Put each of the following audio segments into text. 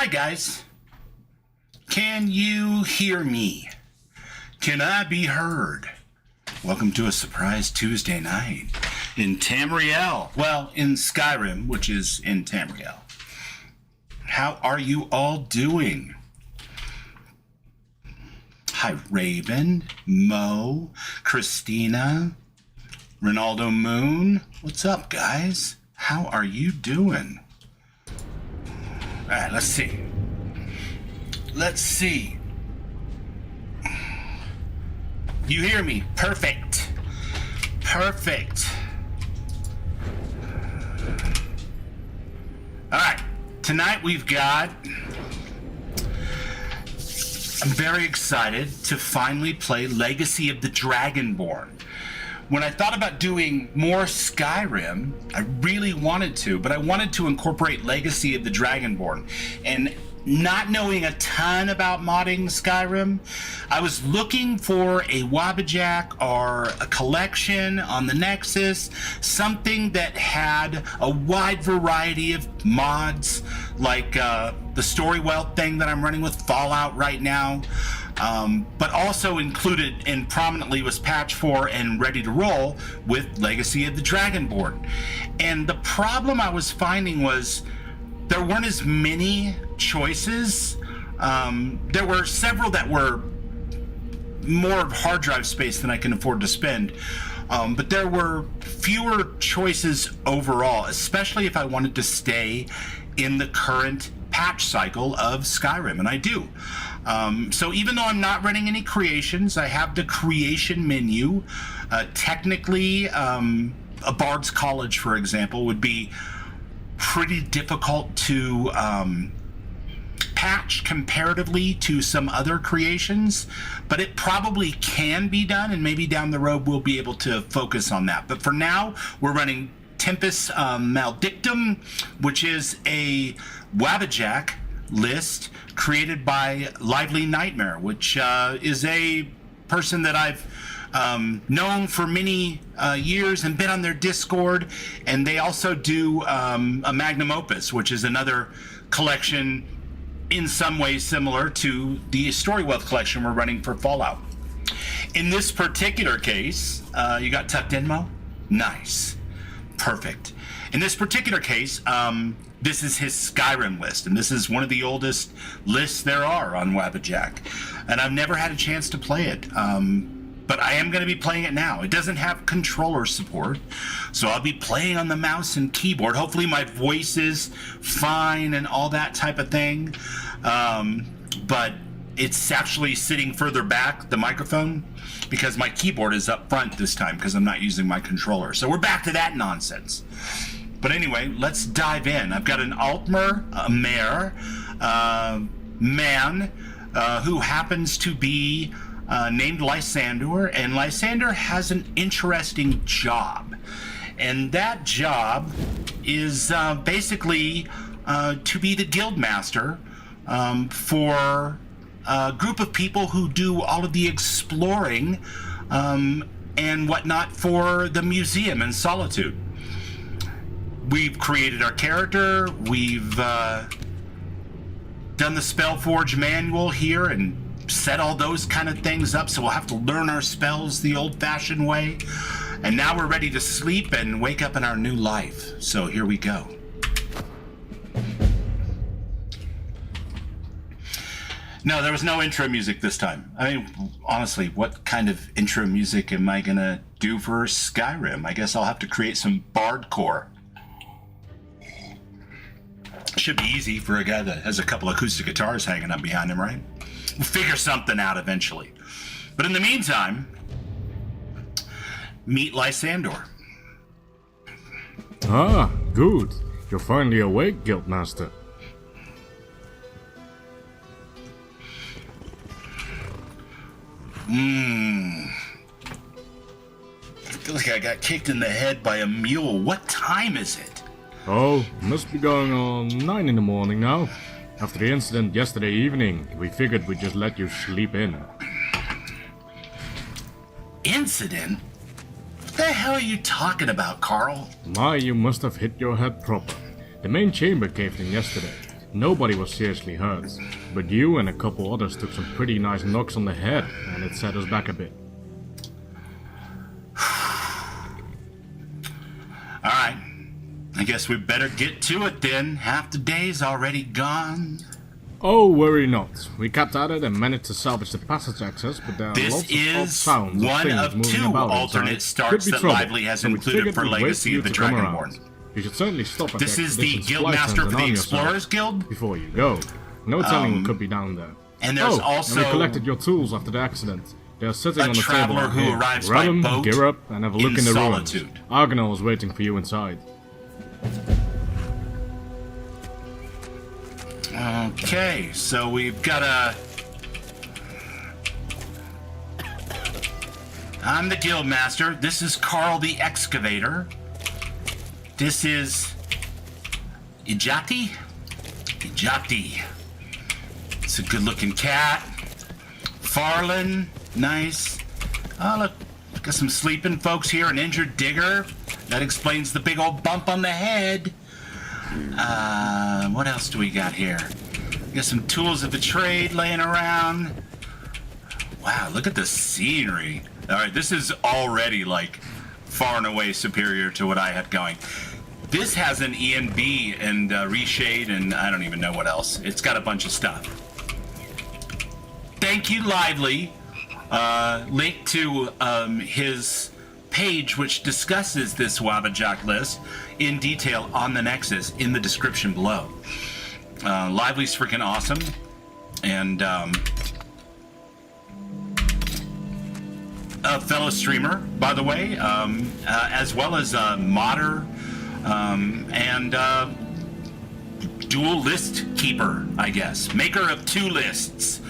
Hi, guys. Can you hear me? Can I be heard? Welcome to a surprise Tuesday night in Tamriel. Well, in Skyrim, which is in Tamriel. How are you all doing? Hi, Raven, Mo, Christina, Ronaldo Moon. What's up, guys? How are you doing? All right, let's see. Let's see. You hear me? Perfect. Perfect. All right, tonight we've got... I'm very excited to finally play Legacy of the Dragonborn. When I thought about doing more Skyrim, I really wanted to, but I wanted to incorporate Legacy of the Dragonborn. And not knowing a ton about modding Skyrim, I was looking for a Wabbajack or a collection on the Nexus, something that had a wide variety of mods, like the Story Wealth thing that I'm running with Fallout right now, but also included and prominently was patched for and ready to roll with Legacy of the Dragonborn. And the problem I was finding was there weren't as many choices. There were several that were more hard drive space than I can afford to spend. But there were fewer choices overall, especially if I wanted to stay in the current patch cycle of Skyrim, and I do. So even though I'm not running any creations, I have the creation menu. Technically, a Bard's College, for example, would be pretty difficult to patch comparatively to some other creations, but it probably can be done, and maybe down the road we'll be able to focus on that. But for now, we're running Tempus Maledictum, which is a Wabbajack list created by Lively Nightmare, which is a person that I've known for many years and been on their Discord, and they also do a magnum opus, which is another collection in some ways similar to the Story Wealth collection we're running for Fallout. In this particular case, you got tucked in, Mo? Nice. Perfect. In this particular case, this is his Skyrim list, and this is one of the oldest lists there are on Wabbajack, and I've never had a chance to play it, but I am going to be playing it now. It doesn't have controller support, so I'll be playing on the mouse and keyboard. Hopefully my voice is fine and all that type of thing, but it's actually sitting further back, the microphone, because my keyboard is up front this time because I'm not using my controller. So we're back to that nonsense. But anyway, let's dive in. I've got an Altmer, a mare, man, who happens to be named Lysandor, and Lysandor has an interesting job. And that job is basically to be the guild master for a group of people who do all of the exploring and whatnot for the museum in Solitude. We've created our character, we've done the Spellforge manual here and set all those kind of things up, so we'll have to learn our spells the old-fashioned way. And now we're ready to sleep and wake up in our new life. So here we go. No, there was no intro music this time. I mean, honestly, what kind of intro music am I gonna do for Skyrim? I guess I'll have to create some bardcore. Should be easy for a guy that has a couple acoustic guitars hanging up behind him, right? We'll figure something out eventually. But in the meantime, meet Lysandor. Ah, good. You're finally awake, Guildmaster. I feel like I got kicked in the head by a mule. What time is it? Oh, must be going on 9 in the morning now. After the incident yesterday evening, we figured we'd just let you sleep in. Incident? What the hell are you talking about, Carl? My, you must have hit your head proper. The main chamber caved in yesterday. Nobody was seriously hurt, but you and a couple others took some pretty nice knocks on the head, and it set us back a bit. Alright, I guess we better get to it then. Half the day's already gone. Oh, worry not. We kept at it and managed to salvage the passage access, but there are This lots of odd is sounds one things of moving two about alternate inside. starts Could be that trouble, Lively has so we included figured for we'd wait Legacy you of the to come around. Dragonborn. You should certainly stop at This the is the Expedition's flight Guildmaster center for the on yourself Explorers Guild. before you go. No telling what could be down there. And there's and also we collected your tools after the accident. They are sitting a on the table traveler out who here. arrives Grab by them, boat gear up, and have a look in in the solitude. ruins. Argonel is waiting for you inside. Okay, so we've got a... I'm the Guildmaster. This is Carl the Excavator. This is... Ijati? Ijati. It's a good-looking cat. Farland, nice. Oh, look, got some sleeping folks here. An injured digger. That explains the big old bump on the head. What else do we got here? We got some tools of the trade laying around. Wow, look at the scenery. All right, this is already, like, far and away superior to what I had going. This has an ENB and reshade and I don't even know what else. It's got a bunch of stuff. Thank you, Lively. Link to his page, which discusses this Wabbajack list in detail on the Nexus in the description below. Lively's freaking awesome. And a fellow streamer, by the way, as well as a modder and dual list keeper, I guess. Maker of two lists.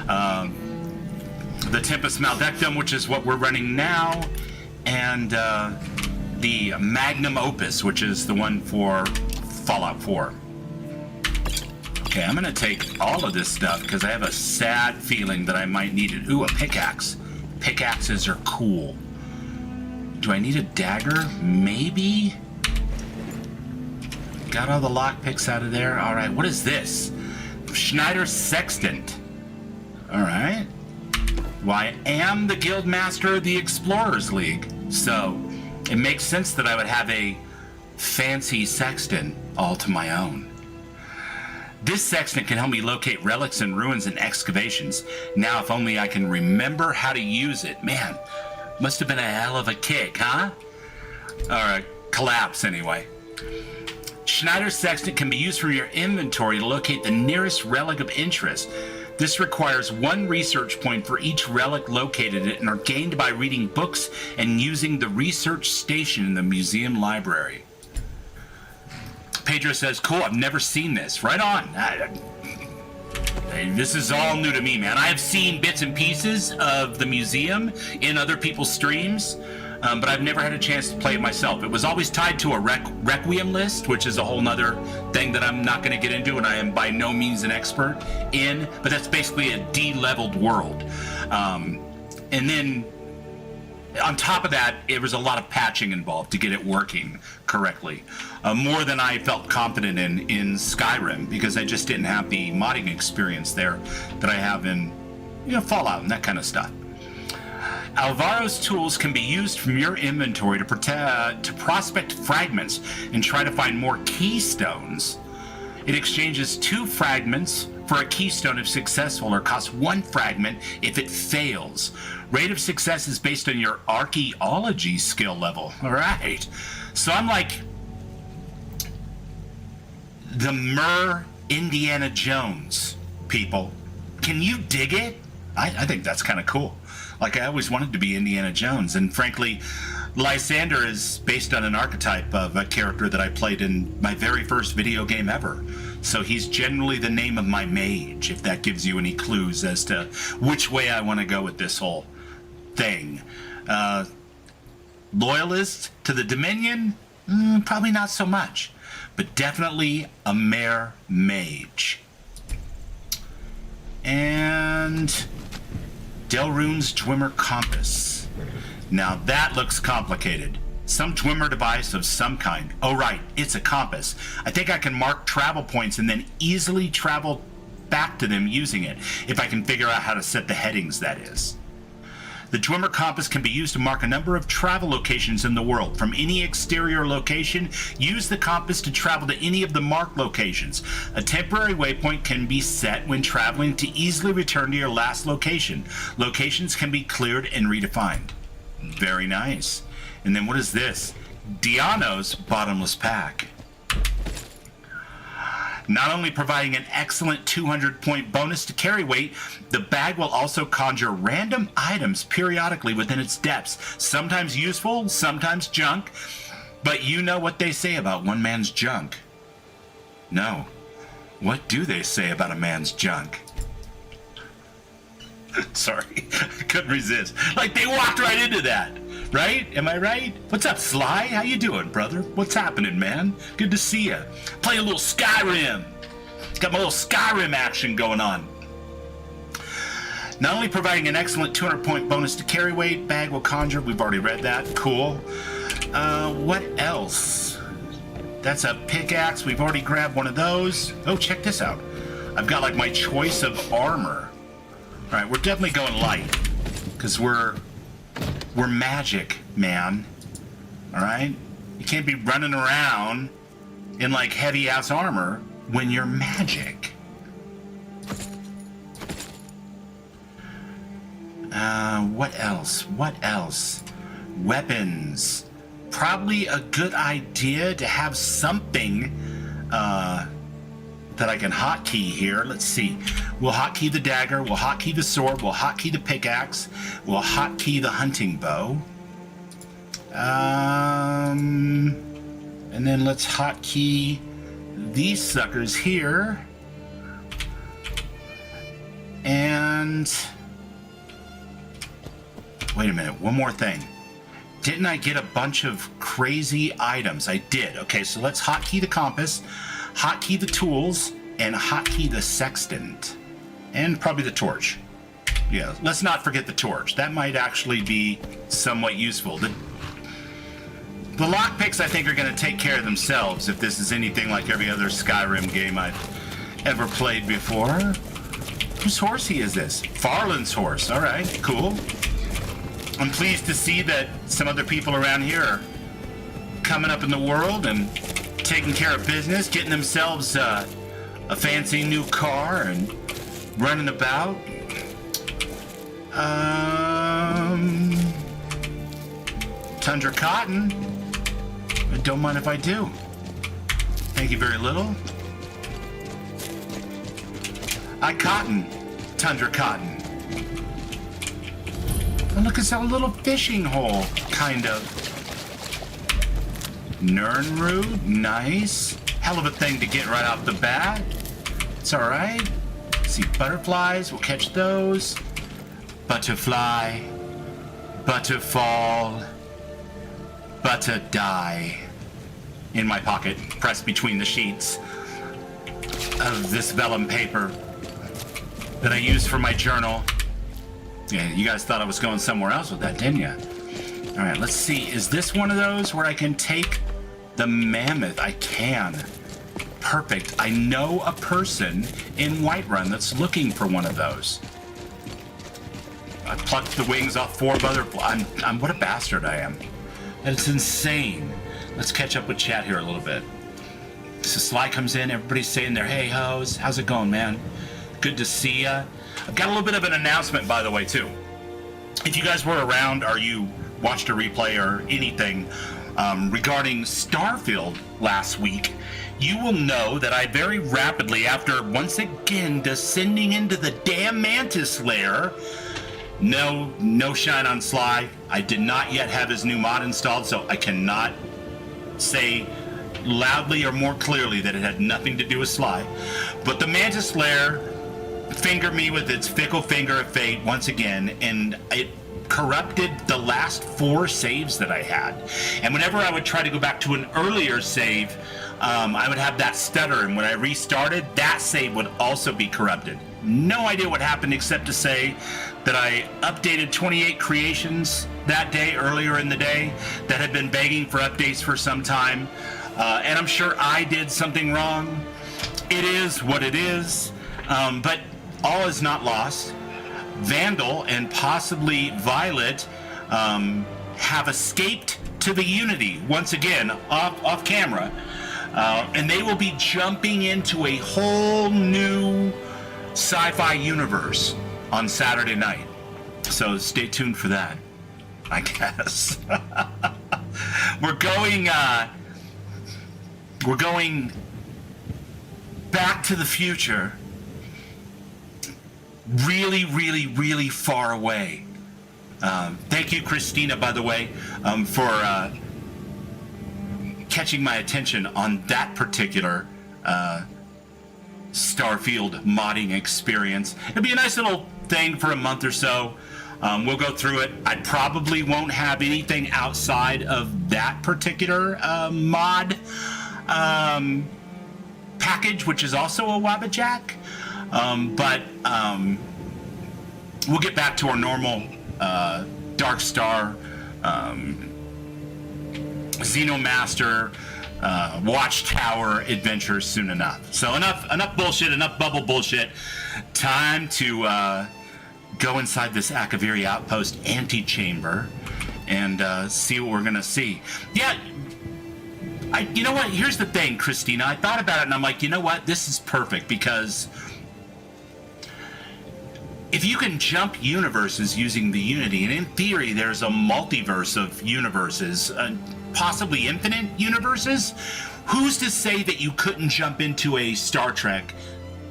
The Tempus Maledictum, which is what we're running now, and the Magnum Opus, which is the one for Fallout 4. Okay, I'm gonna take all of this stuff because I have a sad feeling that I might need it. Ooh, a pickaxe. Pickaxes are cool. Do I need a dagger? Maybe? Got all the lockpicks out of there. All right, what is this? Schneider's Sextant. All right. Well, I am the Guildmaster of the Explorers League, so it makes sense that I would have a fancy sextant all to my own. This sextant can help me locate relics and ruins and excavations. Now, if only I can remember how to use it. Man, must have been a hell of a kick, huh? Or a collapse, anyway. Schneider's Sextant can be used from your inventory to locate the nearest relic of interest. This requires one research point for each relic located in it and are gained by reading books and using the research station in the museum library. Pedro says, cool, I've never seen this. Right on. This is all new to me, man. I have seen bits and pieces of the museum in other people's streams, but I've never had a chance to play it myself. It was always tied to a Requiem list, which is a whole nother thing that I'm not going to get into, and I am by no means an expert in, but that's basically a D-leveled world. And then on top of that, it was a lot of patching involved to get it working correctly. More than I felt confident in Skyrim, because I just didn't have the modding experience there that I have in, Fallout and that kind of stuff. Alvaro's tools can be used from your inventory to prospect fragments and try to find more keystones. It exchanges 2 fragments for a keystone if successful, or costs 1 fragment if it fails. Rate of success is based on your archaeology skill level. All right. So I'm like the Indiana Jones, people. Can you dig it? I think that's kind of cool. Like, I always wanted to be Indiana Jones, and frankly, Lysandor is based on an archetype of a character that I played in my very first video game ever. So he's generally the name of my mage, if that gives you any clues as to which way I want to go with this whole thing. Loyalist to the Dominion? Probably not so much, but definitely a mare mage. And Delrune's Dwemer Compass. Now that looks complicated. Some Dwimmer device of some kind. Oh, right, it's a compass. I think I can mark travel points and then easily travel back to them using it, if I can figure out how to set the headings, that is. The Dwimmer compass can be used to mark a number of travel locations in the world. From any exterior location, use the compass to travel to any of the marked locations. A temporary waypoint can be set when traveling to easily return to your last location. Locations can be cleared and redefined. Very nice. And then what is this? Diano's Bottomless Pack. Not only providing an excellent 200-point bonus to carry weight, the bag will also conjure random items periodically within its depths. Sometimes useful, sometimes junk. But you know what they say about one man's junk. No. What do they say about a man's junk? Sorry, I couldn't resist. Like, they walked right into that. Right? Am I right? What's up, Sly? How you doing, brother? What's happening, man? Good to see you. Play a little Skyrim. Got my little Skyrim action going on. Not only providing an excellent 200-point bonus to carry weight, bag will conjure. We've already read that. Cool. What else? That's a pickaxe. We've already grabbed one of those. Oh, check this out. I've got like my choice of armor. All right, we're definitely going light because we're magic, man. All right? You can't be running around in like heavy ass armor when you're magic. What else? What else? Weapons. Probably a good idea to have something that I can hotkey here. Let's see. We'll hotkey the dagger. We'll hotkey the sword. We'll hotkey the pickaxe. We'll hotkey the hunting bow. And then let's hotkey these suckers here. And wait a minute. One more thing. Didn't I get a bunch of crazy items? I did. Okay, so let's hotkey the compass, hotkey the tools, and hotkey the sextant. And probably the torch. Yeah, let's not forget the torch. That might actually be somewhat useful. The lockpicks, I think, are going to take care of themselves if this is anything like every other Skyrim game I've ever played before. Whose horsey is this? Farland's horse. All right, cool. I'm pleased to see that some other people around here are coming up in the world and taking care of business, getting themselves a fancy new car and running about. Tundra cotton. I don't mind if I do. Thank you very little. I cotton. Tundra cotton. And look, it's a little fishing hole, kind of. Nernroot, nice. Hell of a thing to get right off the bat. It's all right. See butterflies, we'll catch those. Butterfly, butterfall, butterdie. In my pocket, pressed between the sheets of this vellum paper that I use for my journal. Yeah, you guys thought I was going somewhere else with that, didn't you? All right, let's see. Is this one of those where I can take the mammoth? I can. Perfect. I know a person in Whiterun that's looking for one of those. I plucked the wings off 4 butterflies. I'm what a bastard I am. It's insane. Let's catch up with chat here a little bit. So Sly comes in, everybody's saying their hey hoes. How's it going, man? Good to see ya. I've got a little bit of an announcement, by the way, too. If you guys were around or you watched a replay or anything regarding Starfield last week, you will know that I very rapidly, after once again descending into the damn Mantis lair, no shine on Sly, I did not yet have his new mod installed, so I cannot say loudly or more clearly that it had nothing to do with Sly. But the Mantis lair fingered me with its fickle finger of fate once again, and it corrupted the last 4 saves that I had. And whenever I would try to go back to an earlier save, I would have that stutter, and when I restarted, that save would also be corrupted. No idea what happened except to say that I updated 28 creations that day, earlier in the day, that had been begging for updates for some time. And I'm sure I did something wrong. It is what it is. But all is not lost. Vandal and possibly Violet have escaped to the Unity once again off camera. And they will be jumping into a whole new sci-fi universe on Saturday night. So stay tuned for that, I guess. We're going back to the future. Really, really, really far away. Thank you, Christina, by the way, for catching my attention on that particular Starfield modding experience. It'll be a nice little thing for a month or so. We'll go through it. I probably won't have anything outside of that particular mod package, which is also a Wabbajack. But we'll get back to our normal Dark Star, Xenomaster, Watchtower adventures soon enough. So enough bullshit, enough bubble bullshit. Time to go inside this Akaviri outpost antechamber and see what we're gonna see. Yeah. You know what? Here's the thing, Christina. I thought about it and I'm like, you know what? This is perfect because if you can jump universes using the Unity, and in theory there's a multiverse of universes, possibly infinite universes, who's to say that you couldn't jump into a Star Trek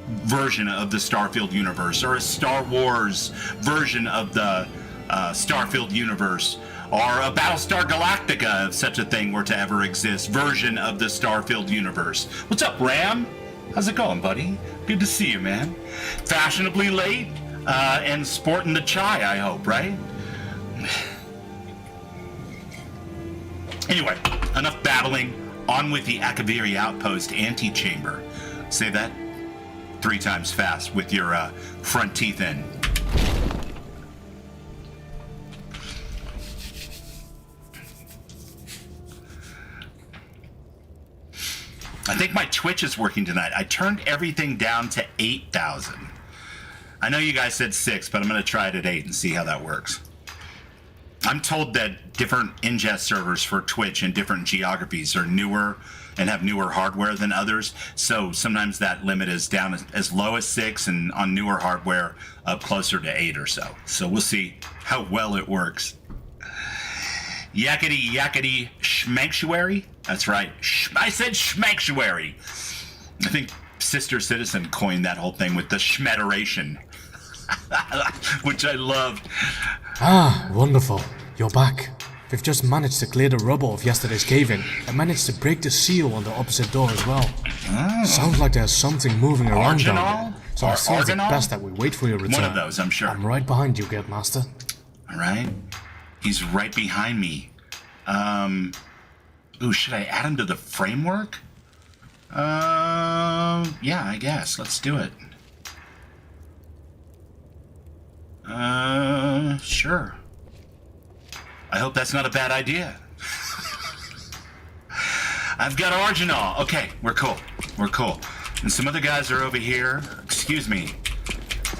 version of the Starfield universe, or a Star Wars version of the Starfield universe, or a Battlestar Galactica, if such a thing were to ever exist, version of the Starfield universe. What's up, Ram? How's it going, buddy? Good to see you, man. Fashionably late, and sporting the chai, I hope, right? Anyway, enough babbling. On with the Akaviri outpost antechamber. Say that 3 times fast with your front teeth in. I think my Twitch is working tonight. I turned everything down to 8,000. I know you guys said 6, but I'm going to try it at 8 and see how that works. I'm told that different ingest servers for Twitch in different geographies are newer and have newer hardware than others. So sometimes that limit is down as low as 6, and on newer hardware up closer to 8 or so. So we'll see how well it works. Yakety yakety schmanctuary. That's right. I said schmanctuary. I think Sister Citizen coined that whole thing with the schmederation, which I loved. Ah, wonderful. You're back. We've just managed to clear the rubble of yesterday's cave-in and managed to break the seal on the opposite door as well. Oh. Sounds like there's something moving around down there. So I think it's Argonol? best that we wait for your return. One of those, I'm sure. I'm right behind you, Guildmaster. All right. He's right behind me. Ooh, should I add him to the framework? Yeah, I guess. Let's do it. Sure. I hope that's not a bad idea. I've got Argonol. Okay, we're cool. We're cool. And some other guys are over here. Excuse me.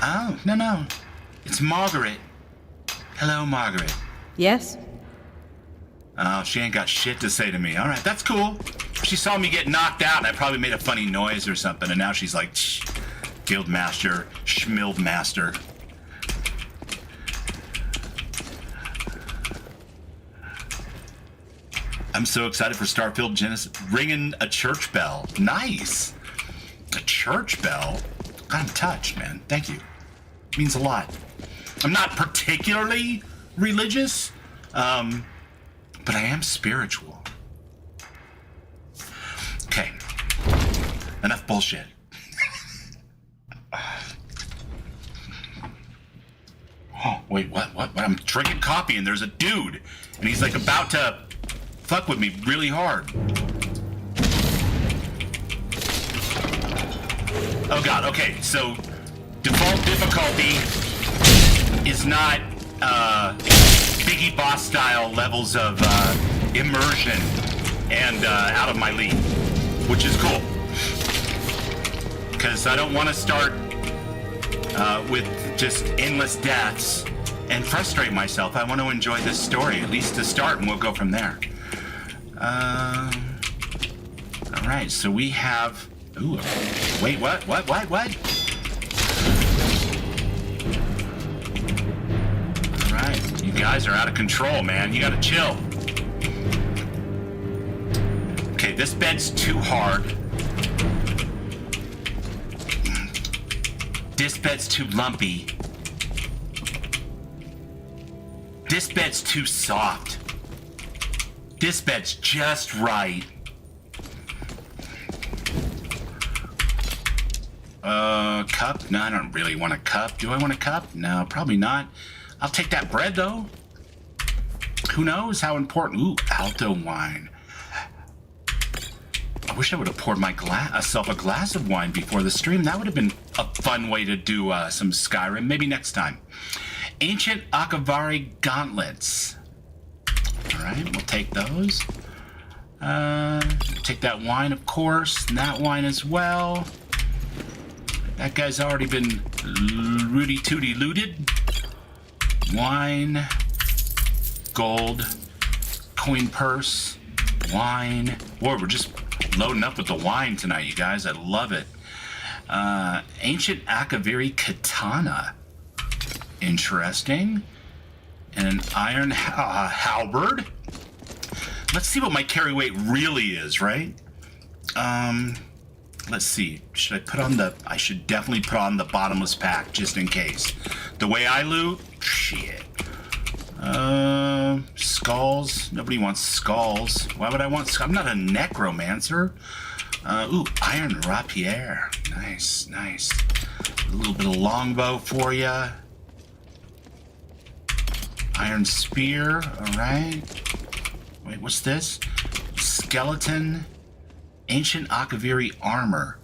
Oh, no. It's Margaret. Hello, Margaret. Yes? Oh, she ain't got shit to say to me. All right, that's cool. She saw me get knocked out, and I probably made a funny noise or something, and now she's like, Guildmaster, Schmildmaster. I'm so excited for Starfield Genesis. Ringing a church bell. Nice. A church bell? I'm touched, man. Thank you. Means a lot. I'm not particularly religious, but I am spiritual. Okay. Enough bullshit. Oh, wait, what? I'm drinking coffee and there's a dude. And he's like about to fuck with me really hard. Oh god, okay, so default difficulty is not Biggie Boss style levels of immersion and out of my league, which is cool. Because I don't want to start with just endless deaths and frustrate myself. I want to enjoy this story, at least to start, and we'll go from there. Alright, so we have... Ooh, wait, what? Alright, you guys are out of control, man. You gotta chill. Okay, this bed's too hard. This bed's too lumpy. This bed's too soft. This bed's just right. Cup? No, I don't really want a cup. Do I want a cup? No, probably not. I'll take that bread, though. Who knows how important... Ooh, Alto wine. I wish I would have poured myself a glass of wine before the stream. That would have been a fun way to do some Skyrim. Maybe next time. Ancient Akavari gauntlets. Alright, we'll take those. Take that wine, of course, and that wine as well. That guy's already been Rudy Tooty looted. Wine. Gold. Coin purse. Wine. Boy, we're just loading up with the wine tonight, you guys. I love it. Ancient Akaviri katana. Interesting. And an iron halberd. Let's see what my carry weight really is, right? Let's see. Should I put on the... I should definitely put on the bottomless pack, just in case. The way I loot? Shit. Skulls. Nobody wants skulls. Why would I want... I'm not a necromancer. Ooh, iron rapier. Nice, nice. A little bit of longbow for you. Iron spear. Alright. Wait, what's this? Skeleton. Ancient Akaviri armor.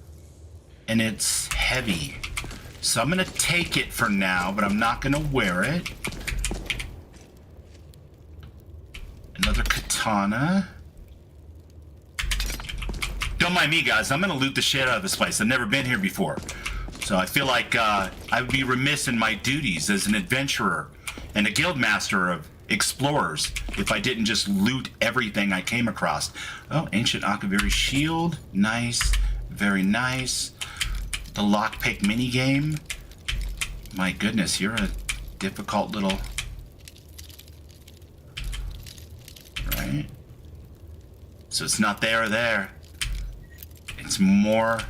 And it's heavy. So I'm going to take it for now, but I'm not going to wear it. Another katana. Don't mind me, guys. I'm going to loot the shit out of this place. I've never been here before. So I feel like I would be remiss in my duties as an adventurer and a guild master of explorers if I didn't just loot everything I came across. Oh, Ancient Akaviri shield. Nice. Very nice. The lockpick minigame. My goodness, you're a difficult little... Right? So it's not there or there. It's more...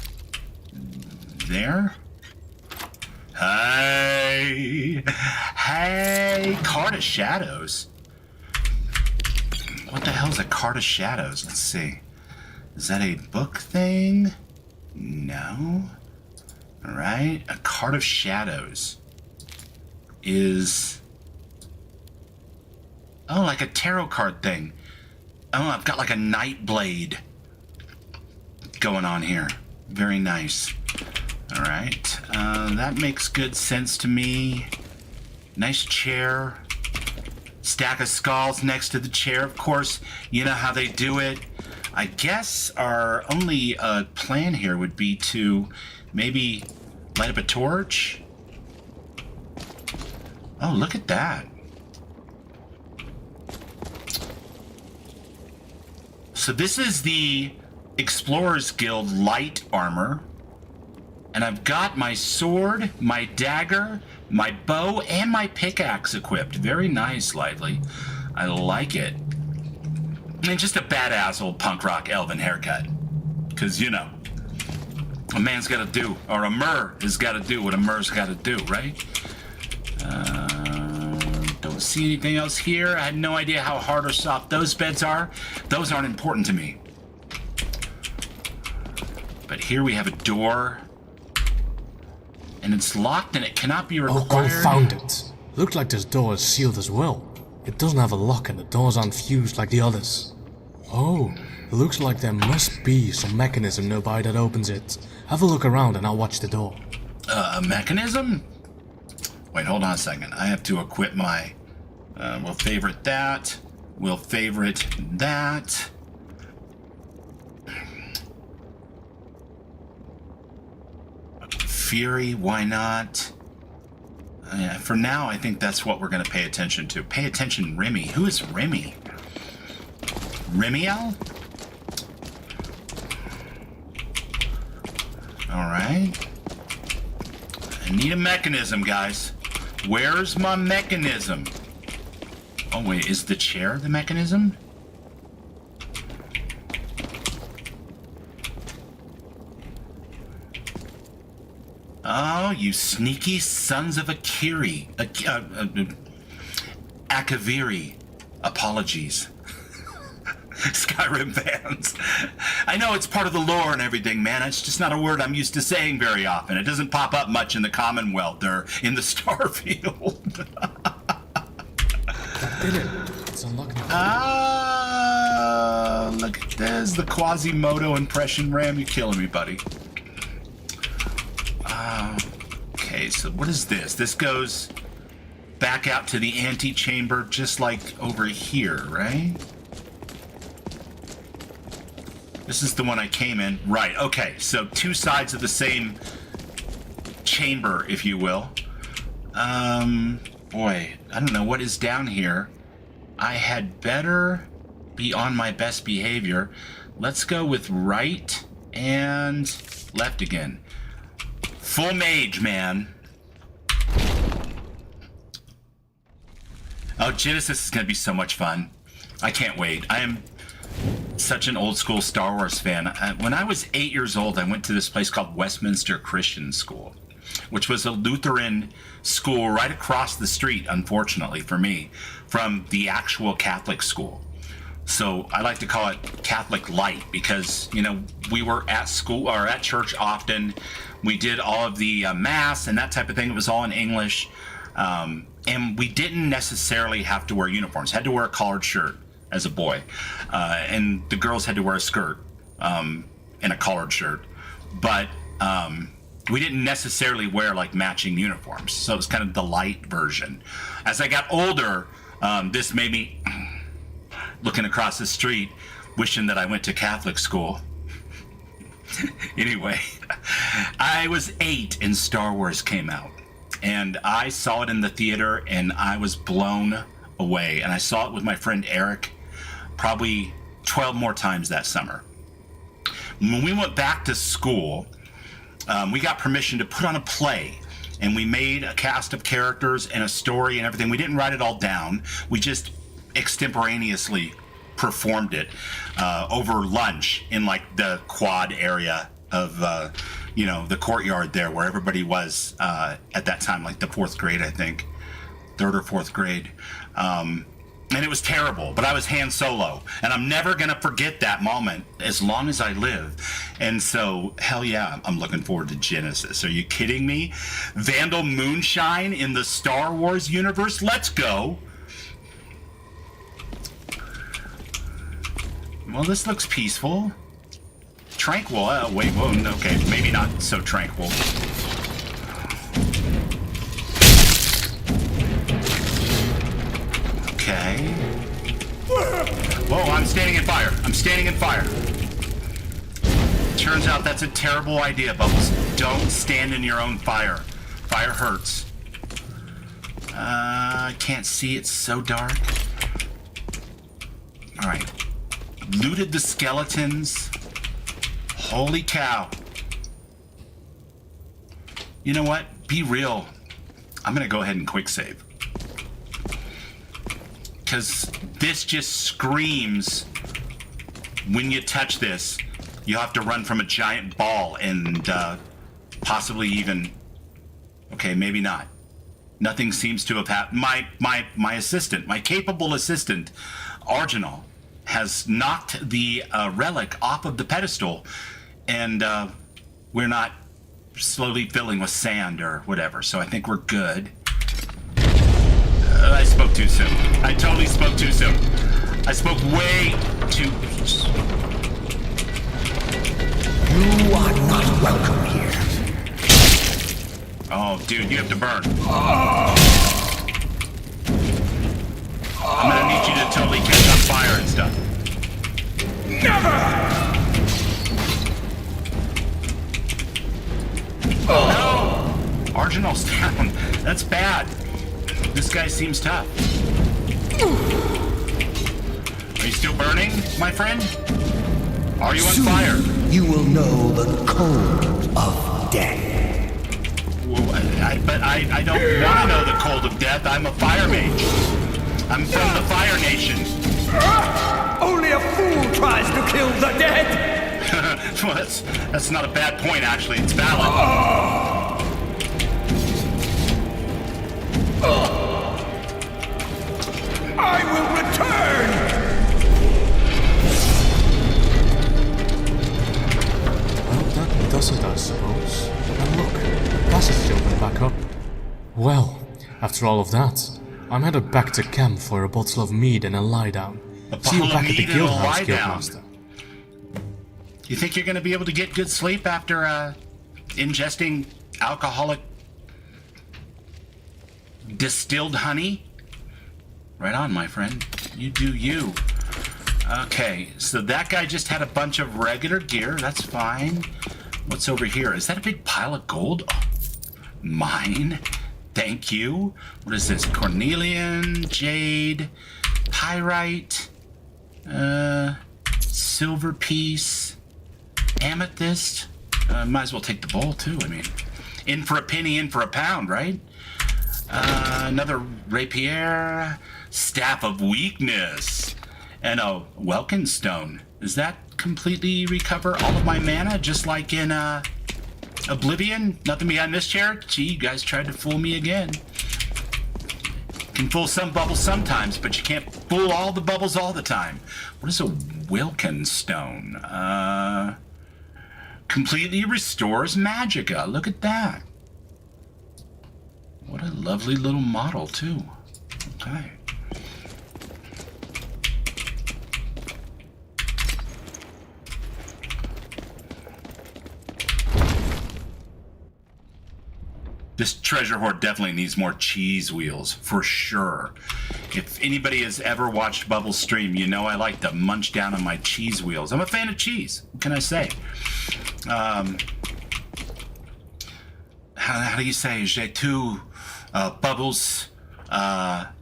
there? Hey! Hey! Card of Shadows. What the hell's a Card of Shadows? Let's see. Is that a book thing? No. Alright. A Card of Shadows is... oh, like a tarot card thing. Oh, I've got like a night blade going on here. Very nice. Alright. That makes good sense to me. Nice chair. Stack of skulls next to the chair, of course. You know how they do it. I guess our only plan here would be to maybe light up a torch. Oh, look at that. So this is the Explorers Guild light armor. And I've got my sword, my dagger, my bow, and my pickaxe equipped. Very nice, Lively. I like it. And just a badass old punk rock elven haircut. Because, you know, a man's got to do, or a mer has got to do what a mer's got to do, right? Don't see anything else here. I had no idea how hard or soft those beds are. Those aren't important to me. But here we have a door. And it's locked and it cannot be required. Oh, confound it. Looked like this door is sealed as well. It doesn't have a lock and the doors aren't fused like the others. Oh, looks like there must be some mechanism nearby that opens it. Have a look around and I'll watch the door. A mechanism? Wait, hold on a second. I have to equip my... we'll favorite that. We'll favorite that. Fury, why not? For now, I think that's what we're going to pay attention to. Pay attention, Remy. Who is Remy? Remiel? Alright. I need a mechanism, guys. Where's my mechanism? Oh, wait, is the chair the mechanism? Oh, you sneaky sons of Akaviri. Apologies. Skyrim fans. I know it's part of the lore and everything, man. It's just not a word I'm used to saying very often. It doesn't pop up much in the Commonwealth or in the Starfield. That did it. It's unlocked now. Ah, look at this. The Quasimodo impression, Ram. You're killing me, buddy. Okay, so what is this? This goes back out to the antechamber just like over here, right? This is the one I came in. Right, okay. So two sides of the same chamber, if you will. Boy, I don't know what is down here. I had better be on my best behavior. Let's go with right and left again. Full mage, man. Oh, Genesis is going to be so much fun. I can't wait. I am such an old school Star Wars fan. When I was 8 years old, I went to this place called Westminster Christian School, which was a Lutheran school right across the street, unfortunately for me, from the actual Catholic school. So I like to call it Catholic Light because, you know, we were at school or at church often. We did all of the mass and that type of thing. It was all in English. And we didn't necessarily have to wear uniforms. Had to wear a collared shirt as a boy. And the girls had to wear a skirt and a collared shirt. But we didn't necessarily wear like matching uniforms. So it was kind of the light version. As I got older, this made me looking across the street, wishing that I went to Catholic school. Anyway, I was 8 and Star Wars came out. And I saw it in the theater and I was blown away. And I saw it with my friend Eric probably 12 more times that summer. When we went back to school, we got permission to put on a play. And we made a cast of characters and a story and everything. We didn't write it all down. We just extemporaneously performed it over lunch in like the quad area of the courtyard there where everybody was at that time, like the 4th grade, I think, 3rd or 4th grade. And it was terrible, but I was Han Solo, and I'm never gonna forget that moment as long as I live. And so, hell yeah, I'm looking forward to Genesis. Are you kidding me? Vandal Moonshine in the Star Wars universe? Let's go. Well, this looks peaceful. Tranquil. Wait, whoa, okay, maybe not so tranquil. Okay. Whoa, I'm standing in fire. I'm standing in fire. Turns out that's a terrible idea, Bubbles. Don't stand in your own fire. Fire hurts. I can't see. It's so dark. All right. Looted the skeletons. Holy cow. You know what? Be real. I'm going to go ahead and quick save. Because this just screams, when you touch this, you have to run from a giant ball and possibly even... Okay, maybe not. Nothing seems to have happened. My assistant, my capable assistant, Arginal, has knocked the relic off of the pedestal, and we're not slowly filling with sand or whatever, so I think we're good. spoke too soon. I totally spoke too soon. I spoke way too... You are not welcome here. Oh, dude, you have to burn. I'm gonna need you to totally catch on fire and stuff. Never! Oh no! Arginal's down. That's bad. This guy seems tough. Are you still burning, my friend? Are you on Soon fire? You will know the cold of death. But I don't want to know the cold of death. I'm a fire mage. I'm from the Fire Nation. Only a fool tries to kill the dead. Well, that's not a bad point, actually. It's valid. I will return. Well, that does it, I suppose. And look, the passage opened back up. Well, after all of that, I'm headed back to camp for a bottle of mead and a lie down. See you bottle of back at the mead and a guildhouse, lie down. Guildmaster. You think you're going to be able to get good sleep after ingesting alcoholic distilled honey? Right on, my friend. You do you. Okay, so that guy just had a bunch of regular gear. That's fine. What's over here? Is that a big pile of gold? Oh, mine. Thank you. What is this? Cornelian, jade, pyrite, silver piece, amethyst. Might as well take the bowl too. I mean, in for a penny, in for a pound, right? Another rapier, staff of weakness, and a Welkin stone. Does that completely recover all of my mana, just like in Oblivion? Nothing behind this chair? Gee, you guys tried to fool me again. Can fool some bubbles sometimes, but you can't fool all the bubbles all the time. What is a Welkin stone? Completely restores magicka. Look at that. What a lovely little model, too. Okay. This treasure hoard definitely needs more cheese wheels, for sure. If anybody has ever watched Bubbles stream, you know I like to munch down on my cheese wheels. I'm a fan of cheese. What can I say? How do you say? J'ai tout, Bubbles. Let's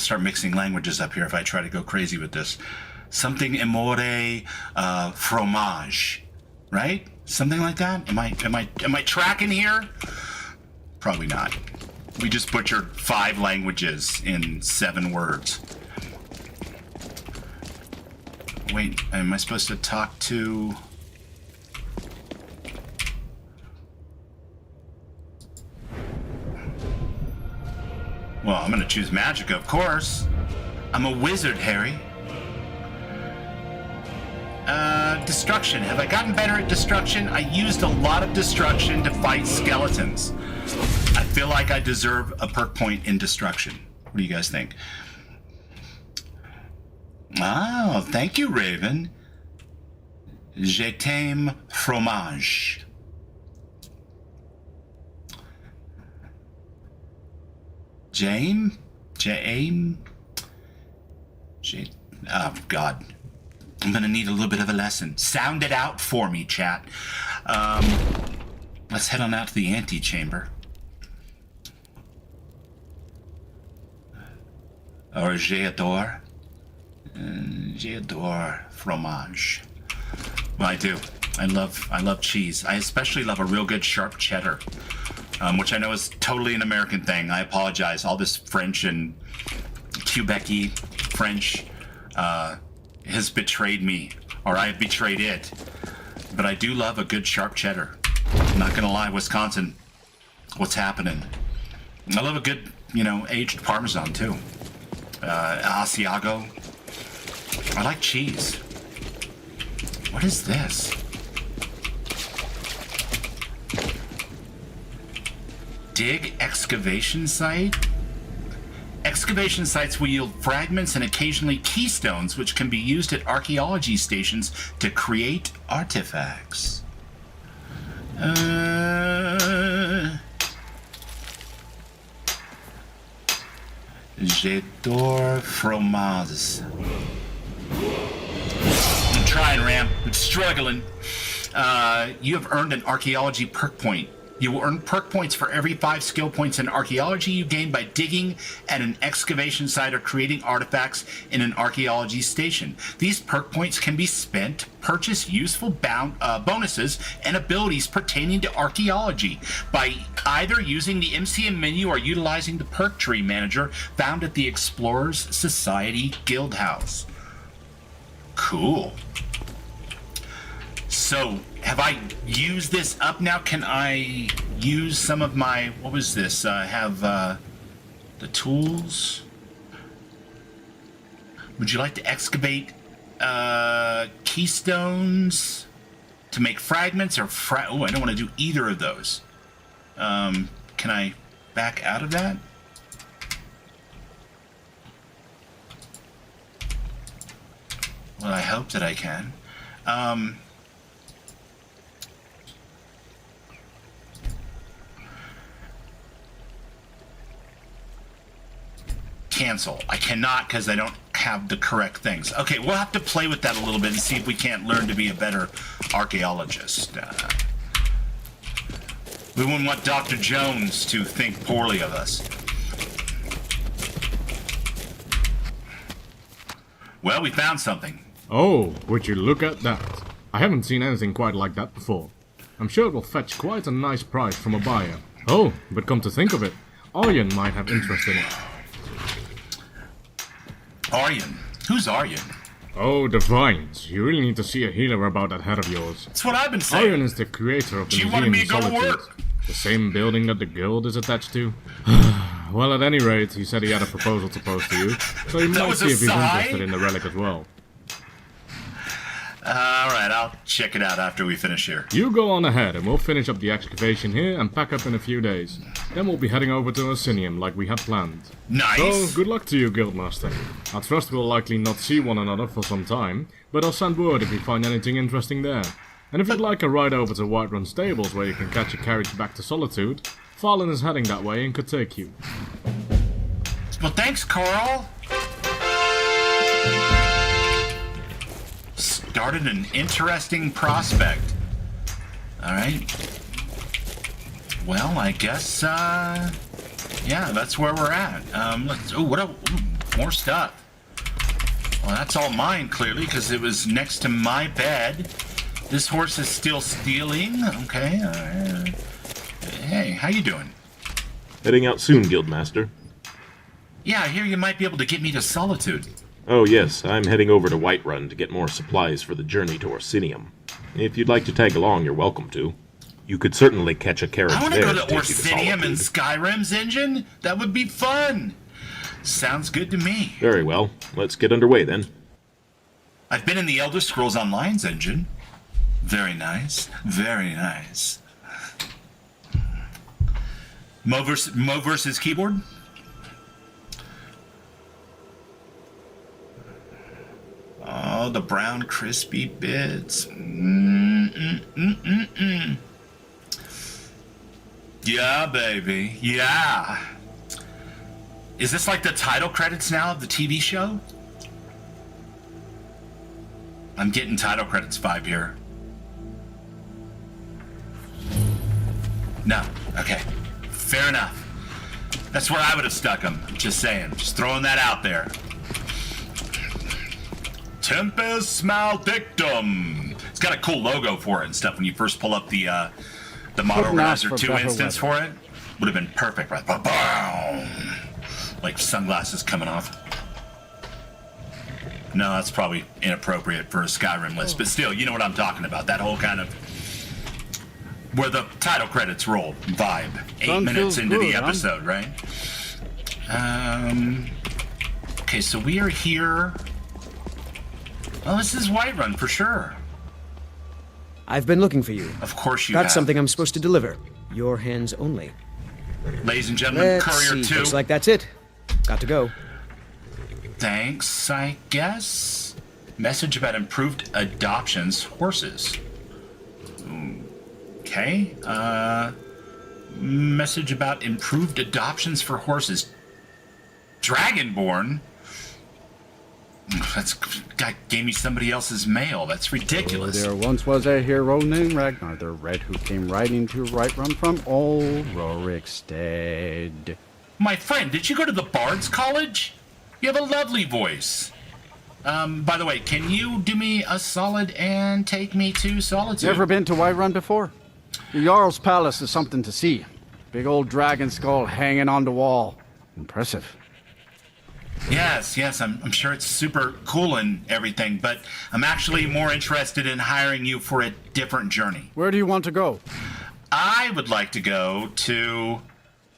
start mixing languages up here if I try to go crazy with this. Something amore, fromage, right? Something like that? Am I tracking here? Probably not. We just butchered 5 languages in 7 words. Wait, am I supposed to talk to... Well, I'm gonna choose Magicka, of course. I'm a wizard, Harry. Destruction. Have I gotten better at destruction? I used a lot of destruction to fight skeletons. I feel like I deserve a perk point in destruction. What do you guys think? Oh, thank you, Raven. Je t'aime fromage. Jame? Oh, God. I'm gonna need a little bit of a lesson. Sound it out for me, chat. Let's head on out to the antechamber. Or j'adore fromage. Well, I do. I love cheese. I especially love a real good sharp cheddar, which I know is totally an American thing. I apologize. All this French and Quebec-y French has betrayed me, or I have betrayed it. But I do love a good sharp cheddar. I'm not gonna lie, Wisconsin, what's happening? I love a good, aged Parmesan too. Asiago. I like cheese. What is this? Dig excavation site? Excavation sites will yield fragments and occasionally keystones, which can be used at archaeology stations to create artifacts. J'adore fromage. I'm trying, Ram. I'm struggling. You have earned an archaeology perk point. You will earn perk points for every 5 skill points in archaeology you gain by digging at an excavation site or creating artifacts in an archaeology station. These perk points can be spent to purchase useful bonuses and abilities pertaining to archaeology by either using the MCM menu or utilizing the perk tree manager found at the Explorers Society Guild House. Cool. So, have I used this up now? Can I use some of my, what was this? Have the tools? Would you like to excavate keystones to make fragments or oh, I don't want to do either of those. Can I back out of that? Well, I hope that I can. Cancel. I cannot because I don't have the correct things. Okay, we'll have to play with that a little bit and see if we can't learn to be a better archaeologist. We wouldn't want Dr. Jones to think poorly of us. Well, we found something. Oh, would you look at that? I haven't seen anything quite like that before. I'm sure it will fetch quite a nice price from a buyer. Oh, but come to think of it, Aryan might have interest in it. Aryan? Who's Aryan? Oh, the vines. You really need to see a healer about that head of yours. That's what I've been saying. Aryan is the creator of the You wanted Museum me of to go to Solitude. work. The same building that the guild is attached to. Well, at any rate, he said he had a proposal to pose to you, so you might was see a if he's sign? interested in the relic as well. Alright, I'll check it out after we finish here. You go on ahead and we'll finish up the excavation here and pack up in a few days. Then we'll be heading over to Orsinium like we had planned. Nice. So, good luck to you, Guildmaster. I trust we'll likely not see one another for some time, but I'll send word if we find anything interesting there. And if you'd like a ride over to Whiterun Stables where you can catch a carriage back to Solitude, Farlan is heading that way and could take you. Well, thanks, Carl. Started an interesting prospect. Alright. Well, I guess, yeah, that's where we're at. Let's, more stuff. Well, that's all mine, clearly, because it was next to my bed. This horse is still stealing. Okay, hey, how you doing? Heading out soon, Guildmaster. Yeah, I hear you might be able to get me to Solitude. Oh yes, I'm heading over to Whiterun to get more supplies for the journey to Orsinium. If you'd like to tag along, you're welcome to. You could certainly catch a carriage I want to there go to take you Orsinium and Solitude. Skyrim's engine. That would be fun. Sounds good to me. Very well, let's get underway then. I've been in the Elder Scrolls Online's engine. Very nice. Very nice. Mo versus keyboard? Oh, the brown crispy bits. Yeah, baby. Yeah. Is this like the title credits now of the TV show? I'm getting title credits vibe here. No. Okay. Fair enough. That's where I would have stuck them. Just saying. Just throwing that out there. Tempus Maledictum. It's got a cool logo for it and stuff when you first pull up the Mod Organizer 2 instance for it. Would have been perfect, right? Ba-boom! Like sunglasses coming off. No, that's probably inappropriate for a Skyrim list, but still, you know what I'm talking about. That whole kind of where the title credits roll vibe. 8 minutes into the episode, right? Okay, so we are here. Well, this is Whiterun for sure. I've been looking for you. Of course you have. Got something I'm supposed to deliver. Your hands only. Ladies and gentlemen, Let's Courier see. 2. Looks like that's it. Got to go. Thanks, I guess. Message about improved adoptions. Horses. Okay. Message about improved adoptions for horses. Dragonborn? That's guy gave me somebody else's mail. That's ridiculous. There once was a hero named Ragnar the Red who came riding to Run from old Rorikstead. My friend, did you go to the Bard's College? You have a lovely voice. By the way, can you do me a solid and take me to Solitude? Never been to Whiterun before? The Jarl's Palace is something to see. Big old dragon skull hanging on the wall. Impressive. Yes, I'm sure it's super cool and everything, but I'm actually more interested in hiring you for a different journey. Where do you want to go? I would like to go to...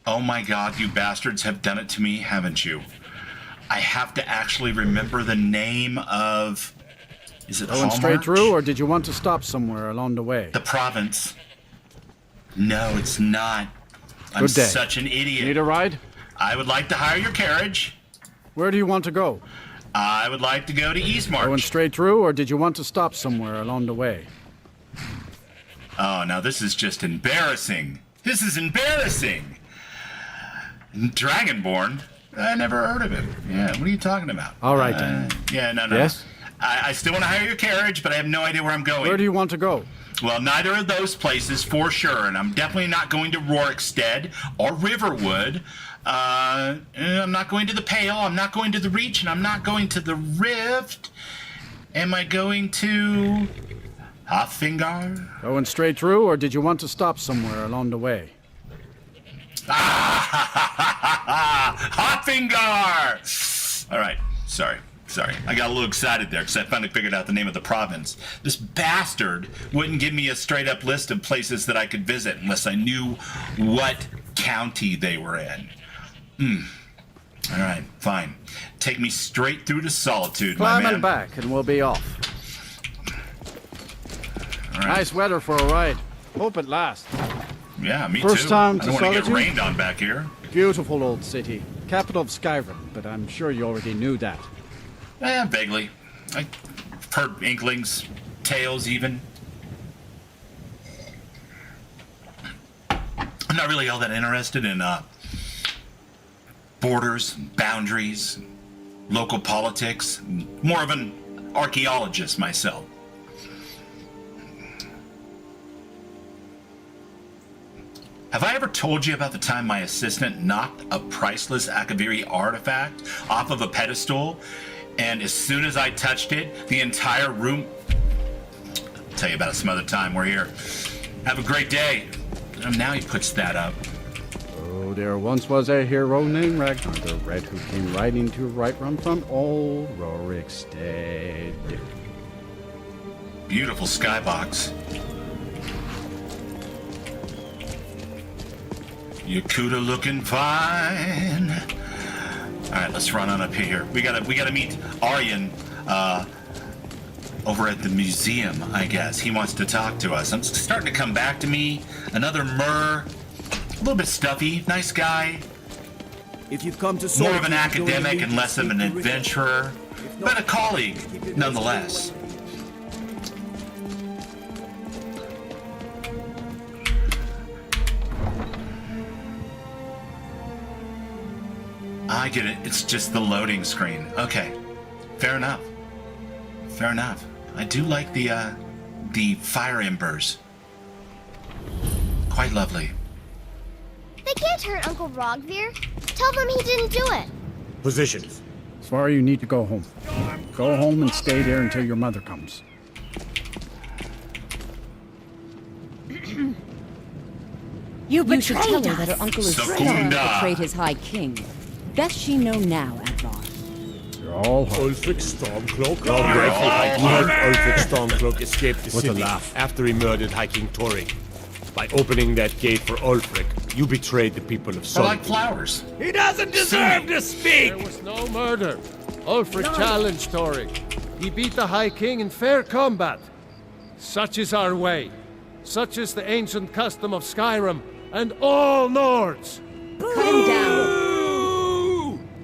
Oh my god, you bastards have done it to me, haven't you? I have to actually remember the name of... Is it Going Hallmarch? straight through, or did you want to stop somewhere along the way? The province. No, it's not. I'm Good day. such an idiot. Need a ride? I would like to hire your carriage. Where do you want to go? I would like to go to Eastmarch. Going straight through, or did you want to stop somewhere along the way? Oh, now this is just embarrassing. This is embarrassing. Dragonborn? I never heard of him. Yeah, what are you talking about? All right. Yeah, no. Yes? I still want to hire your carriage, but I have no idea where I'm going. Where do you want to go? Well, neither of those places for sure, and I'm definitely not going to Rorikstead or Riverwood. I'm not going to the Pale, I'm not going to the Reach, and I'm not going to the Rift. Am I going to Hotfingar? Going straight through, or did you want to stop somewhere along the way? Hotfingar! All right, sorry. I got a little excited there because I finally figured out the name of the province. This bastard wouldn't give me a straight-up list of places that I could visit unless I knew what county they were in. All right, fine. Take me straight through to Solitude, my Climbing man. back, and we'll be off. All right. Nice weather for a ride. Hope it lasts. Yeah, me First too. time I to don't want to get Solitude? rained on back here. Beautiful old city. Capital of Skyrim, but I'm sure you already knew that. Vaguely. I've heard inklings, tales even. I'm not really all that interested in borders, boundaries, local politics. More of an archaeologist myself. Have I ever told you about the time my assistant knocked a priceless Akaviri artifact off of a pedestal, and as soon as I touched it, the entire room... I'll tell you about it some other time. We're here. Have a great day. And now he puts that up. Oh, there once was a hero named Ragnar the Red who came riding to Run from old Rorikstead. Beautiful skybox. Yakuta looking fine. All right, let's run on up here. We gotta meet Aryan over at the museum, I guess. He wants to talk to us. I'm starting to come back to me. Another Myrrh. A little bit stuffy. Nice guy. If you've come to More of an Solitude, academic join and less of an the Legion, adventurer. But a colleague, nonetheless. I get it. It's just the loading screen. Okay. Fair enough. I do like the fire embers. Quite lovely. They can't hurt Uncle Rogvir. Tell them he didn't do it. Positions. Svar, you need to go home. Go home and stay there until your mother comes. You should tell her that her uncle is Secunda. betrayed his high king. Best she know now, Advar. You're all home. Ulfric Stormcloak? Ulfric Stormcloak escaped the What a city laugh. after he murdered High King Tori. By opening that gate for Ulfric, you betrayed the people of I Solitude. like flowers. He doesn't deserve to speak! There was no murder. Ulfric challenged Tori. He beat the High King in fair combat. Such is our way. Such is the ancient custom of Skyrim and all Nords. Cut him down.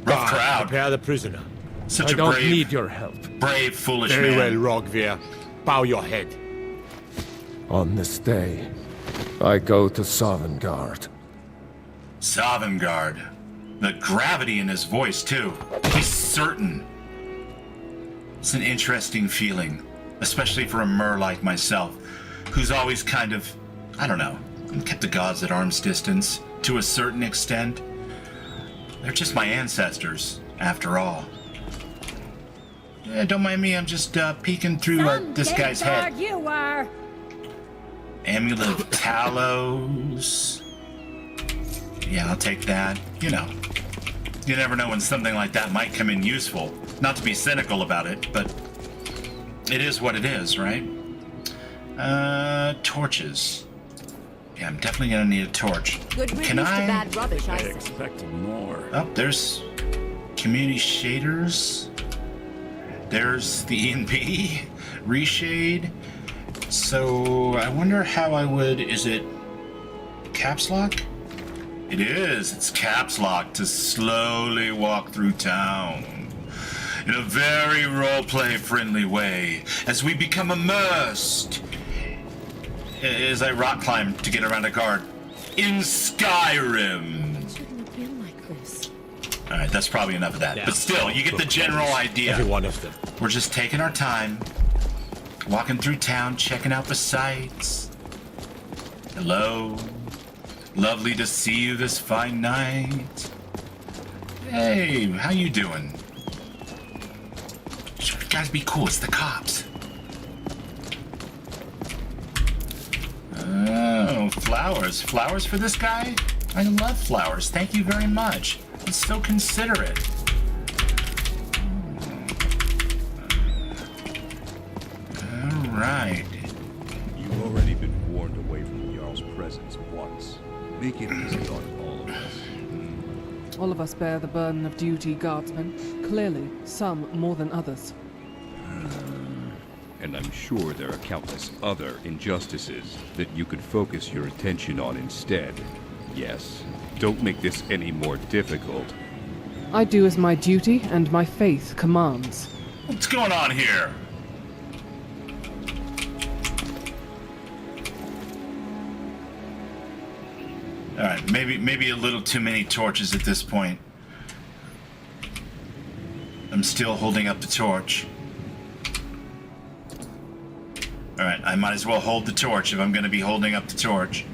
Rough crowd. Prepare the prisoner. Such I a don't brave, need your help. brave, foolish Very man. well, Rogvir. Bow your head. On this day, I go to Sovngarde. Sovngarde. The gravity in his voice, too. He's certain. It's an interesting feeling, especially for a mer like myself, who's always kind of, I don't know, kept the gods at arm's distance to a certain extent. They're just my ancestors, after all. Yeah, don't mind me, I'm just peeking through this guy's head. You are. Amulet of Talos. Yeah, I'll take that. You know, you never know when something like that might come in useful. Not to be cynical about it, but it is what it is, right? Torches. Yeah, I'm definitely gonna need a torch. Good riddance Can to I? bad rubbish, I say. Expected more. Oh, there's community shaders. There's the E&P reshade. So I wonder how I would. Is it caps lock? It is. It's caps lock to slowly walk through town in a very roleplay friendly way as we become immersed as I rock climb to get around a guard in Skyrim. It shouldn't have been like this. All right, that's probably enough of that. Now, But still, you get the general idea. Every one of them. We're just taking our time, walking through town, checking out the sights. Hello. Lovely to see you this fine night. Hey, how you doing? Sure, guys, be cool. It's the cops. Oh, flowers. Flowers for this guy? I love flowers. Thank you very much. It's so considerate. All right. You've already been warned away from the Jarl's presence once. Make it easy on all of us. All of us bear the burden of duty, guardsmen. Clearly, some more than others. And I'm sure there are countless other injustices that you could focus your attention on instead. Yes, don't make this any more difficult. I do as my duty and my faith commands. What's going on here? All right, maybe a little too many torches at this point. I'm still holding up the torch. All right, I might as well hold the torch if I'm going to be holding up the torch.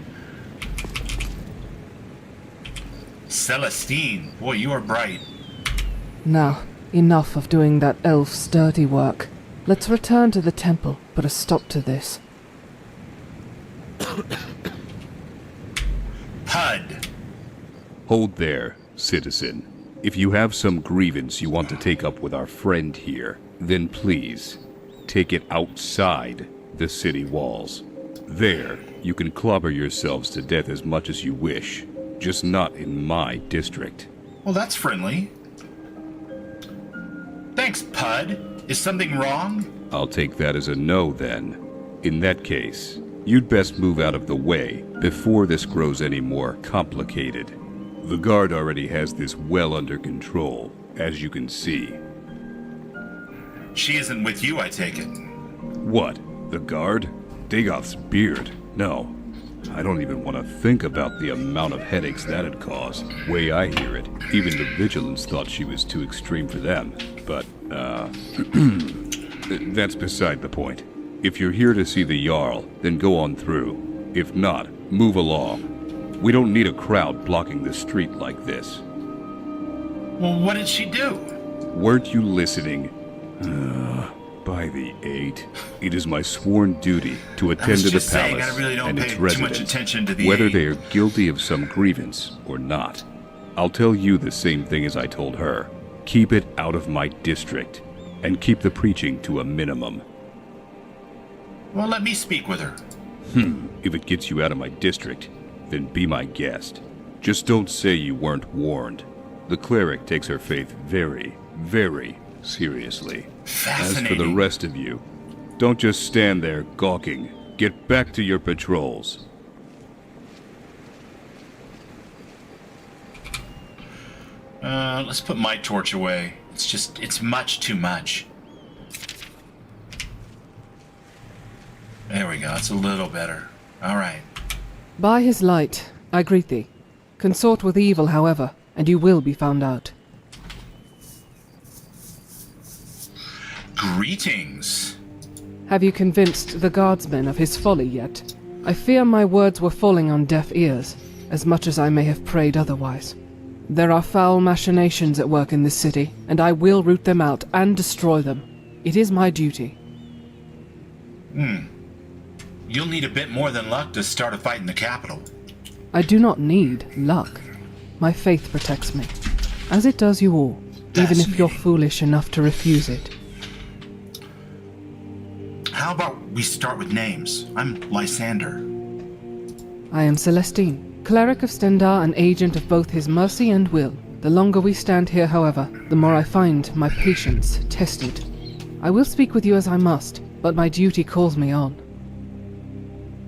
Celestine, boy, you are bright. Now, enough of doing that elf's dirty work. Let's return to the temple, put a stop to this. Pud. Hold there, citizen. If you have some grievance you want to take up with our friend here, then please, take it outside the city walls. There, you can clobber yourselves to death as much as you wish, just not in my district. Well, that's friendly. Thanks, Pud. Is something wrong? I'll take that as a no, then. In that case, you'd best move out of the way before this grows any more complicated. The guard already has this well under control, as you can see. She isn't with you, I take it. What? The guard? Dagoth's beard? No. I don't even want to think about the amount of headaches that'd cause. Way I hear it, even the Vigilants thought she was too extreme for them. But, that's beside the point. If you're here to see the Jarl, then go on through. If not, move along. We don't need a crowd blocking the street like this. Well, what did she do? Weren't you listening? By the 8, it is my sworn duty to attend to the saying, palace I really don't and pay its too much residents, attention to the whether 8. they are guilty of some grievance or not. I'll tell you the same thing as I told her. Keep it out of my district, and keep the preaching to a minimum. Well, let me speak with her. If it gets you out of my district, then be my guest. Just don't say you weren't warned. The cleric takes her faith very, very seriously. As for the rest of you, don't just stand there gawking. Get back to your patrols. Let's put my torch away. It's much too much. There we go, it's a little better. Alright. By his light, I greet thee. Consort with evil, however, and you will be found out. Greetings. Have you convinced the guardsmen of his folly yet? I fear my words were falling on deaf ears, as much as I may have prayed otherwise. There are foul machinations at work in this city, and I will root them out and destroy them. It is my duty. You'll need a bit more than luck to start a fight in the capital. I do not need luck. My faith protects me, as it does you all, even if you're foolish enough to refuse it. How about we start with names? I'm Lysandor. I am Celestine, cleric of Stendar and agent of both his mercy and will. The longer we stand here, however, the more I find my patience tested. I will speak with you as I must, but my duty calls me on.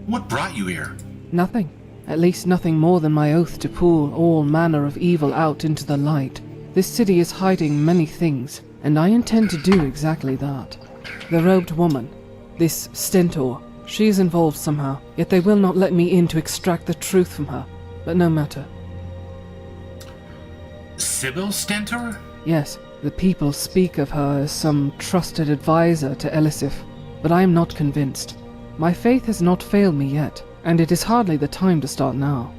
What brought you here? Nothing. At least nothing more than my oath to pull all manner of evil out into the light. This city is hiding many things, and I intend to do exactly that. The robed woman, this Stentor, she is involved somehow, yet they will not let me in to extract the truth from her. But no matter. Sybil Stentor? Yes, the people speak of her as some trusted advisor to Elisif, but I am not convinced. My faith has not failed me yet, and it is hardly the time to start now.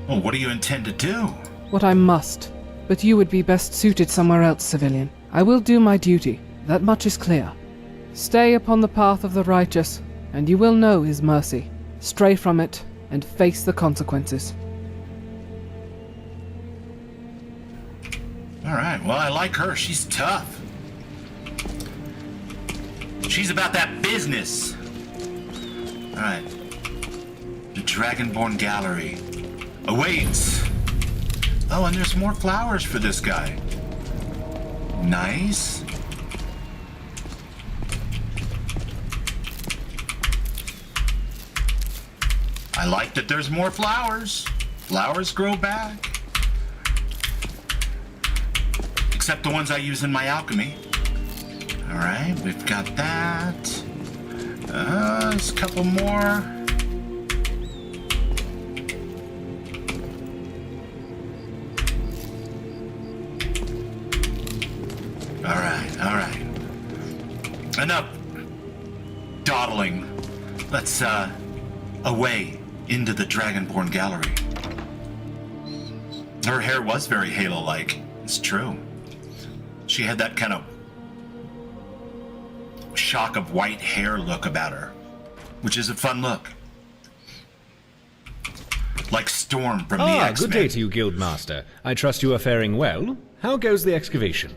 Well, what do you intend to do? What I must, but you would be best suited somewhere else, civilian. I will do my duty, that much is clear. Stay upon the path of the righteous, and you will know his mercy. Stray from it, and face the consequences. Alright, well, I like her. She's tough. She's about that business. Alright. The Dragonborn Gallery awaits. Oh, and there's more flowers for this guy. Nice. I like that there's more flowers. Flowers grow back. Except the ones I use in my alchemy. Alright, we've got that. There's a couple more. Alright. Enough dawdling. Let's, away into the Dragonborn Gallery. Her hair was very Halo-like. It's true. She had that kind of shock of white hair look about her, which is a fun look. Like Storm from the X-Men. Good day to you, Guildmaster. I trust you are faring well. How goes the excavation?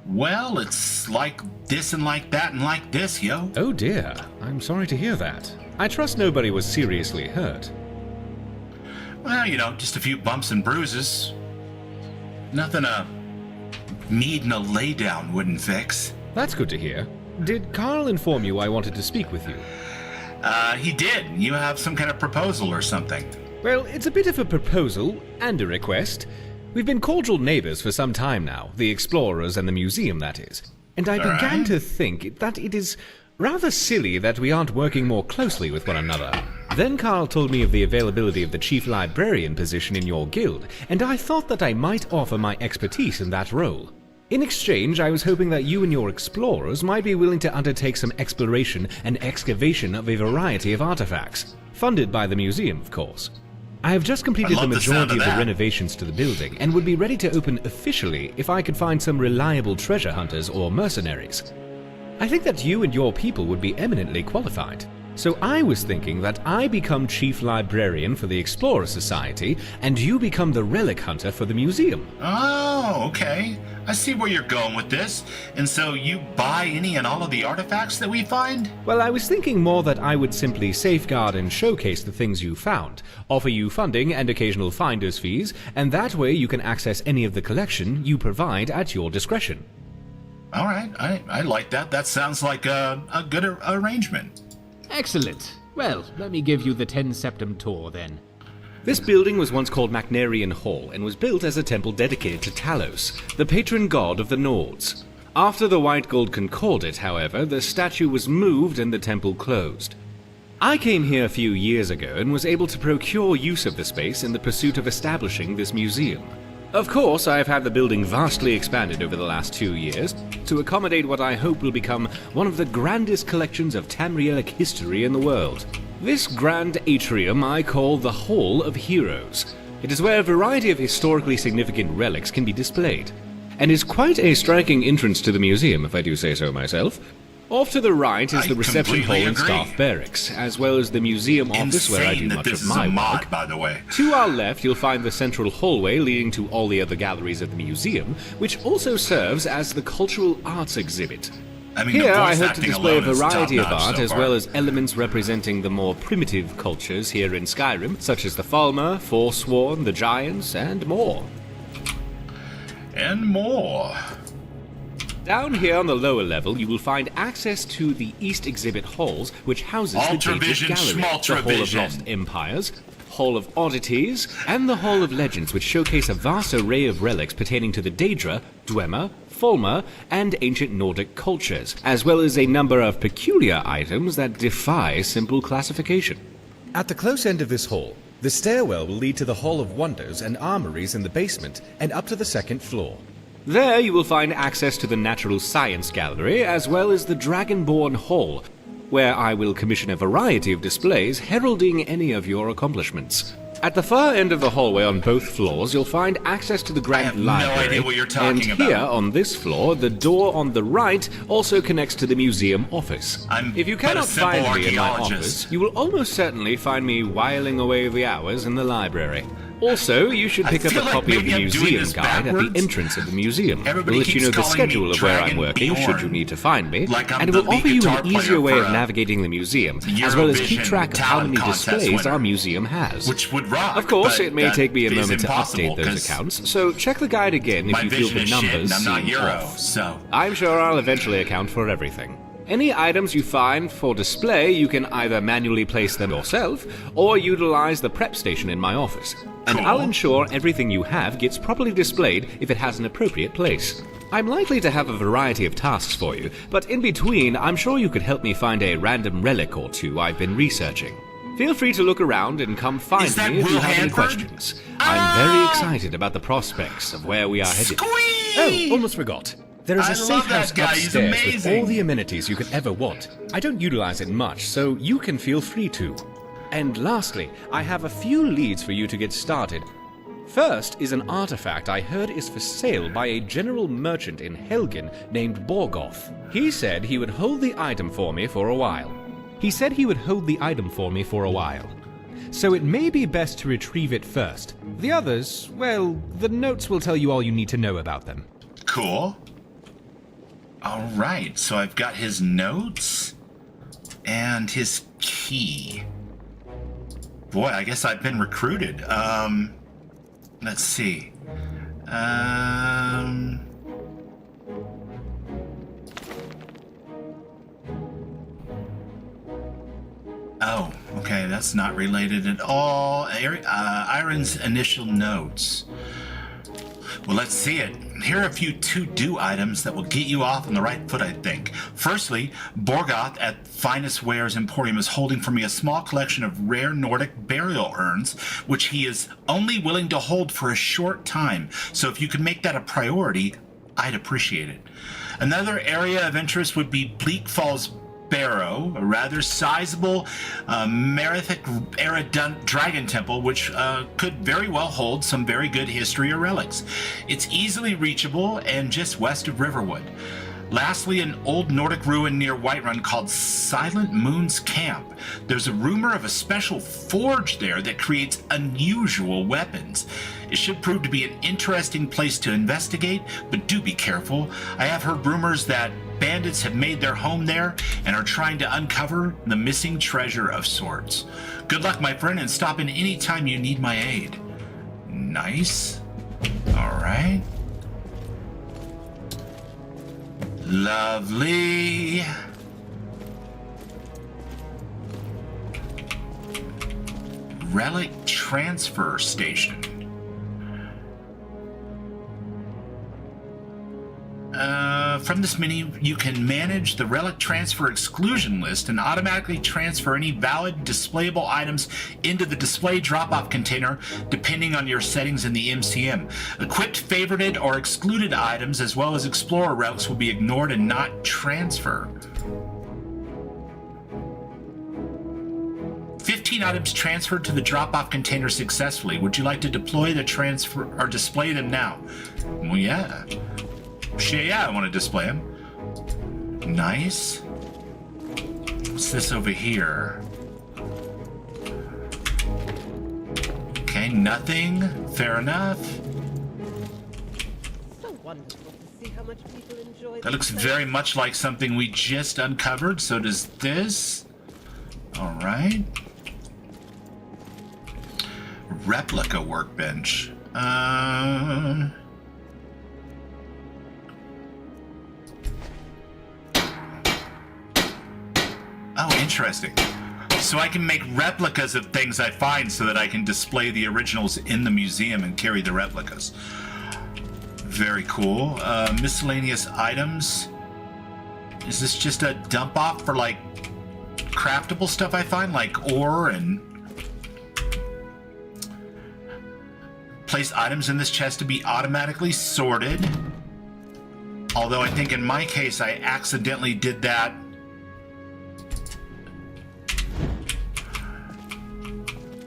Well, it's like this and like that and like this, yo. Oh dear, I'm sorry to hear that. I trust nobody was seriously hurt. Well, you know, just a few bumps and bruises. Nothing a mead and a laydown wouldn't fix. That's good to hear. Did Carl inform you I wanted to speak with you? He did. You have some kind of proposal or something. Well, it's a bit of a proposal and a request. We've been cordial neighbors for some time now, the explorers and the museum, that is. And I began to think that it is rather silly that we aren't working more closely with one another. Then Carl told me of the availability of the chief librarian position in your guild, and I thought that I might offer my expertise in that role. In exchange, I was hoping that you and your explorers might be willing to undertake some exploration and excavation of a variety of artifacts, funded by the museum, of course. I have just completed the majority of the renovations to the building and would be ready to open officially if I could find some reliable treasure hunters or mercenaries. I think that you and your people would be eminently qualified. So I was thinking that I become Chief Librarian for the Explorer Society, and you become the Relic Hunter for the museum. Oh, okay. I see where you're going with this. And so you buy any and all of the artifacts that we find? Well, I was thinking more that I would simply safeguard and showcase the things you found, offer you funding and occasional finder's fees, and that way you can access any of the collection you provide at your discretion. All right, I like that. That sounds like a good arrangement. Excellent. Well, let me give you the 10 Septum tour then. This building was once called Macnarian Hall and was built as a temple dedicated to Talos, the patron god of the Nords. After the White Gold Concordat, however, the statue was moved and the temple closed. I came here a few years ago and was able to procure use of the space in the pursuit of establishing this museum. Of course, I have had the building vastly expanded over the last 2 years to accommodate what I hope will become one of the grandest collections of Tamrielic history in the world. This grand atrium I call the Hall of Heroes. It is where a variety of historically significant relics can be displayed, and is quite a striking entrance to the museum, if I do say so myself. Off to the right is the reception hall and staff barracks, as well as the museum office where I do much of my work. By the way. To our left, you'll find the central hallway leading to all the other galleries of the museum, which also serves as the cultural arts exhibit. Here, I hope to display a variety of art, as well as elements representing the more primitive cultures here in Skyrim, such as the Falmer, Forsworn, the Giants, and more. And more. Down here on the lower level, you will find access to the East Exhibit Halls, which houses the Daedric Gallery, the Hall of Lost Empires, Hall of Oddities, and the Hall of Legends, which showcase a vast array of relics pertaining to the Daedra, Dwemer, Falmer, and ancient Nordic cultures, as well as a number of peculiar items that defy simple classification. At the close end of this hall, the stairwell will lead to the Hall of Wonders and armories in the basement and up to the second floor. There you will find access to the Natural Science Gallery, as well as the Dragonborn Hall, where I will commission a variety of displays heralding any of your accomplishments. At the far end of the hallway on both floors, you'll find access to the Grand Library. No idea what you're talking and here, on this floor, the door on the right also connects to the museum office. If you cannot find me in my office, you will almost certainly find me whiling away the hours in the library. Also, you should pick up a copy of the museum guide at the entrance of the museum. It will let you know the schedule of where I'm working, should you need to find me, and it will offer you an easier way of navigating the museum, as well as keep track of how many displays our museum has. Which would rock, of course, it may take me a moment to update those accounts, so check the guide again if you feel the numbers seem off. I'm sure I'll eventually account for everything. Any items you find for display, you can either manually place them yourself, or utilize the prep station in my office. And I'll ensure everything you have gets properly displayed if it has an appropriate place. I'm likely to have a variety of tasks for you, but in between, I'm sure you could help me find a random relic or two I've been researching. Feel free to look around and come find me if you have any questions. I'm very excited about the prospects of where we are headed. Oh, almost forgot. There is a safe house upstairs with all the amenities you could ever want. I don't utilize it much, so you can feel free to. And lastly, I have a few leads for you to get started. First is an artifact I heard is for sale by a general merchant in Helgen named Borgoth. He said he would hold the item for me for a while. So it may be best to retrieve it first. The others, well, the notes will tell you all you need to know about them. Cool. All right, so I've got his notes and his key. Boy, I guess I've been recruited. Let's see. Oh, okay, that's not related at all. Iron's initial notes. Well, let's see it. Here are a few to-do items that will get you off on the right foot, I think. Firstly, Borgoth at Finest Wares Emporium is holding for me a small collection of rare Nordic burial urns, which he is only willing to hold for a short time. So if you could make that a priority, I'd appreciate it. Another area of interest would be Bleak Falls Barrow, a rather sizable Merithic-era dragon temple, which could very well hold some very good history or relics. It's easily reachable and just west of Riverwood. Lastly, an old Nordic ruin near Whiterun called Silent Moon's Camp. There's a rumor of a special forge there that creates unusual weapons. It should prove to be an interesting place to investigate, but do be careful. I have heard rumors that bandits have made their home there and are trying to uncover the missing treasure of sorts. Good luck, my friend, and stop in any time you need my aid. Nice. All right. Lovely. relic transfer station. From this menu, you can manage the relic transfer exclusion list and automatically transfer any valid displayable items into the display drop-off container depending on your settings in the MCM. Equipped, favorited, or excluded items as well as explorer relics will be ignored and not transferred. 15 items transferred to the drop-off container successfully. Would you like to deploy the transfer or display them now? Well, yeah. Yeah, I want to display them. Nice. What's this over here? Okay, nothing. Fair enough. So wonderful to see how much people enjoy. That looks very much like something we just uncovered. So does this. All right. Replica workbench. Oh, interesting. So I can make replicas of things I find so that I can display the originals in the museum and carry the replicas. Very cool. Miscellaneous items. Is this just a dump off for like craftable stuff I find, like ore and... Place items in this chest to be automatically sorted. Although I think in my case I accidentally did that.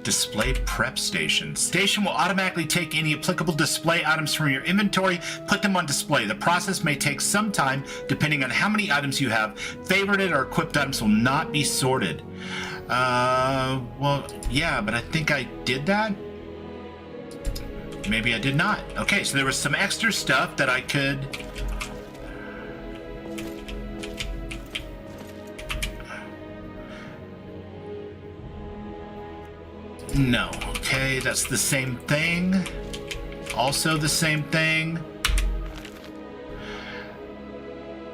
Display prep station. Station will automatically take any applicable display items from your inventory, put them on display. The process may take some time depending on how many items you have. Favorited or equipped items will not be sorted. Well, yeah, but I think I did that. Maybe I did not. Okay, so there was some extra stuff that I could... No. Okay, that's the same thing. Also the same thing.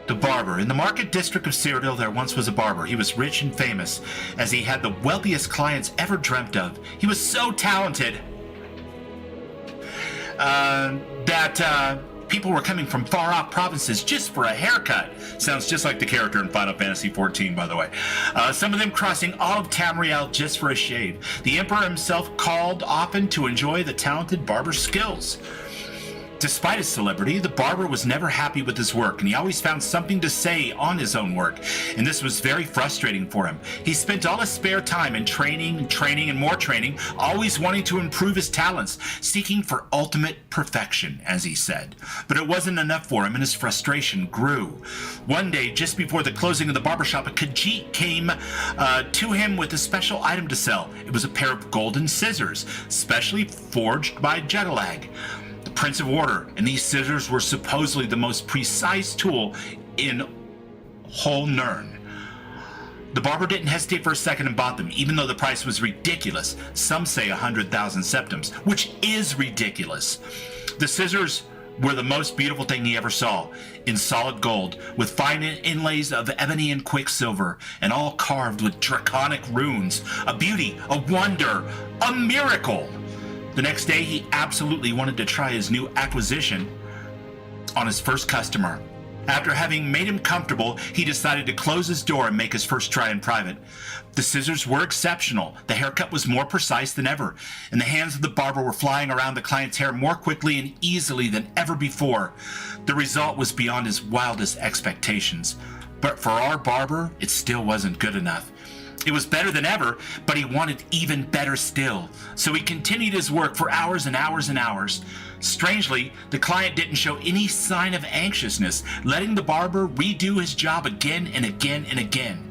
The barber. In the market district of Cyrodiil, there once was a barber. He was rich and famous, as he had the wealthiest clients ever dreamt of. He was so talented that people were coming from far-off provinces just for a haircut. Sounds just like the character in Final Fantasy XIV, by the way. Some of them crossing all of Tamriel just for a shave. The Emperor himself called often to enjoy the talented barber's skills. Despite his celebrity, the barber was never happy with his work, and he always found something to say on his own work, and this was very frustrating for him. He spent all his spare time in training, and more training, always wanting to improve his talents, seeking for ultimate perfection, as he said. But it wasn't enough for him, and his frustration grew. One day, just before the closing of the barbershop, a Khajiit came to him with a special item to sell. It was a pair of golden scissors, specially forged by Jetalag, the Prince of Order, and these scissors were supposedly the most precise tool in whole Nirn. The barber didn't hesitate for a second and bought them, even though the price was ridiculous. Some say 100,000 septims, which is ridiculous. The scissors were the most beautiful thing he ever saw, in solid gold, with fine inlays of ebony and quicksilver, and all carved with draconic runes. A beauty, a wonder, a miracle! The next day, he absolutely wanted to try his new acquisition on his first customer. After having made him comfortable, he decided to close his door and make his first try in private. The scissors were exceptional. The haircut was more precise than ever, and the hands of the barber were flying around the client's hair more quickly and easily than ever before. The result was beyond his wildest expectations. But for our barber, it still wasn't good enough. It was better than ever, but he wanted even better still. So he continued his work for hours and hours and hours. Strangely, the client didn't show any sign of anxiousness, letting the barber redo his job again and again and again.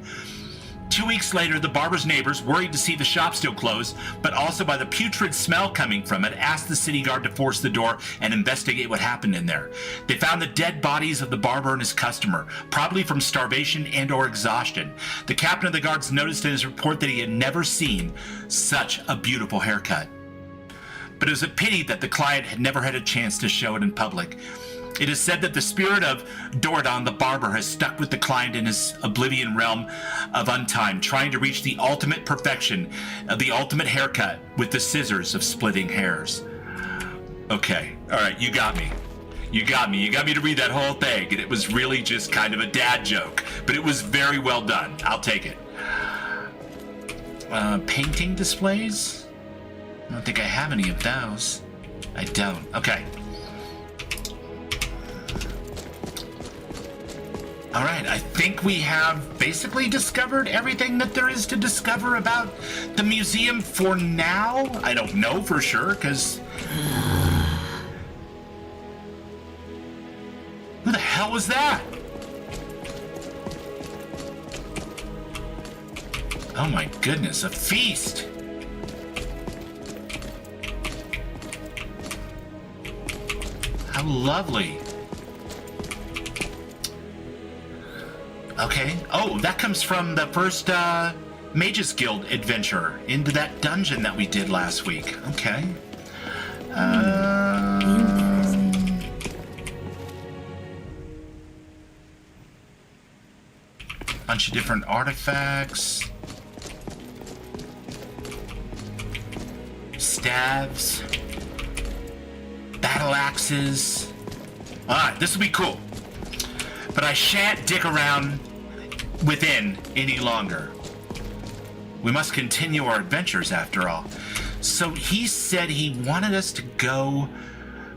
2 weeks later, the barber's neighbors, worried to see the shop still closed, but also by the putrid smell coming from it, asked the city guard to force the door and investigate what happened in there. They found the dead bodies of the barber and his customer, probably from starvation and or exhaustion. The captain of the guards noticed in his report that he had never seen such a beautiful haircut. But it was a pity that the client had never had a chance to show it in public. It is said that the spirit of Doradon the Barber has stuck with the client in his oblivion realm of untime, trying to reach the ultimate perfection of the ultimate haircut with the scissors of splitting hairs. Okay, all right, you got me. You got me. You got me to read that whole thing, and it was really just kind of a dad joke, but it was very well done. I'll take it. Painting displays? I don't think I have any of those. I don't. Okay. All right, I think we have basically discovered everything that there is to discover about the museum for now. I don't know for sure, because... Who the hell was that? Oh my goodness, a feast! How lovely. Okay. Oh, that comes from the first Mages Guild adventure into that dungeon that we did last week. Okay. Bunch of different artifacts. Staves. Battle axes. Alright, this will be cool. But I shan't dick around within any longer. We must continue our adventures after all. So he said he wanted us to go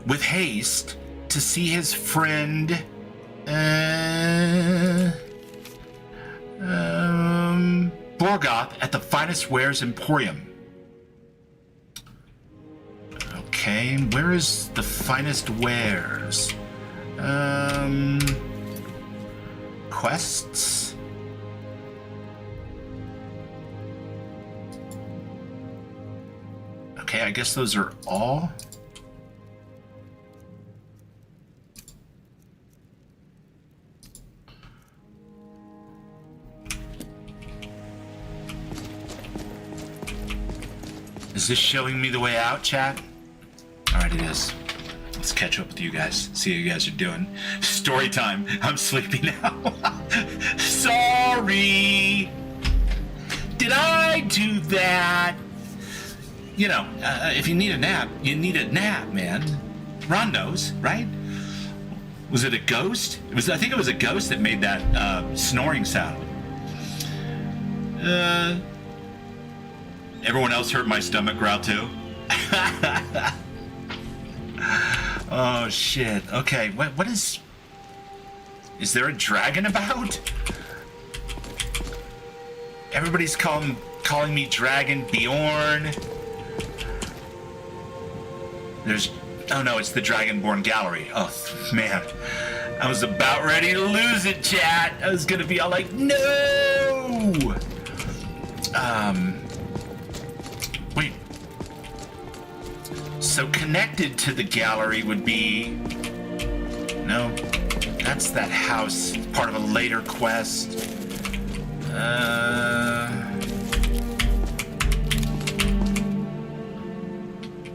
with haste to see his friend Borgoth at the Finest Wares Emporium. Okay, where is the Finest Wares? Quests? Okay, I guess those are all. Is this showing me the way out, chat? Alright, it is. Let's catch up with you guys. See how you guys are doing. Story time. I'm sleepy now. Sorry. Did I do that? You know, if you need a nap, you need a nap, man. Ron knows, right? Was it a ghost? I think it was a ghost that made that snoring sound. Everyone else heard my stomach growl too? Oh shit. Okay, what is... Is there a dragon about? Everybody's calling me Dragon Bjorn. There's... Oh no, it's the Dragonborn Gallery. Oh, man. I was about ready to lose it, chat. I was gonna be all like, no! Wait. So connected to the gallery would be... No. That's that house. Part of a later quest.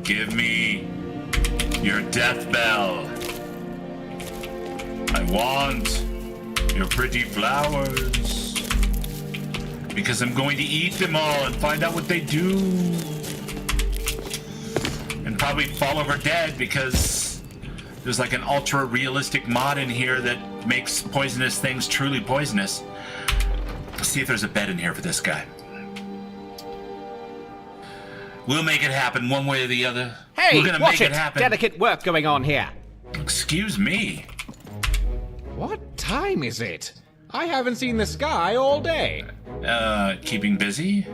Give me your death bell. I want your pretty flowers. Because I'm going to eat them all and find out what they do. And probably fall over dead because there's like an ultra realistic mod in here that makes poisonous things truly poisonous. Let's see if there's a bed in here for this guy. We'll make it happen one way or the other. Hey, we're gonna watch make it happen. Delicate work going on here. Excuse me. What time is it? I haven't seen the sky all day. Keeping busy?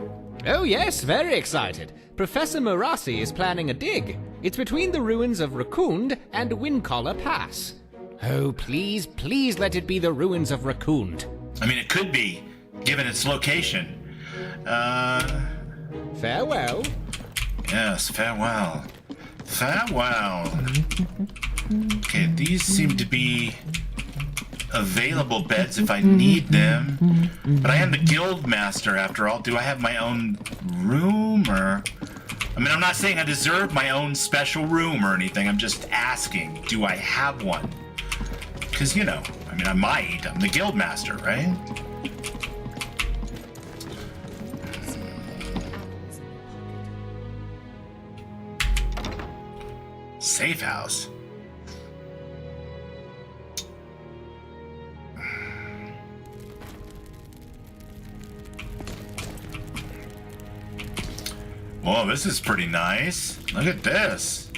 Oh yes, very excited. Professor Morassi is planning a dig. It's between the ruins of Raccoon and Windcollar Pass. Oh, please, please let it be the ruins of Raccoon. I mean, it could be, given its location. Farewell. Yes, farewell. Farewell. Okay, these seem to be available beds if I need them. But I am the guild master after all. Do I have my own room or... I mean, I'm not saying I deserve my own special room or anything. I'm just asking, do I have one? because, you know, I mean, I'm the guild master, right? Safe house. Whoa, this is pretty nice. Look at this.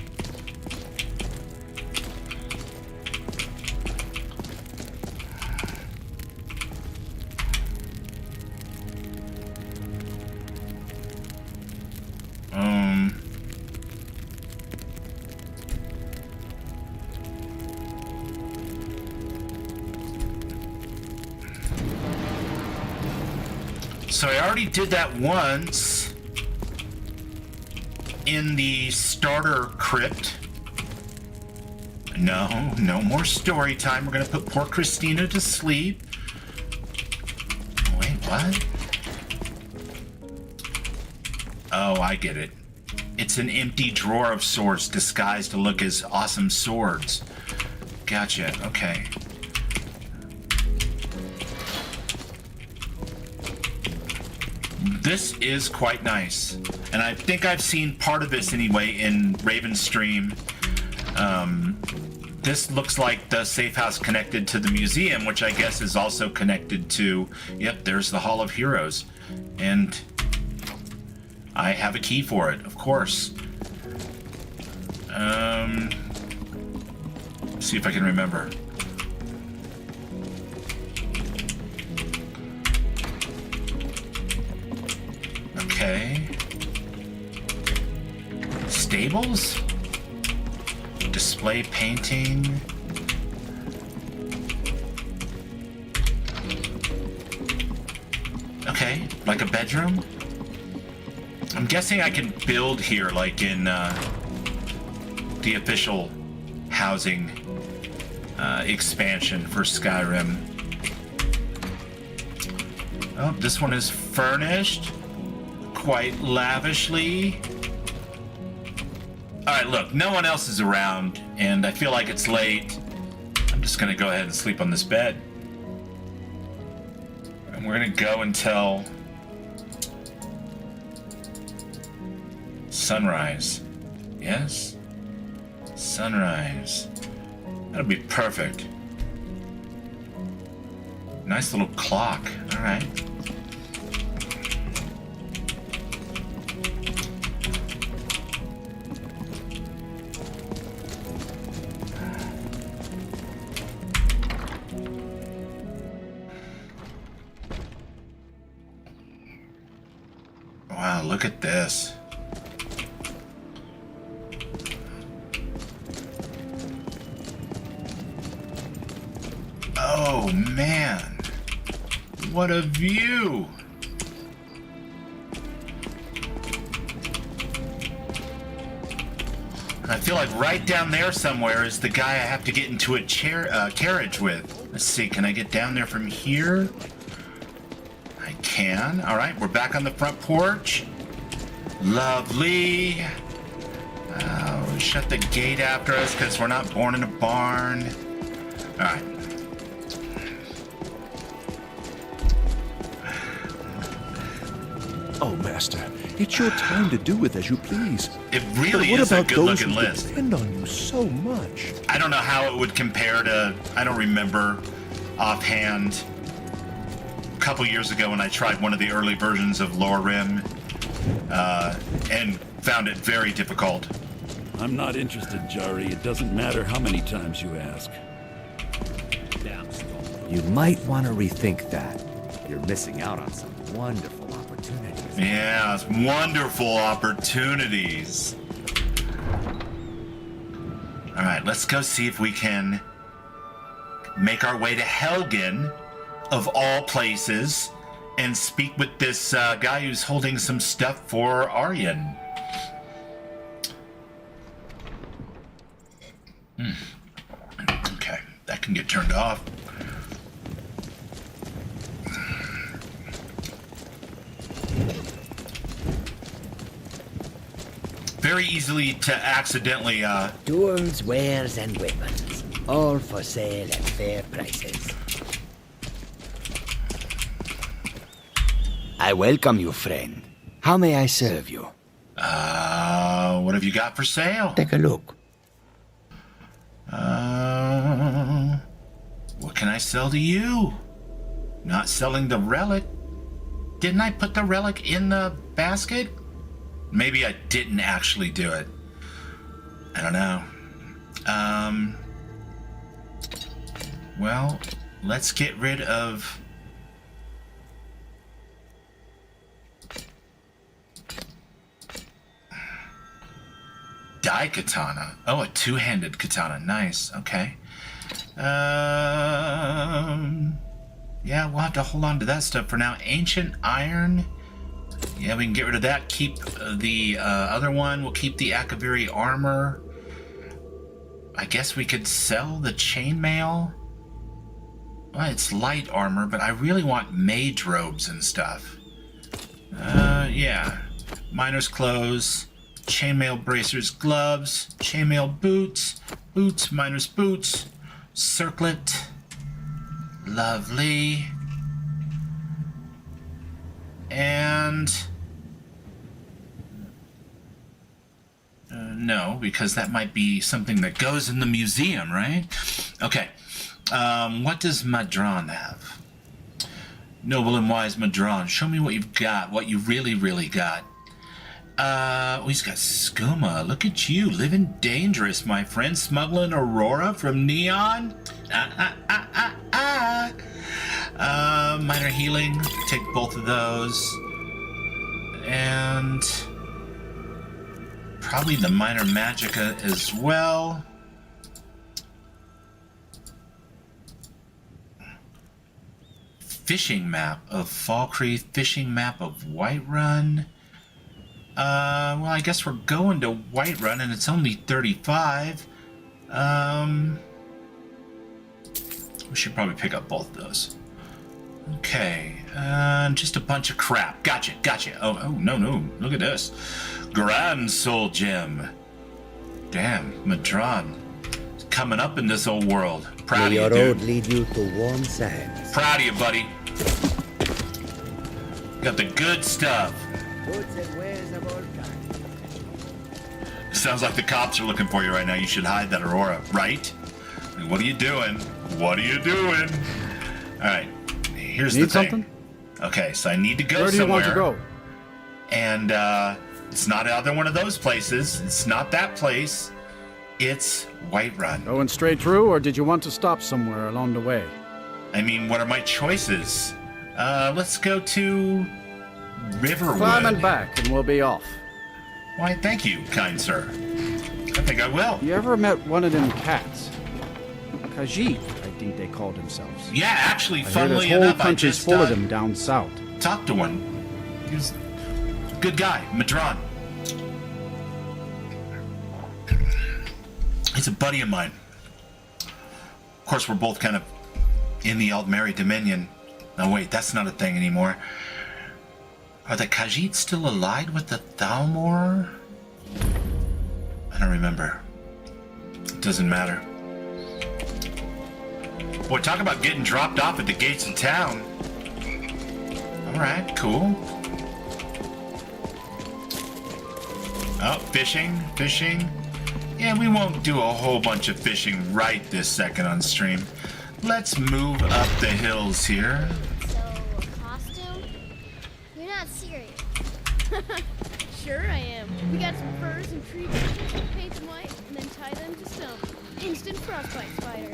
So I already did that once in the starter crypt. No more story time. We're gonna put poor Christina to sleep. Wait, what? Oh, I get it. It's an empty drawer of swords disguised to look as awesome swords. Gotcha, okay. This is quite nice. And I think I've seen part of this anyway in Raven's stream. This looks like the safe house connected to the museum, which I guess is also connected to, yep, there's the Hall of Heroes. And I have a key for it, of course. See if I can remember. Okay. Stables? Display painting. Okay, like a bedroom? I'm guessing I can build here like in the official housing expansion for Skyrim. Oh, this one is furnished quite lavishly. Alright, look, no one else is around, and I feel like it's late. I'm just gonna go ahead and sleep on this bed. And we're gonna go until sunrise. Yes? Sunrise. That'll be perfect. Nice little clock. Alright. Wow, look at this. Oh man, what a view! And I feel like right down there somewhere is the guy I have to get into a carriage with. Let's see, can I get down there from here? I can. All right, we're back on the front porch. Lovely. Shut the gate after us because we're not born in a barn. All right. Oh, Master, it's your time to do with as you please. It really is a good-looking list. Depend on you so much. I don't know how it would compare to. I don't remember offhand. A couple years ago when I tried one of the early versions of Lorem, and found it very difficult. I'm not interested, Jari. It doesn't matter how many times you ask. You might want to rethink that. You're missing out on some wonderful opportunities. Yeah, it's wonderful opportunities. All right, let's go see if we can make our way to Helgen, of all places, and speak with this guy who's holding some stuff for Aryan. Okay, that can get turned off. Very easily to accidentally tools, wares, and weapons. All for sale at fair prices. I welcome you, friend. How may I serve you? What have you got for sale? Take a look. What can I sell to you? Not selling the relic. Didn't I put the relic in the basket? Maybe I didn't actually do it. I don't know. Well, let's get rid of... Die katana. Oh, a two-handed katana. Nice. Okay. Yeah, we'll have to hold on to that stuff for now. Ancient iron. Yeah, we can get rid of that. Keep the other one. We'll keep the Akaviri armor. I guess we could sell the chainmail. Well, it's light armor, but I really want mage robes and stuff. Yeah. Miner's clothes. Chainmail bracers, gloves, chainmail boots, miner's boots, circlet, lovely, and no, because that might be something that goes in the museum, right? Okay, what does Madron have? Noble and wise Madron, show me what you've got, what you really got. Oh, he's got skooma. Look at you, living dangerous, my friend. Smuggling Aurora from Neon. Minor healing. Take both of those. And probably the minor magicka as well. Fishing map of Falkreath. Fishing map of Whiterun. Well, I guess we're going to Whiterun, and it's only 35. We should probably pick up both of those. Okay, just a bunch of crap. Gotcha. Oh, no, look at this. Grand Soul Gem. Damn, Madron. Coming up in this old world. Proud of you, May dude. your road lead you to warm sands. Proud of you, buddy. Got the good stuff. Goods and wares of all kinds. Sounds like the cops are looking for you right now. You should hide that Aurora, right? I mean, what are you doing? All right, here's the thing. Something? Okay, so I need to go Where do somewhere. you want to go? And it's not either one of those places. It's not that place. It's Whiterun. Going straight through, or did you want to stop somewhere along the way? I mean, what are my choices? Let's go to Riverwood. Climb and back, and we'll be off. Why, thank you, kind sir. I think I will. You ever met one of them cats? Khajiit, I think they call themselves. Yeah, actually, I hear funnily this whole enough, I country's just full of them down south. talked to one. He was a good guy, Madron. He's a buddy of mine. Of course, we're both kind of in the Aldmeri Dominion. No, wait, that's not a thing anymore. Are the Khajiit still allied with the Thalmor? I don't remember. It doesn't matter. Boy, talk about getting dropped off at the gates of town. Alright, cool. Oh, fishing. Yeah, we won't do a whole bunch of fishing right this second on stream. Let's move up the hills here. So, a costume? You're not serious. Sure I am. We got some furs and tree branches, paint them white, and then tie them to stone. Instant frostbite spider.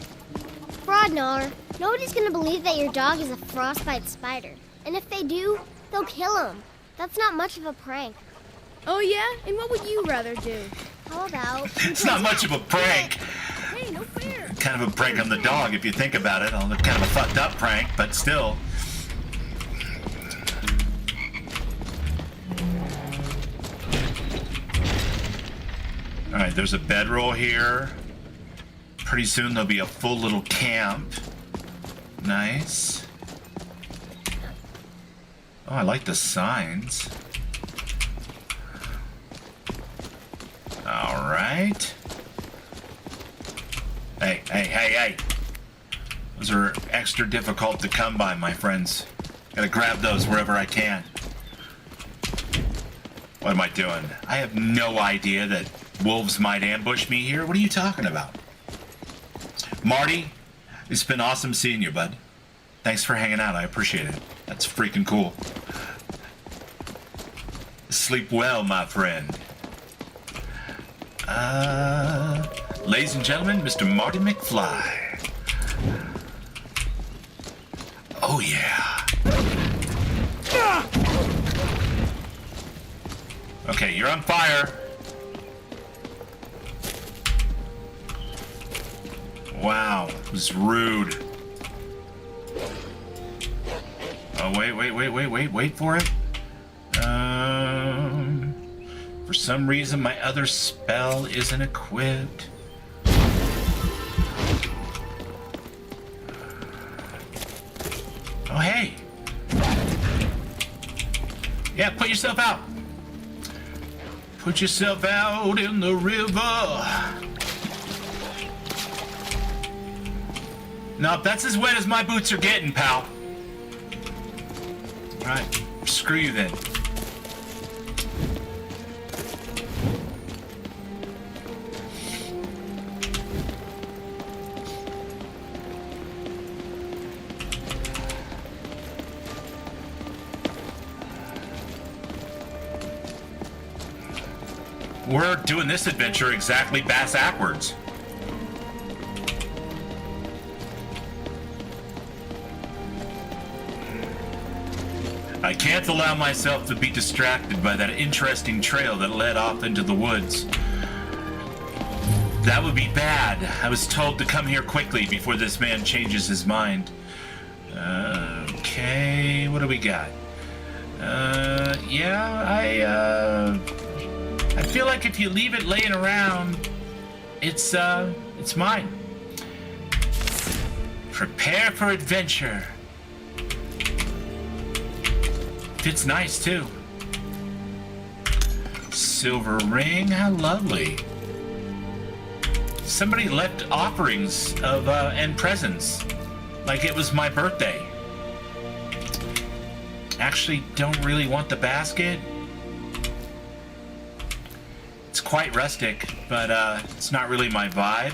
Fraudnar, nobody's gonna believe that your dog is a frostbite spider. And if they do, they'll kill him. That's not much of a prank. Oh yeah? And what would you rather do? How about... It's not much of a prank. Hey, no fair. Kind of a prank on the dog if you think about it. Kind of a fucked up prank, but still. Alright, there's a bedroll here. Pretty soon there'll be a full little camp. Nice. Oh, I like the signs. Alright. Hey. Those are extra difficult to come by, my friends. Gotta grab those wherever I can. What am I doing? I have no idea that wolves might ambush me here. What are you talking about? Marty, it's been awesome seeing you, bud. Thanks for hanging out. I appreciate it. That's freaking cool. Sleep well, my friend. Ladies and gentlemen, Mr. Marty McFly. Oh, yeah. Okay, you're on fire. Wow, it was rude. Oh, wait for it. For some reason, my other spell isn't equipped. Oh, hey. Yeah, put yourself out. Put yourself out in the river. No, that's as wet as my boots are getting, pal. All right, screw you then. We're doing this adventure exactly bass-ackwards. I can't allow myself to be distracted by that interesting trail that led off into the woods. That would be bad. I was told to come here quickly before this man changes his mind. Okay, what do we got? I feel like if you leave it laying around, it's mine. Prepare for adventure. Fits nice too. Silver ring, how lovely. Somebody left offerings of and presents, like it was my birthday. Actually, don't really want the basket. It's quite rustic, but it's not really my vibe.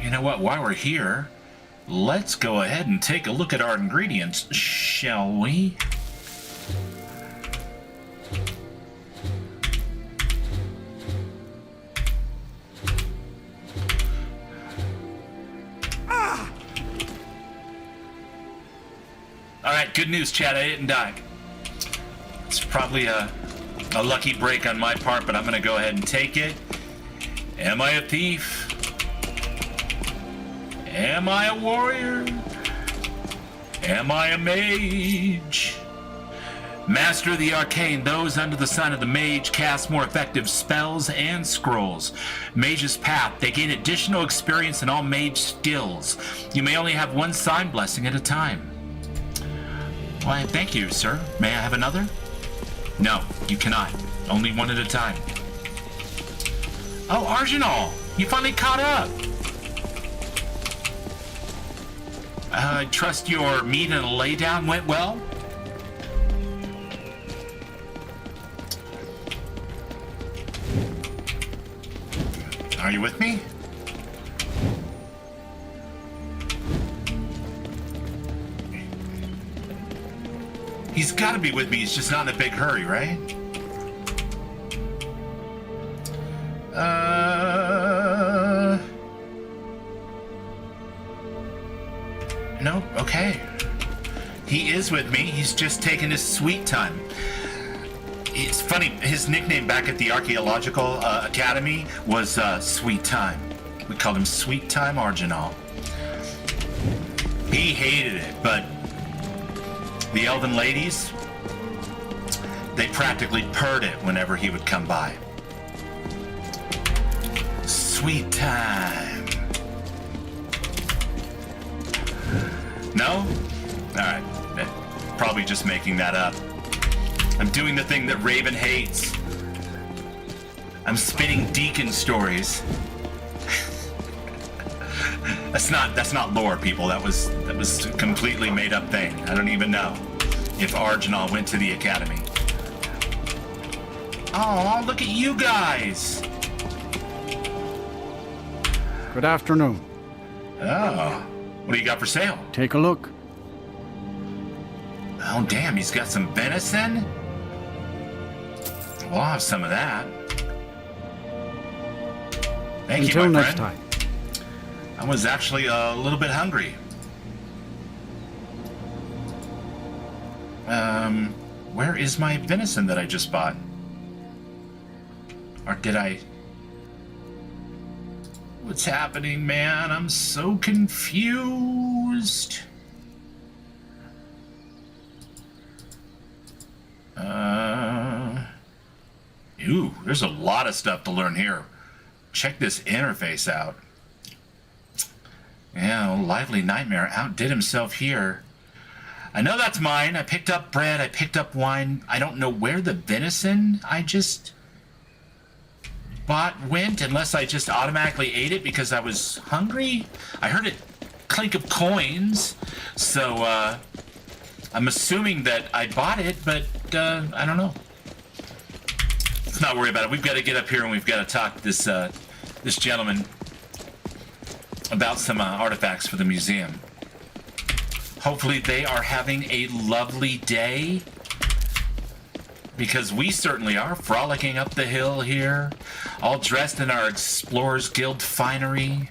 You know what? While we're here, let's go ahead and take a look at our ingredients, shall we? Alright, good news, Chad. I didn't die. It's probably a lucky break on my part, but I'm going to go ahead and take it. Am I a thief? Am I a warrior? Am I a mage? Master of the arcane, those under the sign of the mage cast more effective spells and scrolls. Mage's path, they gain additional experience in all mage skills. You may only have one sign blessing at a time. Why, thank you, sir. May I have another? No, you cannot. Only one at a time. Oh, Arginal, you finally caught up. I trust your meet and laydown went well? Are you with me? He's got to be with me. He's just not in a big hurry, right? No? Okay. He is with me. He's just taking his sweet time. It's funny, his nickname back at the Archaeological Academy was Sweet Time. We called him Sweet Time Arginal. He hated it, but the elven ladies, they practically purred it whenever he would come by. Sweet time. No? Alright. Probably just making that up. I'm doing the thing that Raven hates. I'm spinning deacon stories. That's not lore, people. That was a completely made up thing. I don't even know if Arginal went to the academy. Oh, look at you guys. Good afternoon. Oh, what do you got for sale? Take a look. Oh, damn, he's got some venison? Well, I'll have some of that. Thank you, my friend. Until next time. I was actually a little bit hungry. Where is my venison that I just bought? Or did I... What's happening, man? I'm so confused. Ooh, there's a lot of stuff to learn here. Check this interface out. Yeah, Lively Nightmare outdid himself here. I know that's mine. I picked up bread. I picked up wine. I don't know where the venison I just bought went, unless I just automatically ate it because I was hungry. I heard it clink of coins, so I'm assuming that I bought it, but I don't know. Let's not worry about it. We've got to get up here and we've got to talk to this gentleman about some artifacts for the museum. Hopefully they are having a lovely day, because we certainly are, frolicking up the hill here, all dressed in our Explorers Guild finery.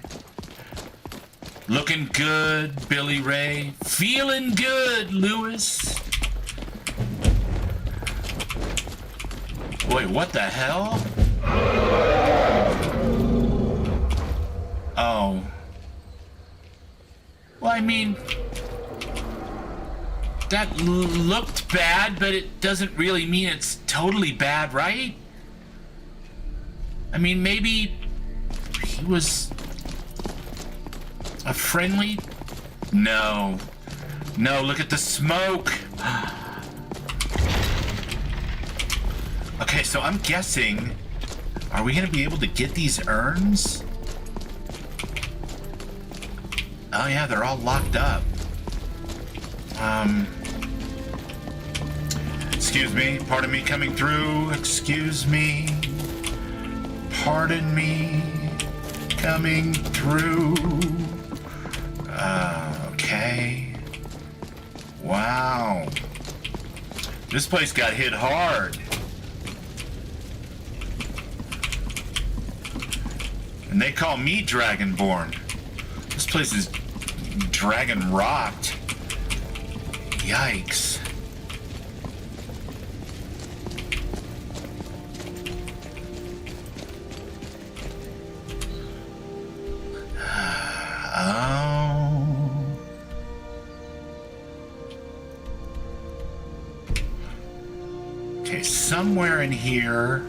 Looking good, Billy Ray. Feeling good, Lewis. Wait, what the hell? Oh. Well, I mean, that looked bad, but it doesn't really mean it's totally bad, right? I mean, maybe he was a friendly... No. No, look at the smoke. Okay, so I'm guessing, are we gonna be able to get these urns? Oh yeah, they're all locked up. Excuse me, pardon me coming through, excuse me. Pardon me coming through. Okay. Wow. This place got hit hard. And they call me Dragonborn. This place is dragon rocked. Yikes. Oh. Okay, somewhere in here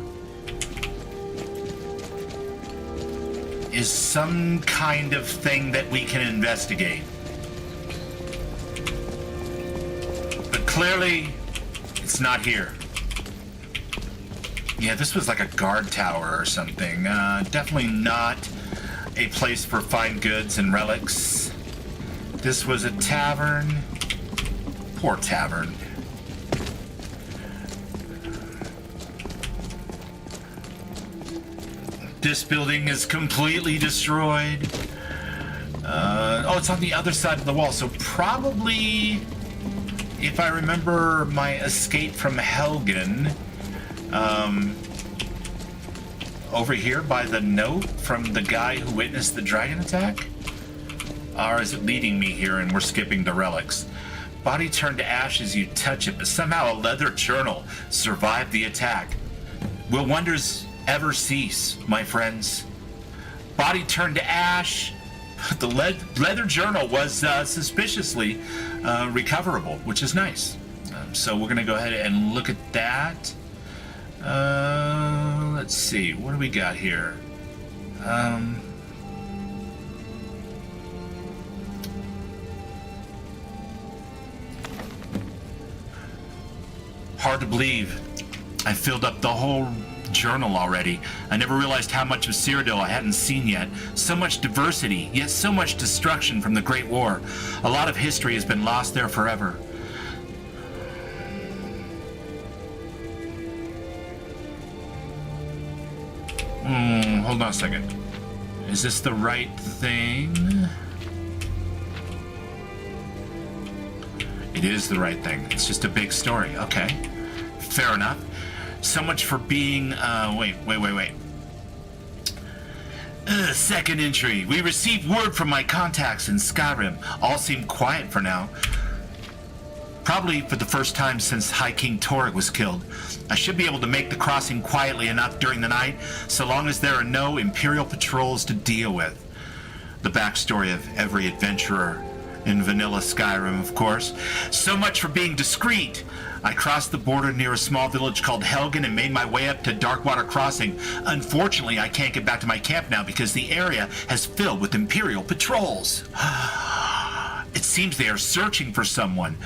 is some kind of thing that we can investigate. But clearly, it's not here. Yeah, this was like a guard tower or something. Definitely not a place for fine goods and relics. This was a tavern. Poor tavern. This building is completely destroyed. Oh, it's on the other side of the wall. So probably, if I remember my escape from Helgen, over here by the note from the guy who witnessed the dragon attack? Or is it leading me here and we're skipping the relics? Body turned to ash as you touch it, but somehow a leather journal survived the attack. Will wonders ever cease, my friends? Body turned to ash. The leather journal was suspiciously recoverable, which is nice. So we're going to go ahead and look at that. Let's see. What do we got here? Hard to believe. I filled up the whole journal already. I never realized how much of Cyrodiil I hadn't seen yet. So much diversity, yet so much destruction from the Great War. A lot of history has been lost there forever. Hold on a second. Is this the right thing? It is the right thing. It's just a big story. Okay. Fair enough. So much for being, wait. Second entry. We received word from my contacts in Skyrim. All seem quiet for now. Probably for the first time since High King Torrig was killed. I should be able to make the crossing quietly enough during the night, so long as there are no Imperial patrols to deal with. The backstory of every adventurer in vanilla Skyrim, of course. So much for being discreet. I crossed the border near a small village called Helgen and made my way up to Darkwater Crossing. Unfortunately, I can't get back to my camp now because the area has filled with Imperial patrols. It seems they are searching for someone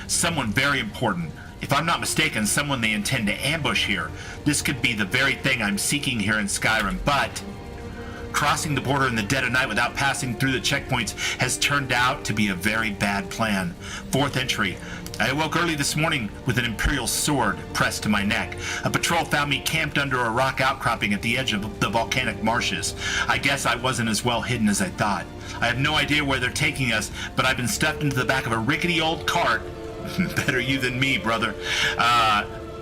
very important. If I'm not mistaken, someone they intend to ambush here. This could be the very thing I'm seeking here in Skyrim, but crossing the border in the dead of night without passing through the checkpoints has turned out to be a very bad plan. Fourth entry. I awoke early this morning with an Imperial sword pressed to my neck. A patrol found me camped under a rock outcropping at the edge of the volcanic marshes. I guess I wasn't as well hidden as I thought. I have no idea where they're taking us, but I've been stuffed into the back of a rickety old cart. Better you than me, brother.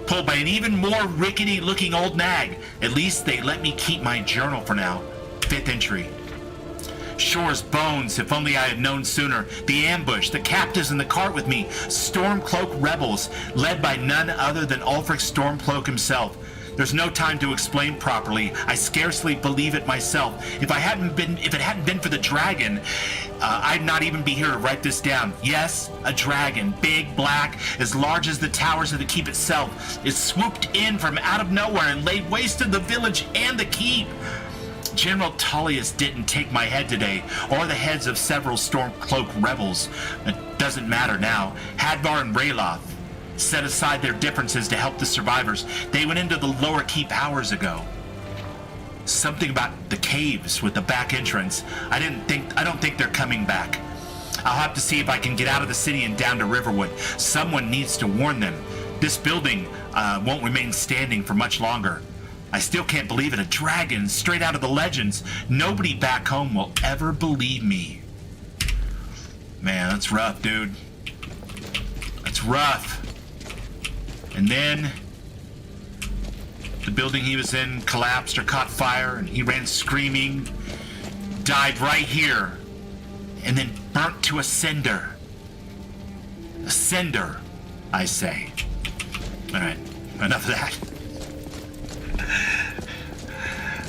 Pulled by an even more rickety-looking old nag. At least they let me keep my journal for now. Fifth entry. Shore's bones, if only I had known sooner. The ambush, the captives in the cart with me. Stormcloak rebels, led by none other than Ulfric Stormcloak himself. There's no time to explain properly. I scarcely believe it myself. If it hadn't been for the dragon, I'd not even be here to write this down. Yes, a dragon, big, black, as large as the towers of the keep itself. It swooped in from out of nowhere and laid waste to the village and the keep. General Tullius didn't take my head today, or the heads of several Stormcloak rebels. It doesn't matter now. Hadvar and Rayloth set aside their differences to help the survivors. They went into the lower keep hours ago. Something about the caves with the back entrance. I don't think they're coming back. I'll have to see if I can get out of the city and down to Riverwood. Someone needs to warn them. This building won't remain standing for much longer. I still can't believe it. A dragon straight out of the legends. Nobody back home will ever believe me. Man, that's rough, dude. That's rough. And then the building he was in collapsed or caught fire, and he ran screaming, died right here, and then burnt to a cinder. A cinder, I say. All right, enough of that.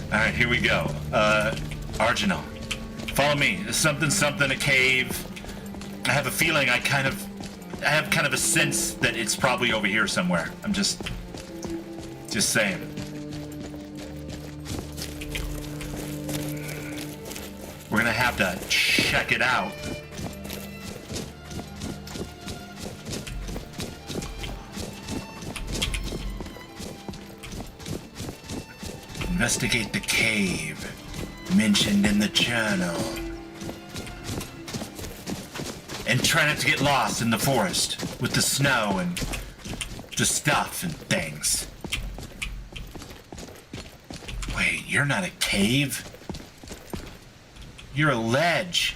All right, here we go. Arginal, follow me. Something, a cave. I have a feeling I have kind of a sense that it's probably over here somewhere. I'm just saying. We're gonna have to check it out. Investigate the cave mentioned in the journal. And try not to get lost in the forest with the snow and the stuff and things. Wait, you're not a cave. You're a ledge.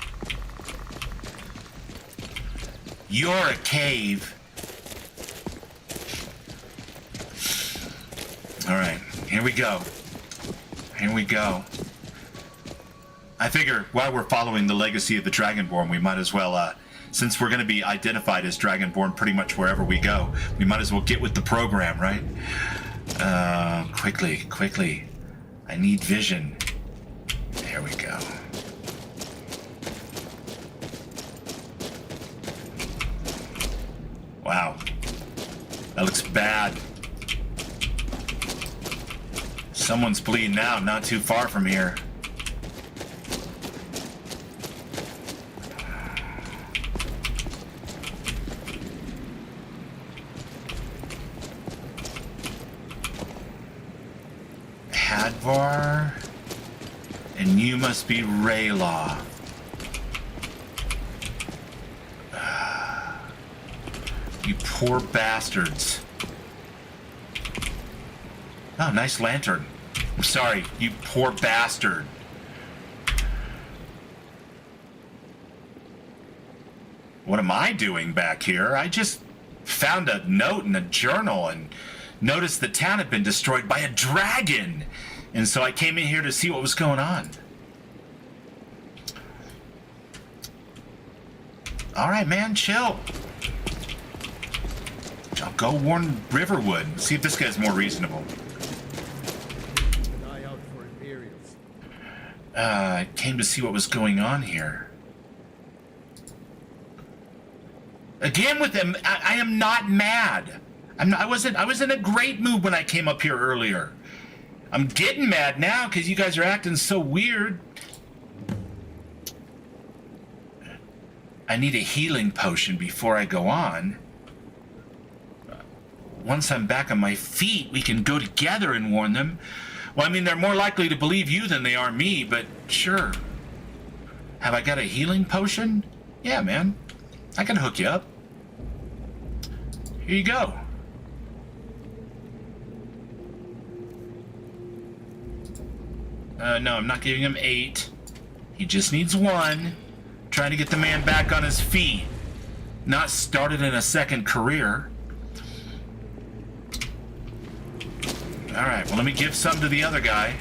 You're a cave. All right, here we go. Here we go. I figure while we're following the legacy of the Dragonborn, we might as well, since we're going to be identified as Dragonborn pretty much wherever we go, we might as well get with the program, right? Quickly. I need vision. There we go. Wow. That looks bad. Someone's bleeding out not too far from here. Advar. And you must be Raylaw. You poor bastards. Oh, nice lantern. I'm sorry, you poor bastard. What am I doing back here? I just found a note in a journal and noticed the town had been destroyed by a dragon. And so I came in here to see what was going on. All right, man, chill. I'll go warn Riverwood. See if this guy's more reasonable. An eye out for Imperials. I came to see what was going on here. Again with them, I am not mad. I was in a great mood when I came up here earlier. I'm getting mad now because you guys are acting so weird. I need a healing potion before I go on. Once I'm back on my feet, we can go together and warn them. Well, I mean, they're more likely to believe you than they are me, but sure. Have I got a healing potion? Yeah, man. I can hook you up. Here you go. No, I'm not giving him 8. He just needs 1. Trying to get the man back on his feet. Not started in a second career. Alright, well, let me give some to the other guy.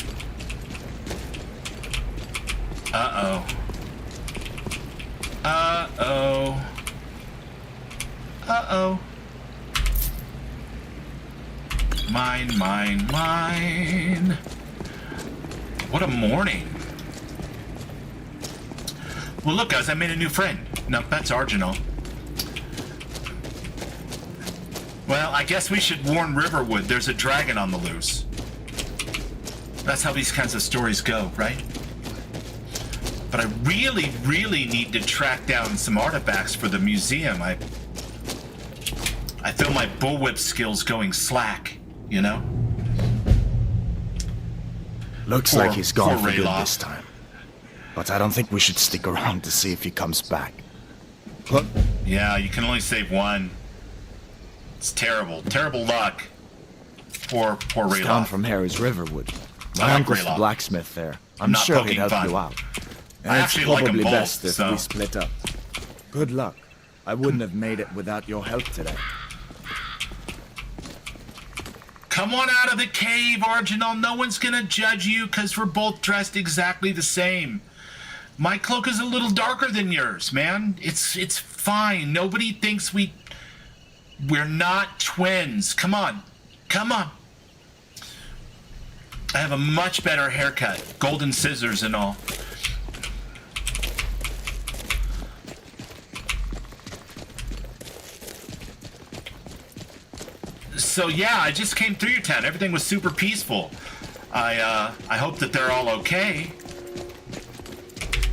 Uh-oh. Uh-oh. Uh-oh. Mine, mine, mine. What a morning. Well, look, guys, I made a new friend. No, that's Arginal. Well, I guess we should warn Riverwood. There's a dragon on the loose. That's how these kinds of stories go, right? But I really, really need to track down some artifacts for the museum. I feel my bullwhip skills going slack, you know? Looks like he's gone for good this time. But I don't think we should stick around to see if he comes back. What? Yeah, you can only save 1. It's terrible. Terrible luck. Poor Rayloff. Down from Harry's Riverwood. My uncle's the blacksmith there. I'm not sure he'd poking help fun. you out. I And it's actually like 'em probably both, best if so- we split up. Good luck. I wouldn't have made it without your help today. Come on out of the cave, Arginal. No one's gonna judge you because we're both dressed exactly the same. My cloak is a little darker than yours, man. It's fine. Nobody thinks we're not twins. Come on. Come on. I have a much better haircut. Golden scissors and all. So yeah, I just came through your town. Everything was super peaceful. I hope that they're all okay.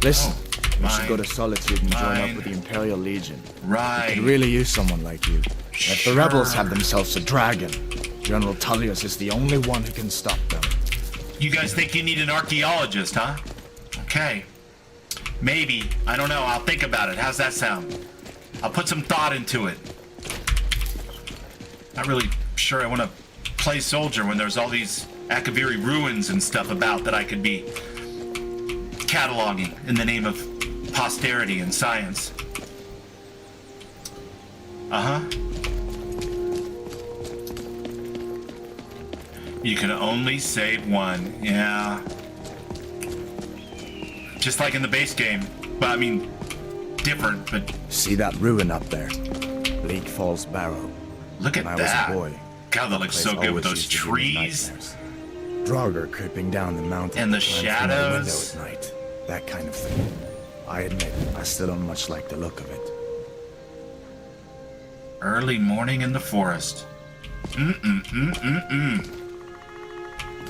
Listen, we mine, should go to Solitude and join mine. up with the Imperial Legion. Right. We could really use someone like you. If the rebels have themselves a dragon, General Tullius is the only one who can stop them. You guys think you need an archaeologist, huh? Okay. Maybe. I don't know. I'll think about it. How's that sound? I'll put some thought into it. Not really sure I want to play soldier when there's all these Akaviri ruins and stuff about that I could be cataloging in the name of posterity and science. Uh-huh. You can only save 1. Yeah. Just like in the base game. But I mean, different, but... See that ruin up there? Bleak Falls Barrow. Look at when that. I was a boy. God, that looks so good with those trees. Draugr creeping down the mountain. And the climbing through my window shadows. at night. That kind of thing. I admit, I still don't much like the look of it. Early morning in the forest. All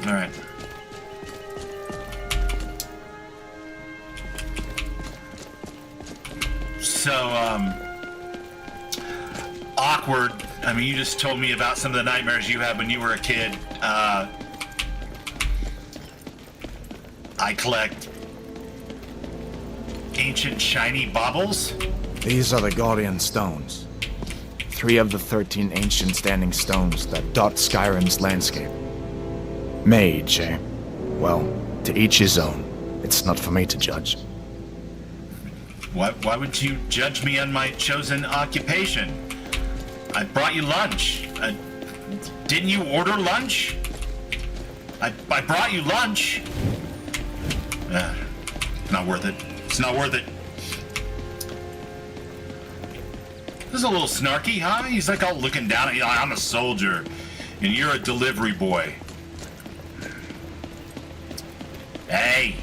right. So, awkward. I mean, you just told me about some of the nightmares you had when you were a kid. I collect ancient shiny baubles. These are the Guardian Stones. 3 of the 13 ancient standing stones that dot Skyrim's landscape. Mage, eh? Well, to each his own. It's not for me to judge. Why would you judge me on my chosen occupation? I brought you lunch. Didn't you order lunch? I brought you lunch. Not worth it. It's not worth it. This is a little snarky, huh? He's like all looking down at you. I'm a soldier, and you're a delivery boy. Hey.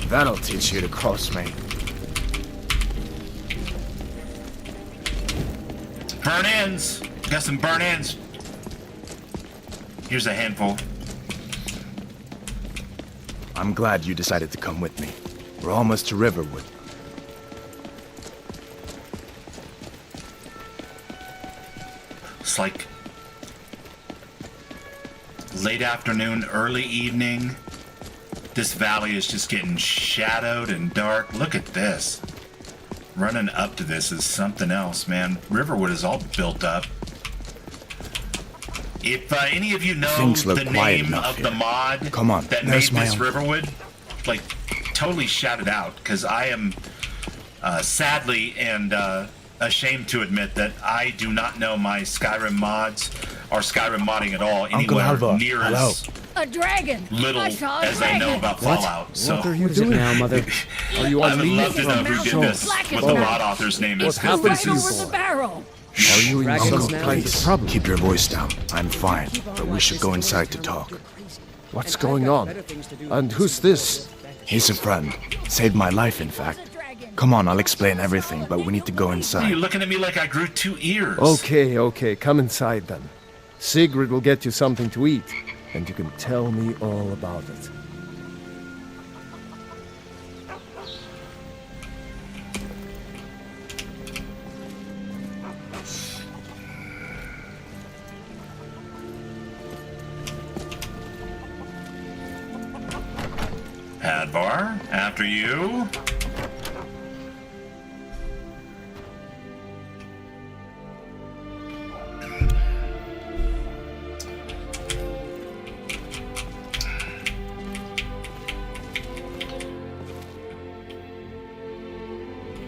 That'll teach you to cross me. Burn ends. Got some burn ends. Here's a handful. I'm glad you decided to come with me. We're almost to Riverwood. It's like late afternoon, early evening. This valley is just getting shadowed and dark. Look at this. Running up to this is something else, man. Riverwood is all built up. If any of you know the name of the mod that made this Riverwood, like, totally shout it out, because I am sadly and ashamed to admit that I do not know my Skyrim mods or Skyrim modding at all anywhere near as A dragon! little I saw a as I know dragon. about Fallout. So What are you doing now, Mother? Are you I on would leave? love to know who did this, what the mod author's name is. What happened to you, Over the boy? barrel! Are you in some Uncle, please, keep your voice down. I'm fine, but we should go inside to talk. What's going on? And who's this? He's a friend. Saved my life, in fact. Come on, I'll explain everything, but we need to go inside. You're looking at me like I grew 2 ears. Okay, come inside then. Sigrid will get you something to eat, and you can tell me all about it. Hadvar, after you.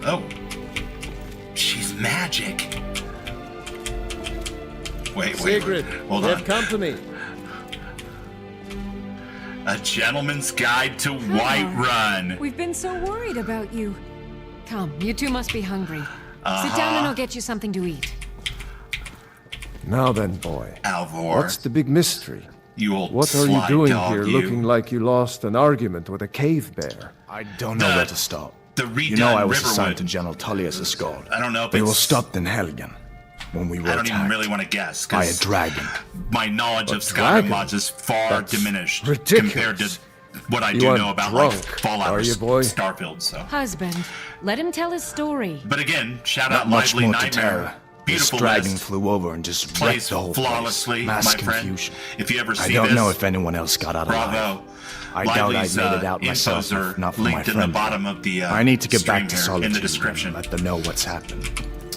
Oh, she's magic. Wait, Sigrid, hold we on. have company. A Gentleman's Guide to Whiterun. We've been so worried about you. Come, you two must be hungry. Sit down and I'll get you something to eat. Now then, boy. Alvor. What's the big mystery? You old What are you sly doing dog, here you. looking like you lost an argument with a cave bear? I don't know where to start. The redone You know I was Riverwood. assigned to General Tullius' guard. I don't know if They were it's- stopped in Helgen when we were I don't attacked even really want to guess. by a 'Cause dragon. my knowledge of Skyrim dragon? mods is far That's diminished ridiculous. compared to what I You do are know about drunk, like Fallout are or you, boy? Starfield. So, Husband, let him tell his story. but again, shout Not out much Lively more to Nightmare. tell. This Beautiful dragon list. flew over and just wrecked Plays the whole flawlessly, place. Mass my friend. confusion. If you ever see I don't this, know if anyone else got out alive. bravo. I doubt I'd Lively's, made it out myself infos are if not for my linked in the friend. bottom of the I need to get stream back to here, Solitude in the and description. let them know what's happened.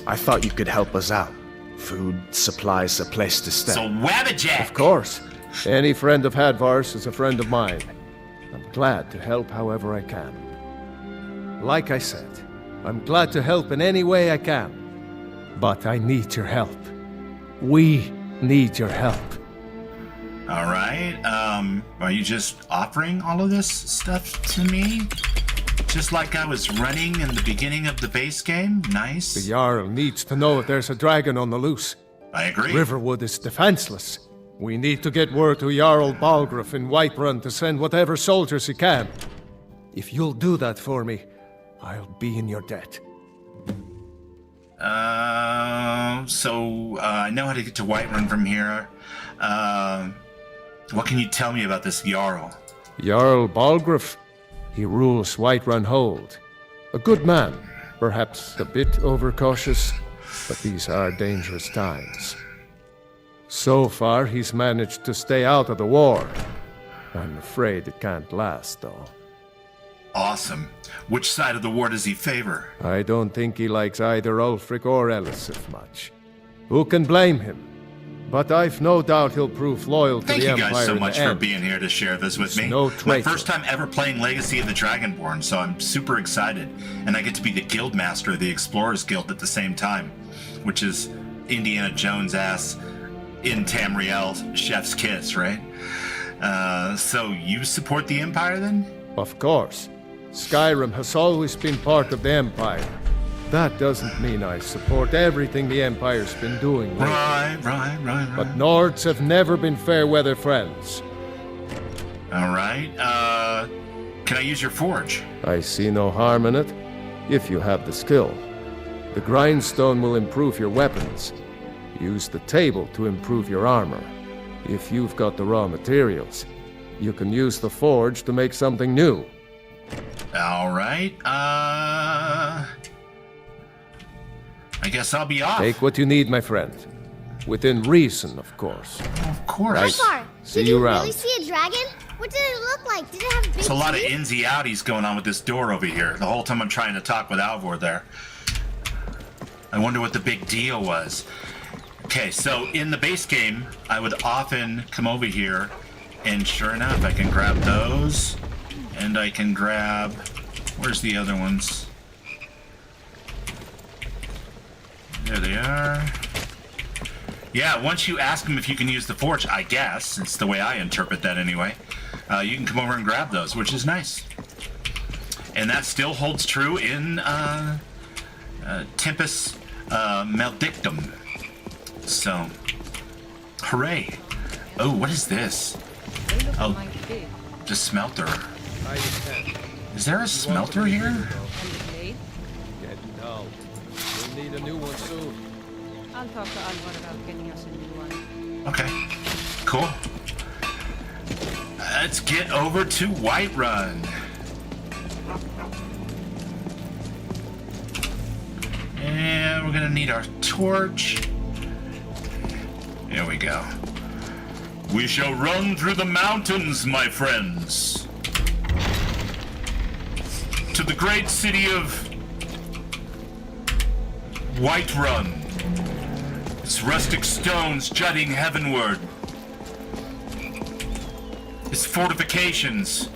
I thought you could help us out. Food, supplies, a place to stay. So Wabbajack. Of course. Any friend of Hadvar's is a friend of mine. I'm glad to help however I can. Like I said, I'm glad to help in any way I can. But I need your help. We need your help. All right. Are you just offering all of this stuff to me? Just like I was running in the beginning of the base game? Nice. The Jarl needs to know if there's a dragon on the loose. I agree. Riverwood is defenseless. We need to get word to Jarl Balgruuf in Whiterun to send whatever soldiers he can. If you'll do that for me, I'll be in your debt. I know how to get to Whiterun from here. What can you tell me about this Jarl? Jarl Balgruuf? He rules Whiterun Hold. A good man, perhaps a bit overcautious, but these are dangerous times. So far, he's managed to stay out of the war. I'm afraid it can't last, though. Awesome. Which side of the war does he favor? I don't think he likes either Ulfric or Elisif much. Who can blame him? But I've no doubt he'll prove loyal to the Empire. Thank you guys so in much the for end. being here to share this with me. No My traitor. first time ever playing Legacy of the Dragonborn, so I'm super excited. And I get to be the guild master of the Explorers Guild at the same time, which is Indiana Jones' ass in Tamriel's chef's kiss, right? So you support the Empire then? Of course. Skyrim has always been part of the Empire. That doesn't mean I support everything the Empire's been doing lately. Right. But Nords have never been fair weather friends. All right. Can I use your forge? I see no harm in it, if you have the skill. The grindstone will improve your weapons. Use the table to improve your armor. If you've got the raw materials, you can use the forge to make something new. All right. I guess I'll be off. Take what you need, my friend. Within reason, of course. Of course. Right. Ivar, See did you you around. really see a dragon? What did it look like? Did it have big There's a lot of teeth? insy outies going on with this door over here. The whole time I'm trying to talk with Alvor there. I wonder what the big deal was. Okay, so in the base game, I would often come over here, and sure enough, I can grab those, and I can grab... Where's the other ones? There they are. Yeah, once you ask them if you can use the forge, I guess, it's the way I interpret that anyway, you can come over and grab those, which is nice. And that still holds true in Tempus Maledictum. So, hooray. Oh, what is this? Oh, the smelter. Is there a smelter here? Get out. We'll need a new one soon. I'll talk to Alvar about getting us a new one. Okay, cool. Let's get over to Whiterun. And we're gonna need our torch. Here we go. We shall run through the mountains, my friends. To the great city of Whiterun. Its rustic stones jutting heavenward. Its fortifications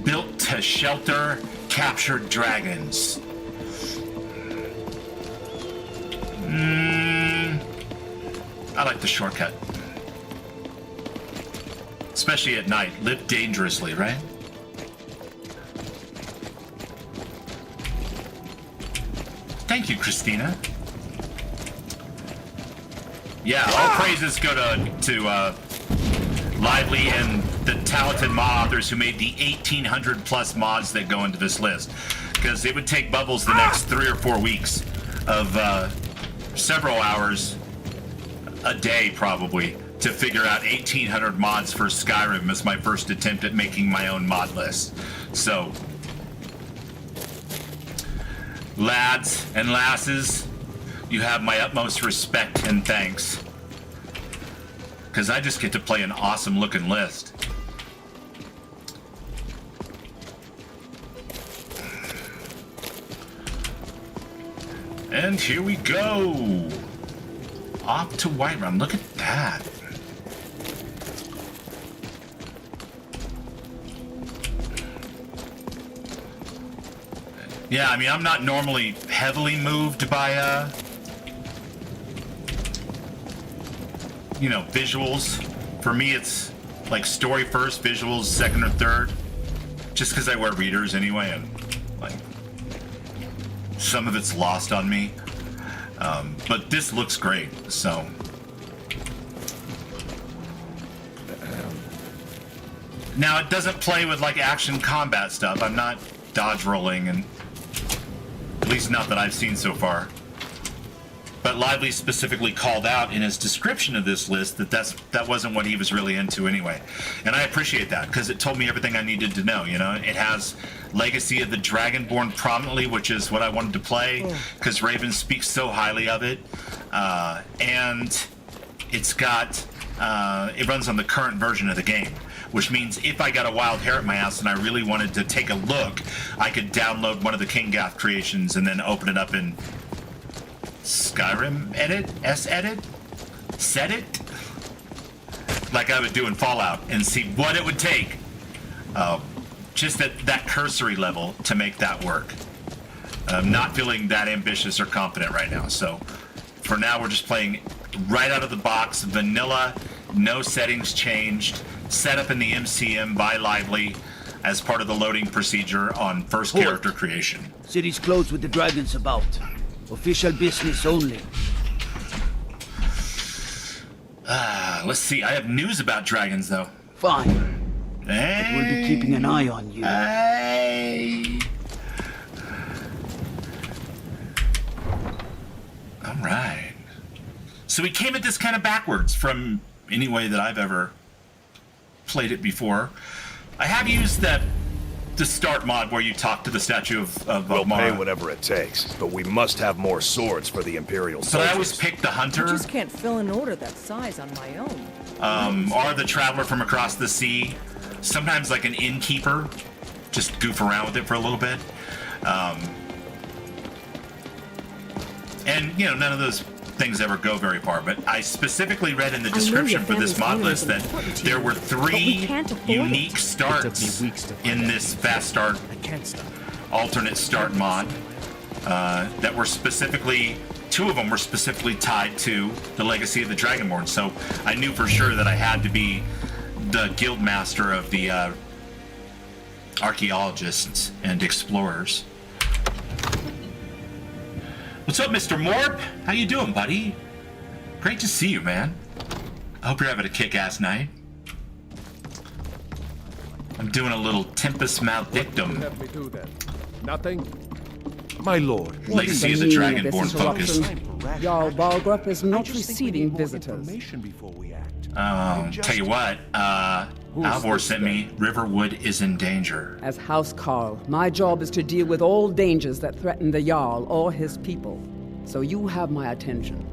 built to shelter captured dragons. I like the shortcut. Especially at night. Live dangerously, right? Thank you, Christina. Yeah, all praises go to Lively and the talented mod authors who made the 1,800 plus mods that go into this list. Because it would take Bubbles the next 3 or 4 weeks of several hours a day, probably, to figure out 1,800 mods for Skyrim as my first attempt at making my own mod list. So, lads and lasses, you have my utmost respect and thanks. Because I just get to play an awesome looking list. And here we go. Off to Whiterun. Look at that. Yeah, I mean, I'm not normally heavily moved by, you know, visuals. For me, it's like story first, visuals second or third. Just because I wear readers anyway, and like some of it's lost on me. But this looks great, so. Now, it doesn't play with like action combat stuff. I'm not dodge rolling, and at least not that I've seen so far. But Lively specifically called out in his description of this list that wasn't what he was really into anyway. And I appreciate that, because it told me everything I needed to know, you know? It has Legacy of the Dragonborn prominently, which is what I wanted to play, because Raven speaks so highly of it. And it's got, it runs on the current version of the game, which means if I got a wild hair at my house and I really wanted to take a look, I could download one of the Kingath creations and then open it up in Skyrim edit, set it, like I would do in Fallout, and see what it would take, just at that cursory level to make that work. I'm not feeling that ambitious or confident right now, so for now we're just playing right out of the box, vanilla, no settings changed, set up in the MCM by Lively as part of the loading procedure on first character creation. City's closed with the dragons about. Official business only. Let's see. I have news about dragons, though. Fine. Hey. But we'll be keeping an eye on you. Hey. All right. So we came at this kind of backwards from any way that I've ever played it before. I have used the start mod where you talk to the statue of We'll Mara. pay whatever it takes, but we must have more swords for the Imperial But soldiers. I always pick the hunter. I just can't fill an order that size on my own. Or the traveler from across the sea. Sometimes like an innkeeper. Just goof around with it for a little bit. And, you know, none of those things ever go very far, but I specifically read in the description for this mod list that there were 3 unique starts in this fast start alternate start mod that were specifically, 2 of them were specifically tied to the Legacy of the Dragonborn, so I knew for sure that I had to be the guild master of the archaeologists and explorers. What's up, Mr. Morp? How you doing, buddy? Great to see you, man. I hope you're having a kick-ass night. I'm doing a little Tempus Maledictum. Have me do then? Nothing? My lord. Legacy of the Dragonborn focus. Jarl Balgrup is not receiving visitors. Tell you what, Alvor sent me, Riverwood is in danger. As House Carl, my job is to deal with all dangers that threaten the Jarl or his people. So you have my attention.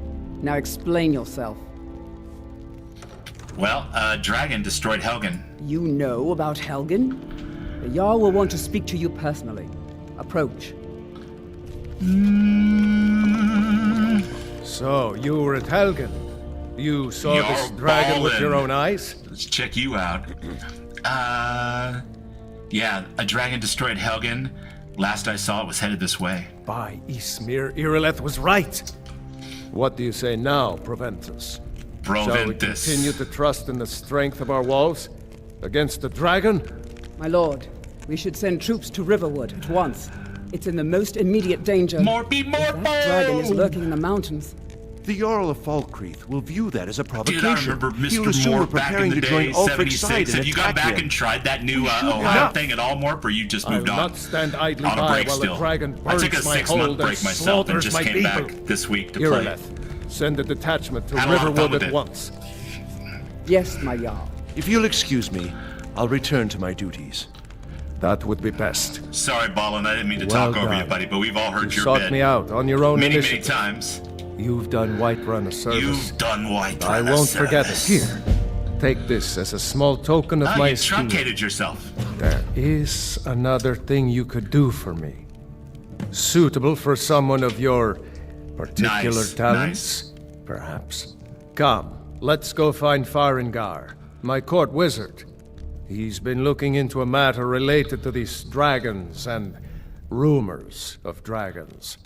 Now explain yourself. Well, dragon destroyed Helgen. You know about Helgen? The Jarl will want to speak to you personally. Approach. So, you were at Helgen. You saw this dragon with your own eyes? Let's check you out. Yeah, a dragon destroyed Helgen. Last I saw it was headed this way. By Ysmir, Irileth was right. What do you say now, Proventus? Shall we continue to trust in the strength of our walls? Against the dragon? My lord, we should send troops to Riverwood at once. It's in the most immediate danger. That dragon is lurking in the mountains. The Jarl of Falkreath will view that as a provocation. Dude, I remember He'll Mr. assume we're Morp back in preparing the to join day, Ulfric's side 76. and Have you gone attack back him. and tried that new We should Ohio not. thing at all, Morp, or you just moved I'll on? not stand idly On a by break while still. the dragon I took a burns my 6-month hold break and myself and slaughters just my came back people. this week to play. Irileth, send a detachment to Had a lot of fun Riverwood with at it. once. Yes, my Jarl. If you'll excuse me, I'll return to my duties. That would be best. Sorry, Ballin, I didn't mean to Well talk over you, done. buddy, but we've all heard You your sought bit. me out on your own many initiative. times. You've done Whiterun a service. You've done Whiterun I a won't forget it. service. Here, take this as a small token of Oh, my you esteem. truncated yourself. There is another thing you could do for me. Suitable for someone of your particular Nice, talents, perhaps. Come, let's go find Farengar, my court wizard. He's been looking into a matter related to these dragons and rumors of dragons.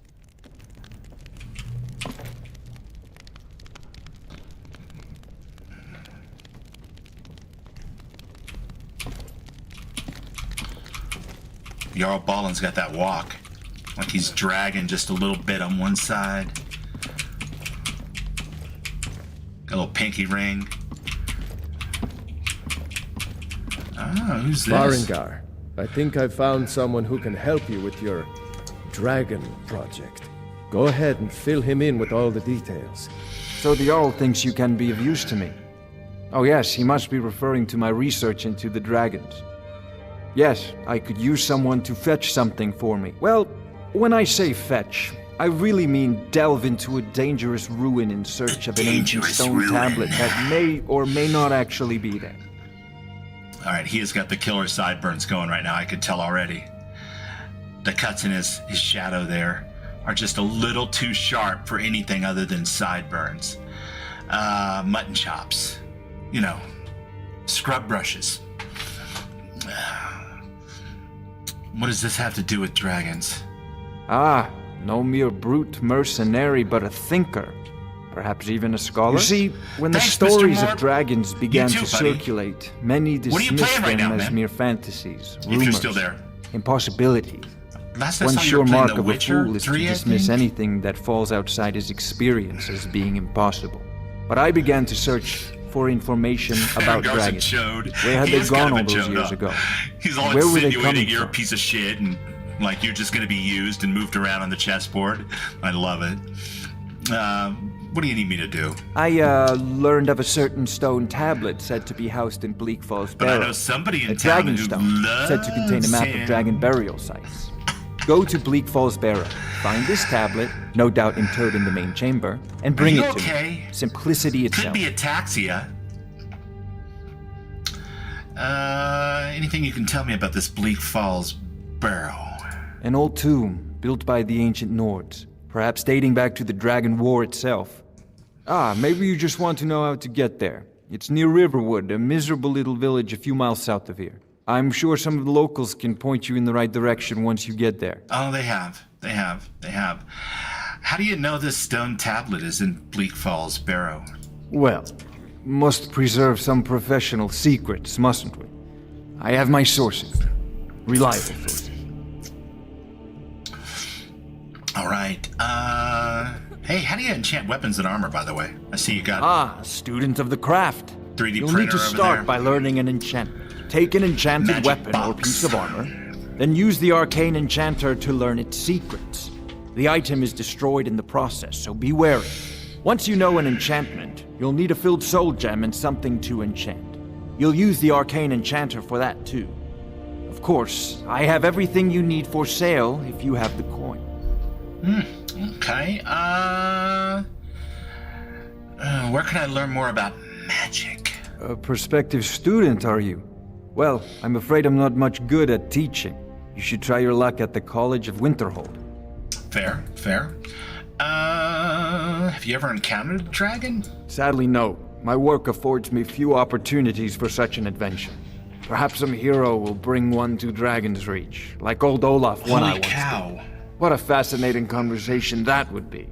Jarl Ballin's got that walk. Like he's dragging just a little bit on one side. Got a little pinky ring. Ah, who's this? Farengar, I think I've found someone who can help you with your dragon project. Go ahead and fill him in with all the details. So the Jarl thinks you can be of use to me. Oh yes, he must be referring to my research into the dragons. Yes, I could use someone to fetch something for me. Well, when I say fetch, I really mean delve into a dangerous ruin in search of an ancient stone tablet that may or may not actually be there. All right, he has got the killer sideburns going right now. I could tell already. The cuts in his shadow there are just a little too sharp for anything other than sideburns. Mutton chops. You know, scrub brushes. What does this have to do with dragons? Ah, no mere brute mercenary, but a thinker. Perhaps even a scholar? You see, when the stories of dragons began to circulate, many dismissed them as mere fantasies, rumors, if you're still there. Impossibilities. One sure mark of a fool is to dismiss anything that falls outside his experience as being impossible. But I began to search for information about dragons. Where had they gone all those years ago? He's all where were they coming insinuating you're a piece of shit and like you're just going to be used and moved around on the chessboard. I love it. What do you need me to do? I learned of a certain stone tablet said to be housed in Bleak Falls Barrow. But I know somebody in a town dragon who stone said to contain a map of dragon burial sites. Go to Bleak Falls Barrow, find this tablet, no doubt interred in the main chamber, and bring it to me. Simplicity itself. Could be ataxia. Anything you can tell me about this Bleak Falls Barrow? An old tomb built by the ancient Nords, perhaps dating back to the Dragon War itself. Ah, maybe you just want to know how to get there. It's near Riverwood, a miserable little village a few miles south of here. I'm sure some of the locals can point you in the right direction once you get there. Oh, they have. How do you know this stone tablet is in Bleak Falls Barrow? Well, must preserve some professional secrets, mustn't we? I have my sources. Reliable sources. All right. Hey, how do you enchant weapons and armor, by the way? I see you got... Ah, student of the craft. 3D You'll printer need to start by learning an enchantment. Take an enchanted weapon or piece of armor, then use the arcane enchanter to learn its secrets. The item is destroyed in the process, so be wary. Once you know an enchantment, you'll need a filled soul gem and something to enchant. You'll use the arcane enchanter for that too. Of course, I have everything you need for sale if you have the coin. Okay, where can I learn more about magic? A prospective student, are you? Well, I'm afraid I'm not much good at teaching. You should try your luck at the College of Winterhold. Fair. Have you ever encountered a dragon? Sadly, no. My work affords me few opportunities for such an adventure. Perhaps some hero will bring one to Dragon's Reach, like old Olaf when I once did. Holy cow. What a fascinating conversation that would be.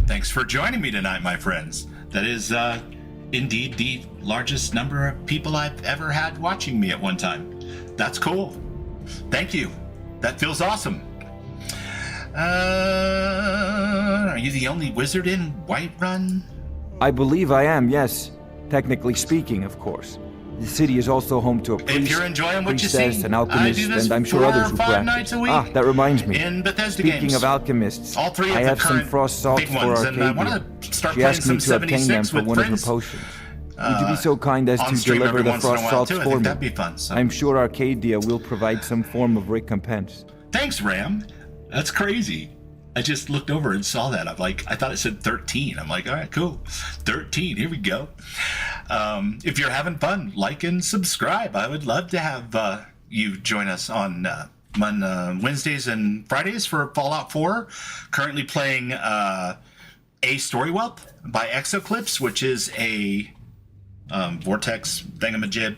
Thanks for joining me tonight, my friends. That is, indeed the largest number of people I've ever had watching me at one time. That's cool. Thank you. That feels awesome. Are you the only wizard in Whiterun? I believe I am, yes. Technically speaking, of course. The city is also home to a priest, if you're enjoying what you priestess, see, an alchemist, and I'm sure 4 others or who 5 practice. nights a week Ah, that reminds me. in Bethesda Speaking games. of alchemists, All 3 of I the have some current frost salts big for ones, Arcadia. and I want to start She playing asked me some to obtain them 76 for with one friends. of her potions. Would you be so kind as to on-stream deliver every the once in a frost while, salts too. I for think me? that'd be fun, so. I'm sure Arcadia will provide some form of recompense. Thanks, Ram. That's crazy. I just looked over and saw that. I thought it said 13. I'm like, all right, cool. 13, here we go. If you're having fun, like and subscribe. I would love to have you join us on Wednesdays and Fridays for Fallout 4. Currently playing A Story Wealth by Exoclips, which is a Vortex thingamajig.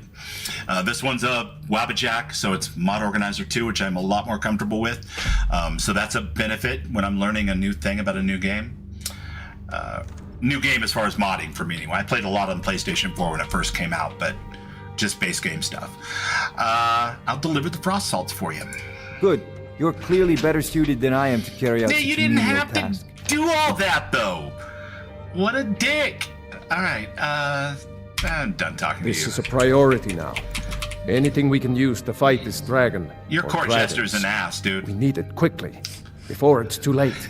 This one's a Wabbajack, so it's Mod Organizer 2, which I'm a lot more comfortable with. So that's a benefit when I'm learning a new thing about a new game. New game as far as modding for me anyway. I played a lot on PlayStation 4 when it first came out, but just base game stuff. I'll deliver the frost salts for you. Good. You're clearly better suited than I am to carry out such you a didn't menial have task. to do all that, though. What a dick. All right, I'm done talking to you. This is a priority now. Anything we can use to fight this dragon. Your court jester's an ass, dude. We need it quickly. before it's too late.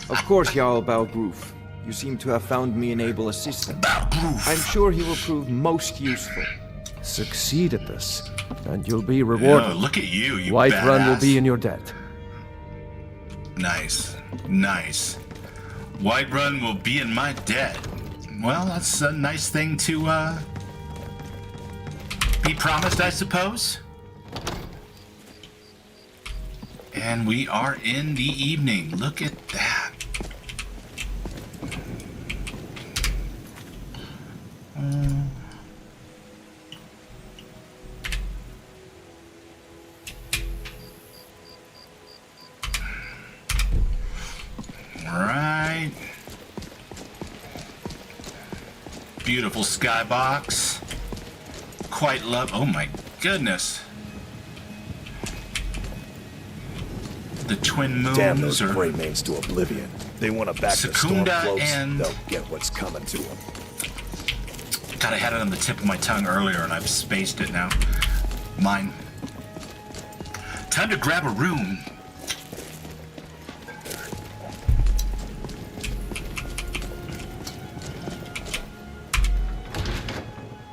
Of course, Jarl Balgroof. You seem to have found me an able assistant. I'm sure he will prove most useful. Succeed at this, and you'll be rewarded. Oh, look at you, you Whiterun will badass. be in your debt. Nice. Nice. Whiterun will be in my debt. Well, that's a nice thing to, be promised, I suppose. And we are in the evening. Look at that. Right. Beautiful skybox. Quite love. Oh my goodness. The twin moons. Damn those are gray mains to oblivion. They want to back the storm Secunda close. and- They'll get what's coming to them. God, I had it on the tip of my tongue earlier and I've spaced it now. Mine. Time to grab a room.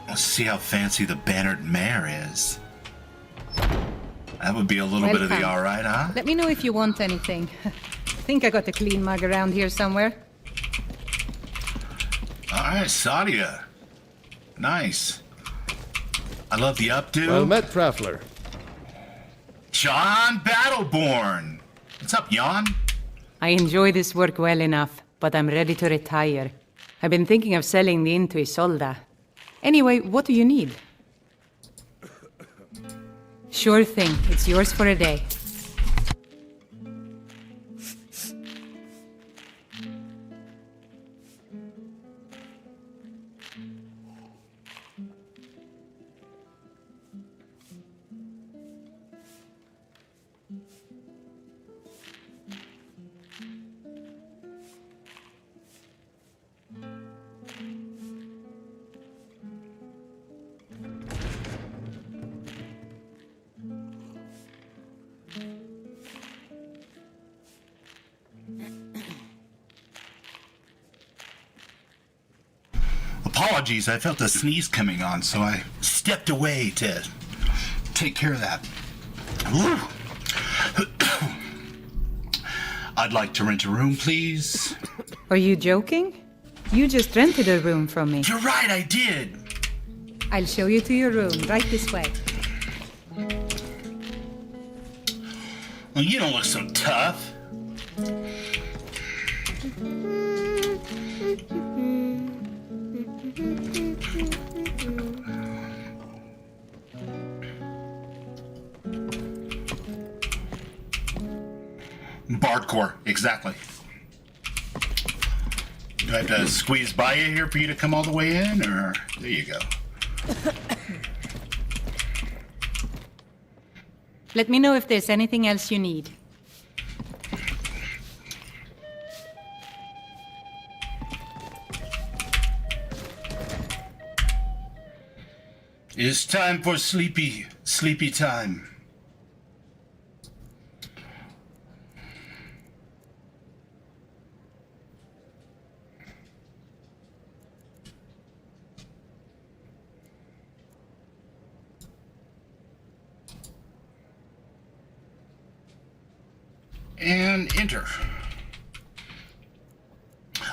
Let's see how fancy the bannered mare is. That would be a little bit of the Welcome. alright, huh? Let me know if you want anything. Think I got a clean mug around here somewhere. Alright, Sadia. Nice. I love the updo. Well met, Traveler. John Battleborn. What's up, Jan? I enjoy this work well enough, but I'm ready to retire. I've been thinking of selling the inn to Isolda. Anyway, what do you need? Sure thing. It's yours for a day. Apologies, I felt a sneeze coming on, so I stepped away to take care of that. Woo. I'd like to rent a room, please. Are you joking? You just rented a room from me. You're right, I did. I'll show you to your room, right this way. Well, you don't look so tough. Bardcore, exactly. Do I have to squeeze by you here for you to come all the way in, or there you go. Let me know if there's anything else you need. It's time for sleepy time. And enter.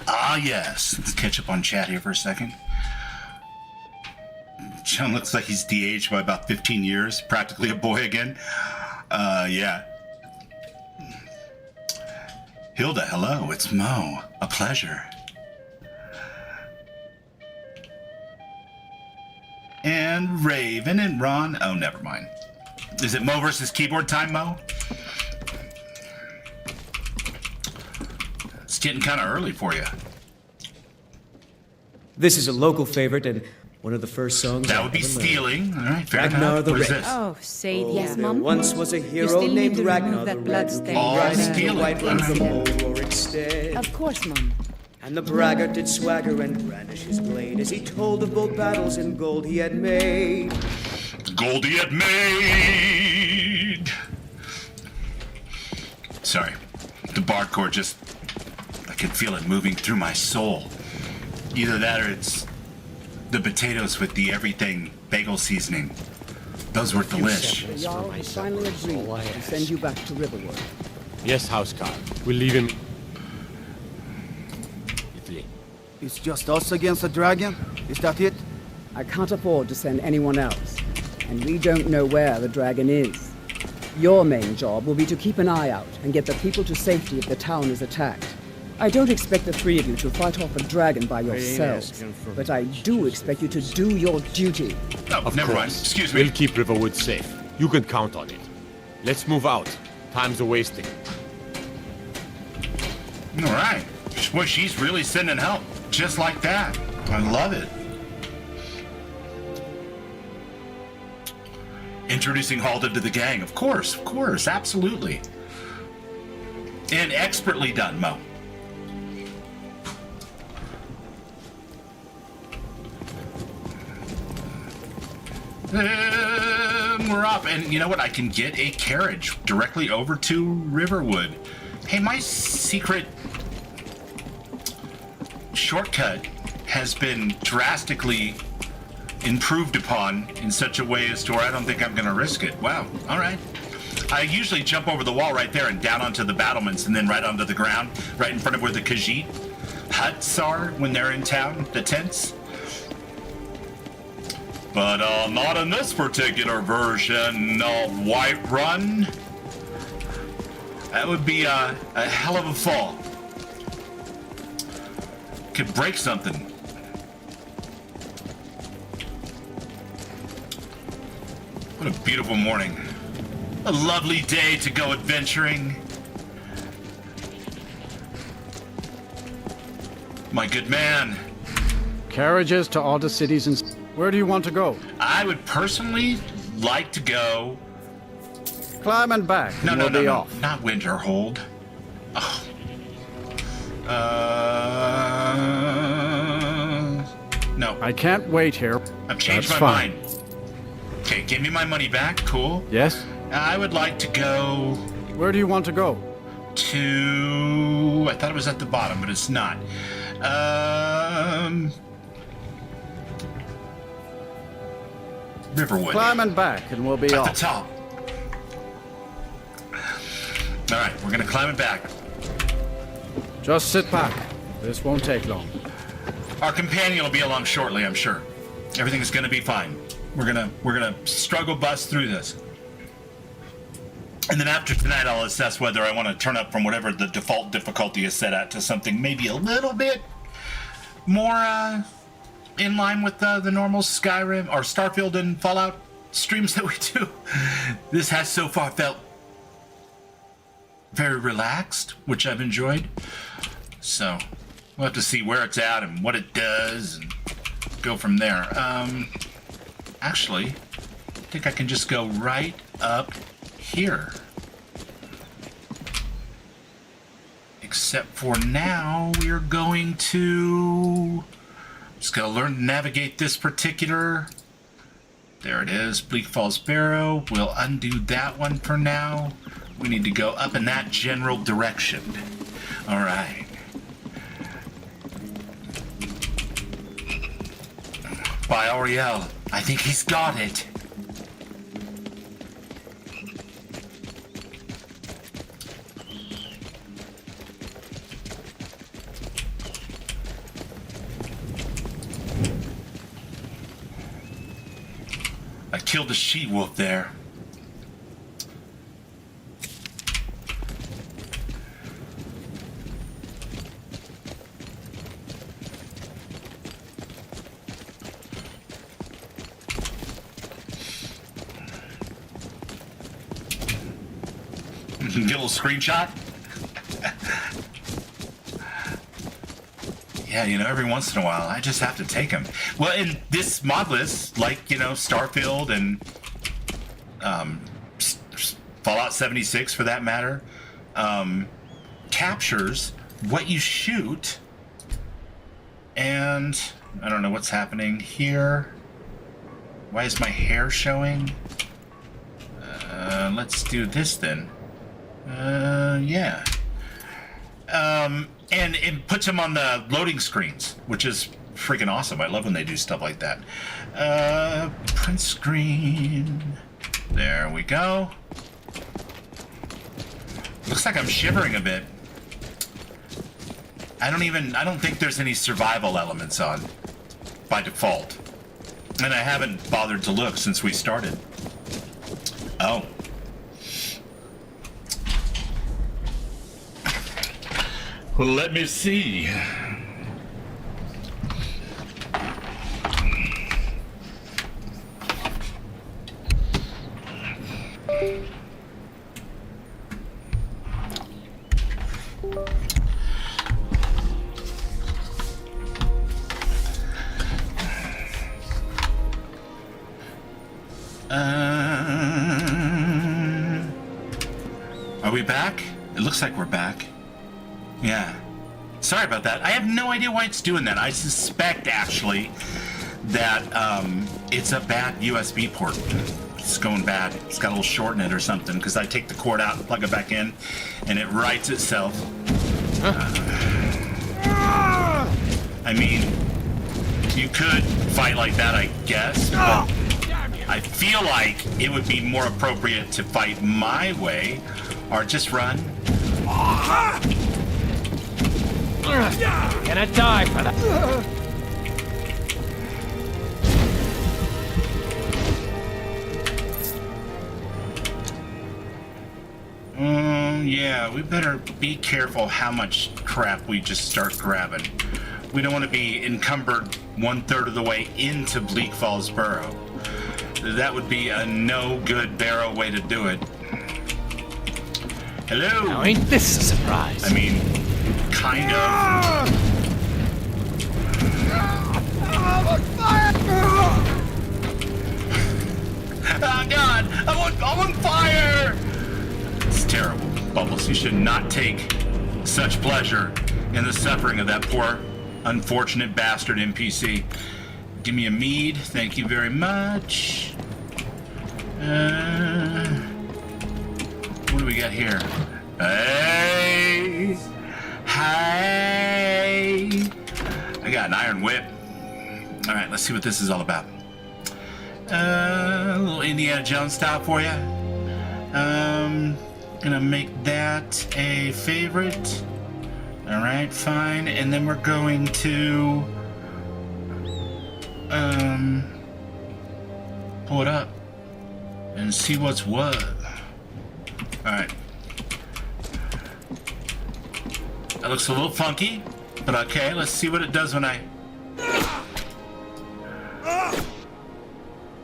Ah, yes. Let's catch up on chat here for a second. John looks like he's de-aged by about 15 years. Practically a boy again. Yeah. Hilda, hello. It's Mo. A pleasure. And Raven and Ron. Oh, never mind. Is it Mo versus keyboard time, Mo? It's getting kind of early for you. This is a local favorite and one of the first songs That I would be ever learned. stealing. All right, fair Ragnar enough. the What is Red. this? Oh, Sadie. Yes, Mom. Once was a You hero still need named to Ragnar remove the that Red blood who stain. came All riding to stealing. White Run from Incident. old Rorikstead. Of course, Mom. And the braggart did swagger and brandish his blade as he told of both battles and gold he had made. Gold he had made. Sorry. Bardcore just, I can feel it moving through my soul. Either that or it's the potatoes with the everything bagel seasoning. Those were delish. The Jarl has finally agreed to send you back to Riverwood. Yes, Housecarl. We'll leave him. It's just us against the dragon? Is that it? I can't afford to send anyone else, and we don't know where the dragon is. Your main job will be to keep an eye out and get the people to safety if the town is attacked. I don't expect the three of you to fight off a dragon by yourselves, but I do expect you to do your duty. Oh, never mind. Excuse me. We'll keep Riverwood safe. You can count on it. Let's move out. Time's a-wasting. All right. Boy, she's really sending help. Just like that. I love it. Introducing Halda to the gang. Of course, absolutely. And expertly done, Mo. We're up, and you know what? I can get a carriage directly over to Riverwood. Hey, my secret shortcut has been drastically improved upon in such a way as to where I don't think I'm going to risk it. Wow. All right. I usually jump over the wall right there and down onto the battlements and then right onto the ground, right in front of where the Khajiit huts are when they're in town, the tents. But not in this particular version of Whiterun. That would be a hell of a fall. Could break something. What a beautiful morning. A lovely day to go adventuring. My good man. Carriages to all the cities and... Where do you want to go? I would personally like to go... Climb and back. No, and we'll be off. Not Winterhold. Oh. No. I can't wait here. I've changed That's my fine. mind. Okay, give me my money back. Cool. Yes? I would like to go... Where do you want to go? To... I thought it was at the bottom, but it's not. Riverwood. Climb and back, and we'll be off. At the top. All right, we're gonna climb it back. Just sit back. This won't take long. Our companion will be along shortly, I'm sure. Everything is gonna be fine. We're gonna struggle bust through this. And then after tonight, I'll assess whether I want to turn up from whatever the default difficulty is set at to something maybe a little bit more in line with the normal Skyrim or Starfield and Fallout streams that we do. This has so far felt very relaxed, which I've enjoyed. So we'll have to see where it's at and what it does and go from there. Actually, I think I can just go right up here. Except for now, we're going to... Just gotta learn to navigate this particular... There it is, Bleak Falls Barrow. We'll undo that one for now. We need to go up in that general direction. All right. By Auriel. I think he's got it. I killed a she-wolf there. Get a little screenshot. Yeah, you know, every once in a while, I just have to take them. Well, in this modlist, like, you know, Starfield and Fallout 76, for that matter, captures what you shoot. And I don't know what's happening here. Why is my hair showing? Let's do this then. Yeah. And it puts them on the loading screens, which is freaking awesome. I love when they do stuff like that. Print screen. There we go. Looks like I'm shivering a bit. I don't think there's any survival elements on by default. And I haven't bothered to look since we started. Oh. Well, let me see. Are we back? It looks like we're back. Yeah. Sorry about that. I have no idea why it's doing that. I suspect, actually, that it's a bad USB port. It's going bad. It's got a little short in it or something, because I take the cord out and plug it back in, and it writes itself. I mean, you could fight like that, I guess, but I feel like it would be more appropriate to fight my way, or just run. Gonna die for that. Yeah, we better be careful how much crap we just start grabbing. We don't want to be encumbered 1/3 of the way into Bleak Falls Burrow. That would be a no good barrow way to do it. Hello? Now ain't this a surprise? I mean, kind of. I'm on fire! Oh God! I'm on fire! It's terrible, Bubbles. You should not take such pleasure in the suffering of that poor, unfortunate bastard NPC. Give me a mead, thank you very much. What do we got here? Hey! Hey! I got an iron whip. Alright, let's see what this is all about. A little Indiana Jones style for you. Gonna make that a favorite. Alright, fine. And then we're going to pull it up and see what's what. Alright. That looks a little funky, but okay, let's see what it does when I...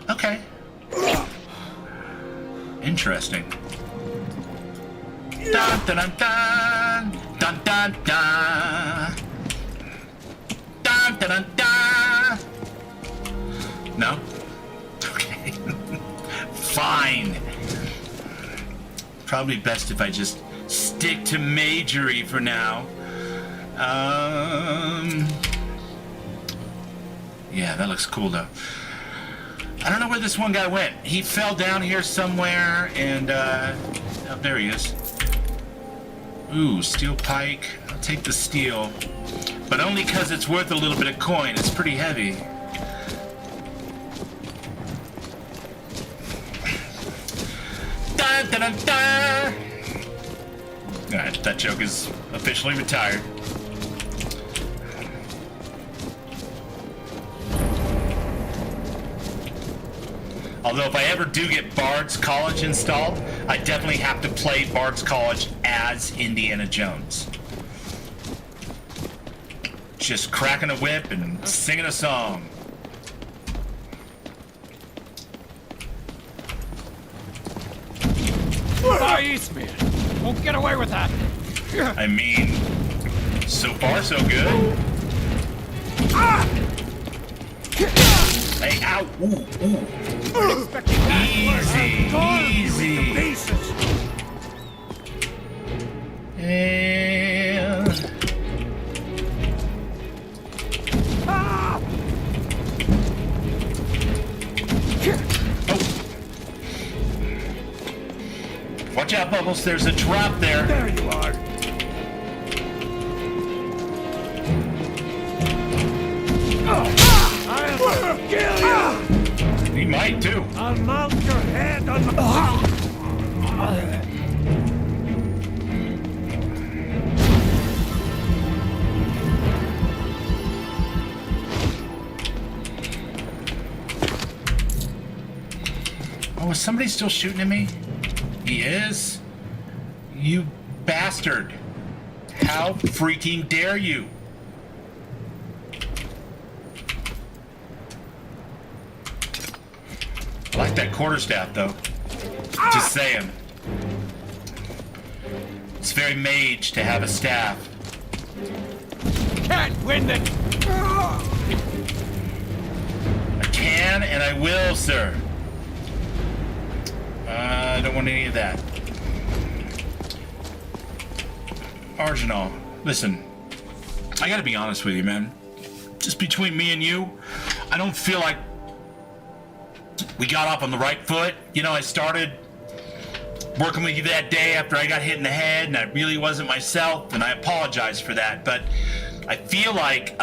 Okay. Interesting. Dun dun dun dun dun dun dun dun dun dun dun. No? Okay. Fine. Probably best if I just stick to Majory for now. Yeah, that looks cool though. I don't know where this one guy went. He fell down here somewhere and oh, there he is. Ooh, steel pike. I'll take the steel. But only because it's worth a little bit of coin. It's pretty heavy. Dun, dun, dun, dun. Alright, that joke is officially retired. Although if I ever do get Bard's College installed, I definitely have to play Bard's College as Indiana Jones. Just cracking a whip and singing a song. Far East, man. Won't get away with that. I mean, so far so good. Hey, ow! Ooh, ooh. Easy, easy. And... Oh. Watch out, Bubbles. There's a drop there. There you are. I'll kill you! He might too. I'll mount your head on Oh, is somebody still shooting at me? He is? You bastard. How freaking dare you? I like that quarterstaff, though. Just saying. It's very mage to have a staff. Can't win it! I can and I will, sir. I don't want any of that. Arginal, listen. I gotta be honest with you, man. Just between me and you, I don't feel like we got off on the right foot. You know, I started working with you that day after I got hit in the head, and I really wasn't myself, and I apologize for that. But I feel like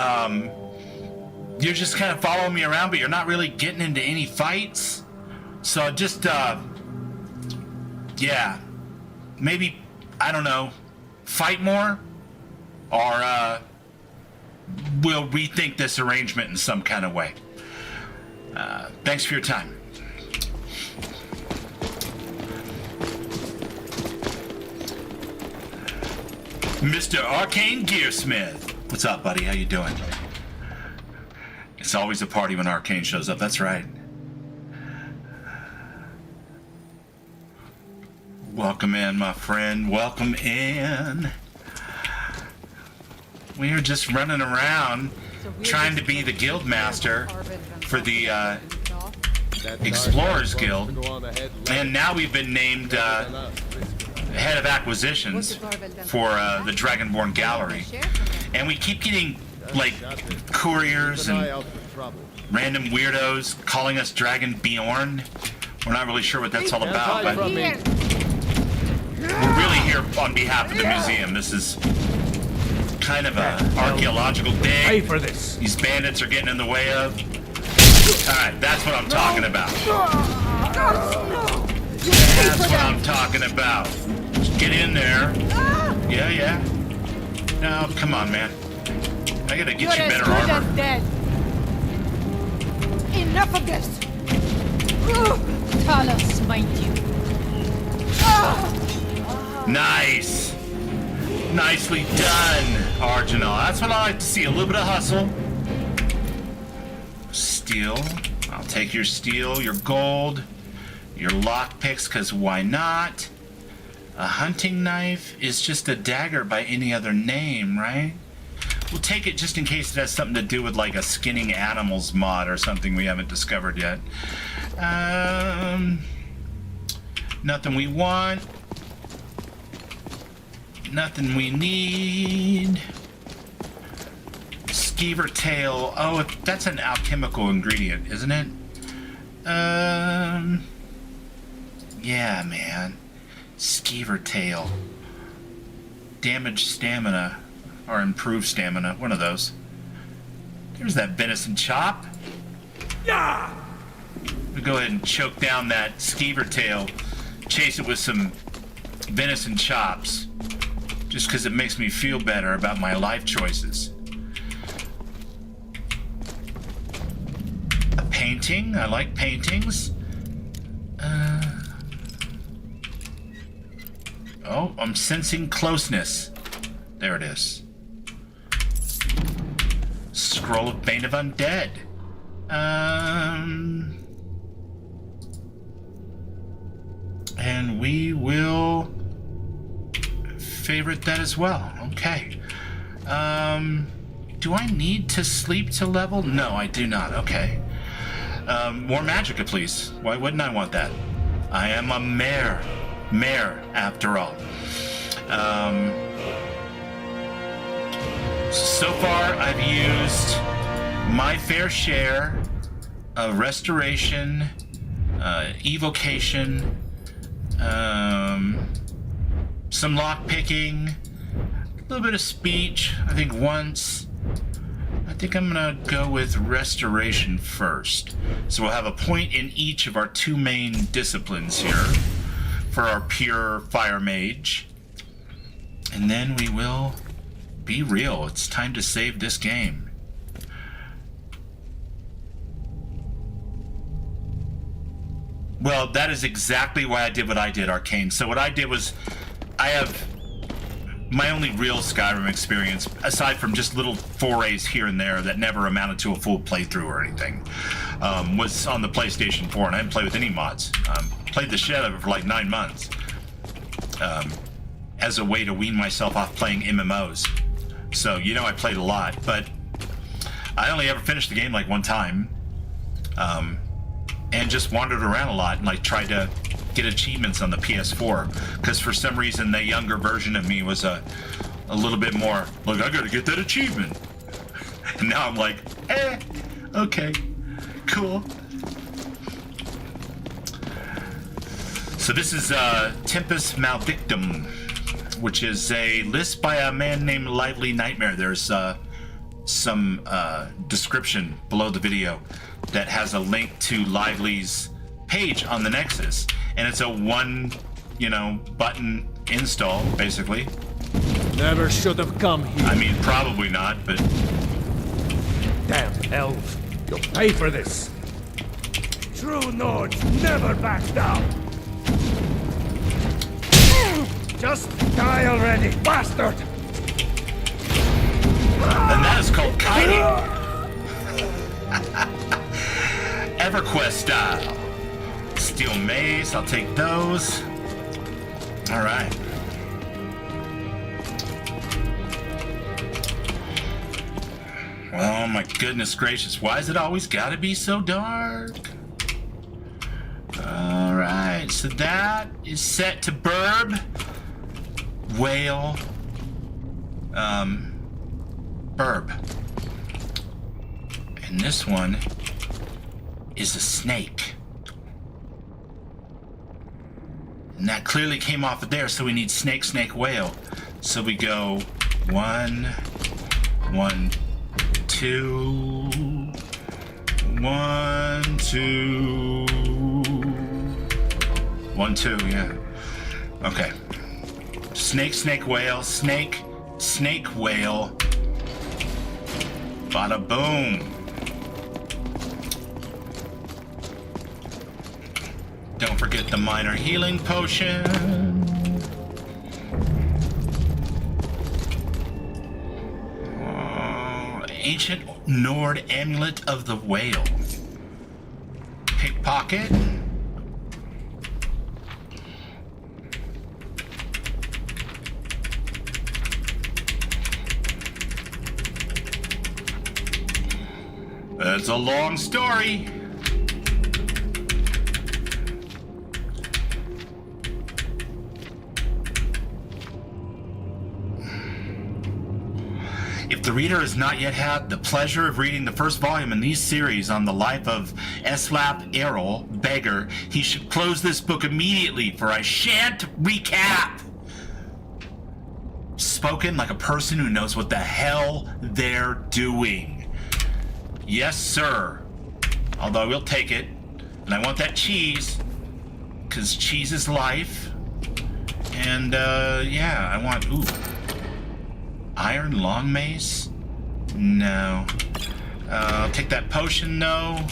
you're just kind of following me around, but you're not really getting into any fights. So just, yeah, maybe, I don't know, fight more, or we'll rethink this arrangement in some kind of way. Thanks for your time. Mr. Arcane Gearsmith. What's up, buddy? How you doing? It's always a party when Arcane shows up. That's right. Welcome in, my friend. Welcome in. We are just running around trying to be the guild master for the Explorers Guild, and now we've been named head of acquisitions for the Dragonborn Gallery, and we keep getting like couriers and random weirdos calling us Dragonborn. We're not really sure what that's all about, but we're really here on behalf of the museum. This is kind of an archaeological dig. Pay for this. These bandits are getting in the way of. Alright, that's what I'm talking about. That's what I'm talking about. Just get in there. Yeah. No, come on, man. I gotta get you better armor. Dead. Enough of this! Tala smite you. Nice. Nicely done, Arginal. That's what I like to see. A little bit of hustle. Steel. I'll take your steel, your gold, your lockpicks, because why not? A hunting knife is just a dagger by any other name, right? We'll take it just in case it has something to do with like a skinning animals mod or something we haven't discovered yet. Nothing we want. Nothing we need. Skeever tail. Oh, that's an alchemical ingredient, isn't it? Yeah, man. Skeever tail. Damaged stamina. Or improved stamina. One of those. There's that venison chop. Yeah! We'll go ahead and choke down that skeever tail. Chase it with some venison chops. Just because it makes me feel better about my life choices. A painting. I like paintings. Oh, I'm sensing closeness. There it is. Scroll of Bane of Undead. And we will favorite that as well. Okay. Do I need to sleep to level? No, I do not. Okay. More magicka, please. Why wouldn't I want that? I am a mare. Mare, after all. So far, I've used my fair share of restoration, evocation, some lock picking, a little bit of speech, I think once. think I'm gonna go with restoration first. So we'll have a point in each of our 2 main disciplines here for our pure fire mage. And then we will be real. It's time to save this game. Well, that is exactly why I did what I did, Arcane. So what I did was, I have my only real Skyrim experience, aside from just little forays here and there that never amounted to a full playthrough or anything, was on the PlayStation 4, and I didn't play with any mods. Played the shit out of it for like 9 months, as a way to wean myself off playing MMOs. So, you know, I played a lot, but I only ever finished the game like 1 time, and just wandered around a lot and like tried to get achievements on the PS4, because for some reason the younger version of me was a little bit more like, I gotta get that achievement. And now I'm like, okay, cool. So this is Tempus Maledictum, which is a list by a man named Lively Nightmare. There's some description below the video that has a link to Lively's page on the Nexus, and it's a 1, button install, basically. Never should have come here. I mean, probably not, but... Damn elves, you'll pay for this. True Nords never back down. Just die already, bastard! And that is called kiting. EverQuest style. Steel mace, I'll take those. All right. Oh my goodness gracious, why is it always gotta be so dark? All right, so that is set to Burb, Whale, Burb. And this one is a snake. And that clearly came off of there, so we need snake, snake, whale. So we go 1, 1, 2, 1, 2, 1, 2, yeah. Okay. Snake, snake, whale, snake, snake, whale. Bada boom. Don't forget the minor healing potion. Ancient Nord Amulet of the Whale. Pickpocket. It's a long story. If the reader has not yet had the pleasure of reading the first volume in these series on the life of Eslap Errol, Beggar, he should close this book immediately, for I shan't recap. Spoken like a person who knows what the hell they're doing. Yes, sir. Although we'll take it. And I want that cheese, because cheese is life. And, yeah, I want, ooh. Iron long mace? No. I'll take that potion, no.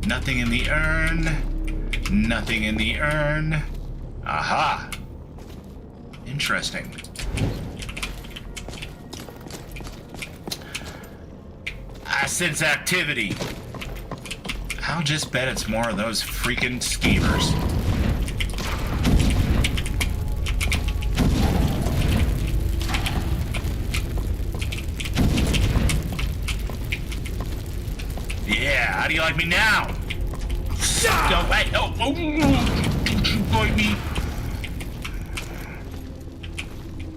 Nothing in the urn. Nothing in the urn. Aha. Interesting. I sense activity. I'll just bet it's more of those freaking schemers. Yeah, how do you like me now? Go away. Oh, avoid me.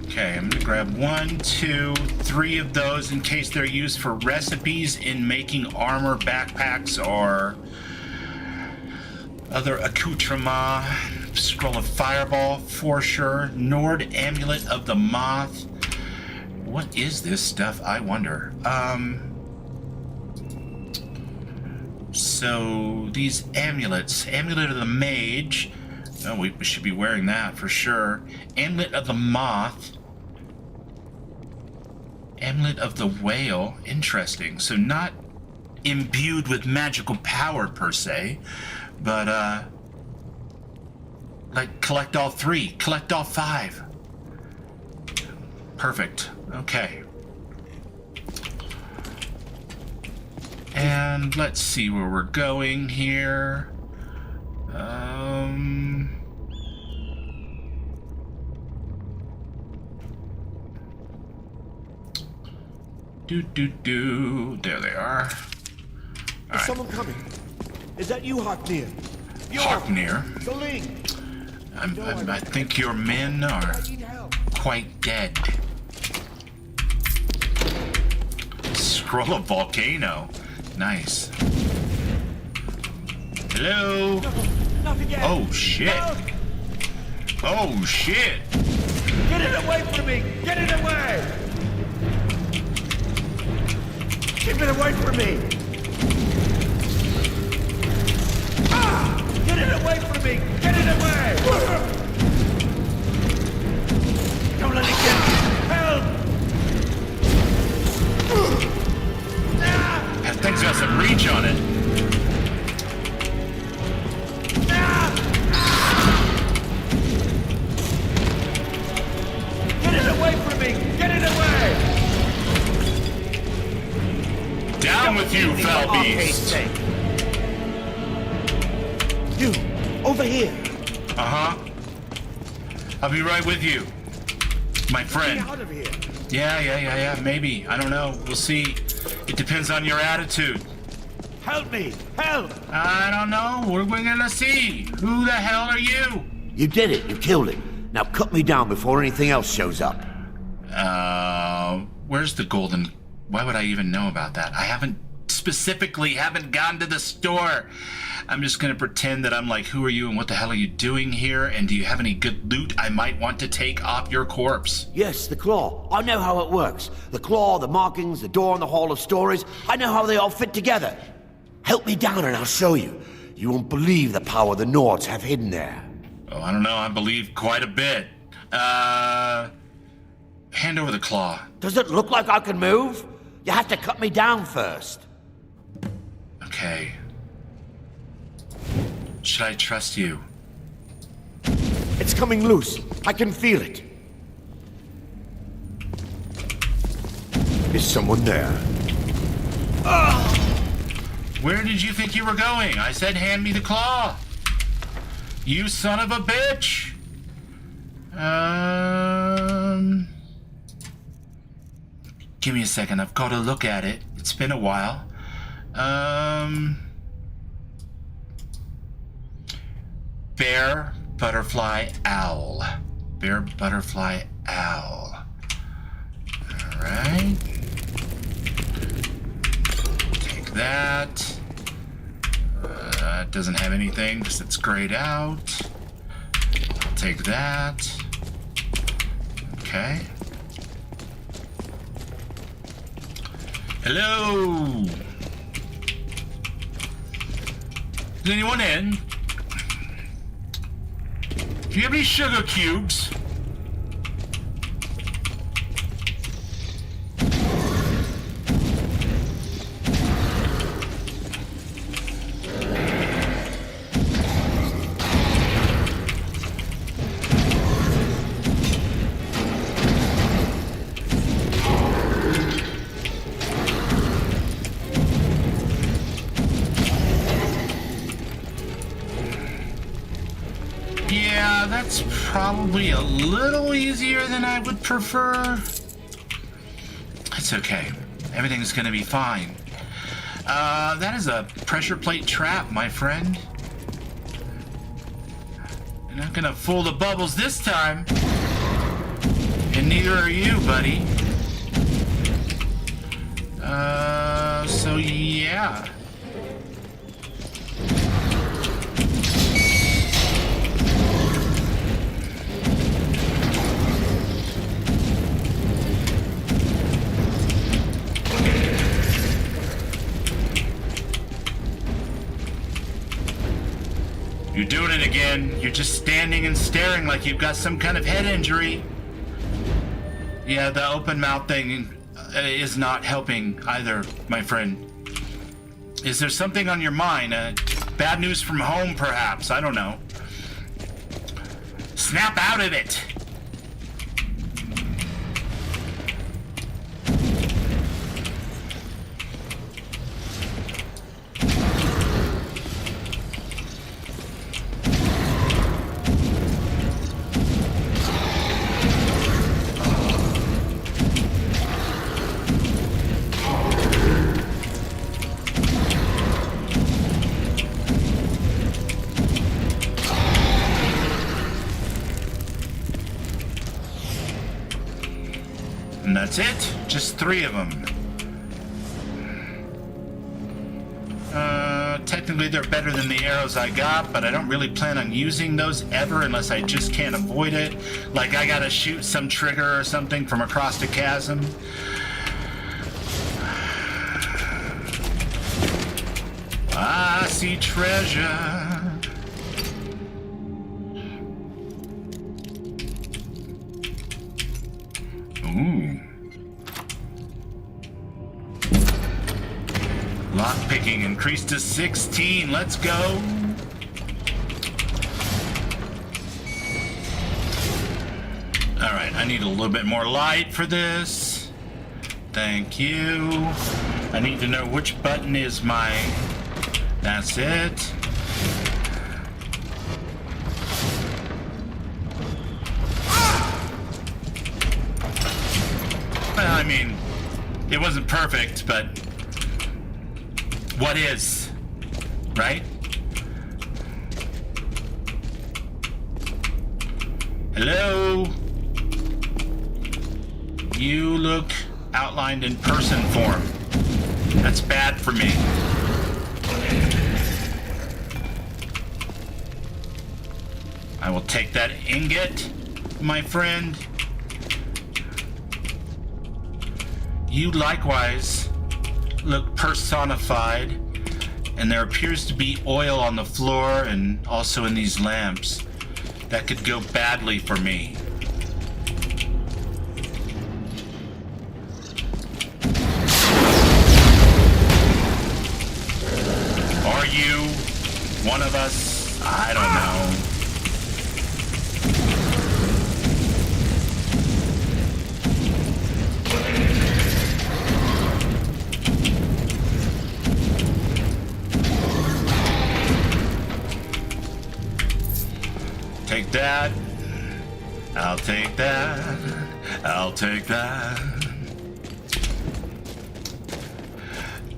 Okay, I'm gonna grab 1, 2, 3 of those in case they're used for recipes in making armor, backpacks, or other accoutrements. Scroll of Fireball, for sure. Nord Amulet of the Moth. What is this stuff, I wonder? So these amulets. Amulet of the Mage. Oh, we should be wearing that for sure. Amulet of the Moth. Amulet of the Whale. Interesting. So not imbued with magical power per se, but like collect all 3, collect all 5. Perfect. Okay. And let's see where we're going here. There they are. Is someone coming? Is that you, Haknir? Haknir? Saling! I think your men are quite dead. Scroll of Volcano. Nice. Hello? Oh, shit. Oh, shit. Get it away from me! Get it away! Keep it away from me! Ah! Get it away from me! Get it away! Don't let it get me! Help! That thing's got some reach on it. Get it away from me! Get it away! Down with you, foul beast! You, over here! Uh-huh. I'll be right with you, my friend. Get out of here! Yeah, maybe. I don't know. We'll see. It depends on your attitude. Help me! Help! I don't know. We're gonna see. Who the hell are you? You did it. You killed it. Now cut me down before anything else shows up. Where's the golden... Why would I even know about that? I haven't gone to the store. I'm just gonna pretend that I'm like, who are you and what the hell are you doing here? And do you have any good loot I might want to take off your corpse? Yes, the claw. I know how it works. The claw, the markings, the door in the Hall of Stories. I know how they all fit together. Help me down and I'll show you. You won't believe the power the Nords have hidden there. Oh, I don't know. I believe quite a bit. Hand over the claw. Does it look like I can move? You have to cut me down first. Okay. Should I trust you? It's coming loose. I can feel it. Is someone there? Where did you think you were going? I said hand me the claw. You son of a bitch. Give me a second. I've got to look at it. It's been a while. Bear, butterfly, owl. Bear, butterfly, owl. Alright. Take that. It doesn't have anything because it's grayed out. I'll take that. Okay. Hello? Is anyone in? Do you have any sugar cubes? Yeah, that's probably a little easier than I would prefer. It's okay. Everything's gonna be fine. That is a pressure plate trap, my friend. You're not gonna fool the bubbles this time. And neither are you, buddy. So yeah. it again. You're just standing and staring like you've got some kind of head injury. Yeah, the open mouth thing is not helping either, my friend. Is there something on your mind? Bad news from home, perhaps? I don't know. Snap out of it! And that's it? Just 3 of them. Technically they're better than the arrows I got, but I don't really plan on using those ever unless I just can't avoid it. Like I gotta shoot some trigger or something from across the chasm. I see treasure. Ooh. Lockpicking increased to 16. Let's go. Alright, I need a little bit more light for this. Thank you. I need to know which button is my... That's it. Well, I mean, it wasn't perfect, but what is, right? Hello? You look outlined in person form. That's bad for me. I will take that ingot, my friend. You likewise look personified, and there appears to be oil on the floor and also in these lamps. That could go badly for me. Are you one of us? I don't know. Take that. I'll take that. I'll take that.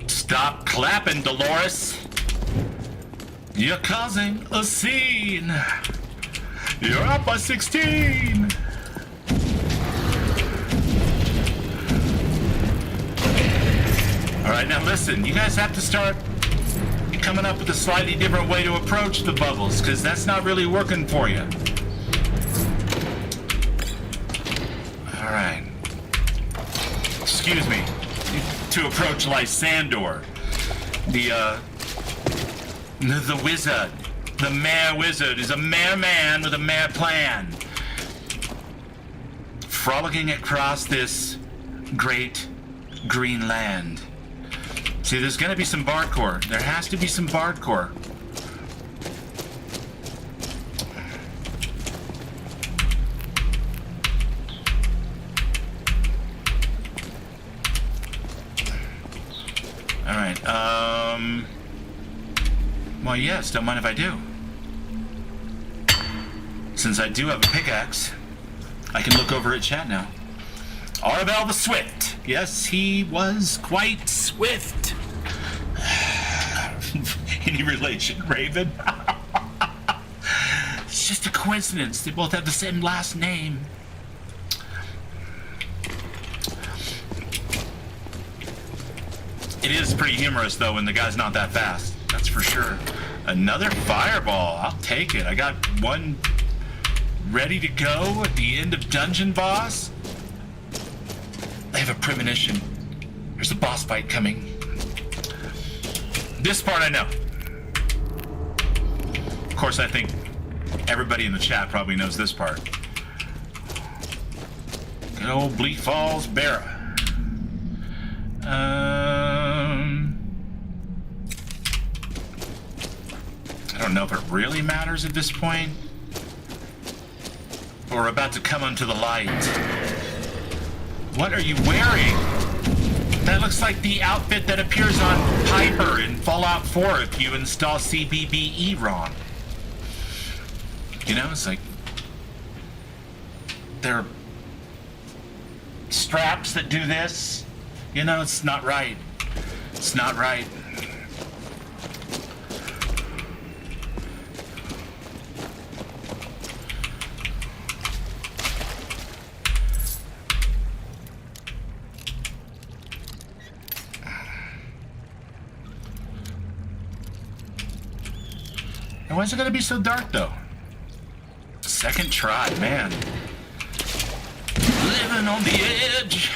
Stop clapping, Dolores. You're causing a scene. You're up by 16. All right, now listen. You guys have to start coming up with a slightly different way to approach the bubbles, because that's not really working for you. All right. Excuse me. To approach Lysandor, the wizard, the mare wizard is a mare man with a mare plan, frolicking across this great green land. See, there's gonna be some bardcore. There has to be some bardcore. All right, well, yes, don't mind if I do. Since I do have a pickaxe, I can look over at chat now. Arvel the Swift. Yes, he was quite swift. Any relation, Raven? It's just a coincidence. They both have the same last name. It is pretty humorous, though, when the guy's not that fast. That's for sure. Another fireball. I'll take it. I got one ready to go at the end of Dungeon Boss. I have a premonition. There's a boss fight coming. This part I know. Of course, I think Everybody in the chat probably knows this part. Good old Bleak Falls Barra. I don't know if it really matters at this point. Or we're about to come onto the light. What are you wearing? That looks like the outfit that appears on Piper in Fallout 4 if you install CBBE wrong. You know, it's like... There are straps that do this. You know, it's not right. It's not right. Why is it gonna be so dark though? Second try, man. Living on the edge.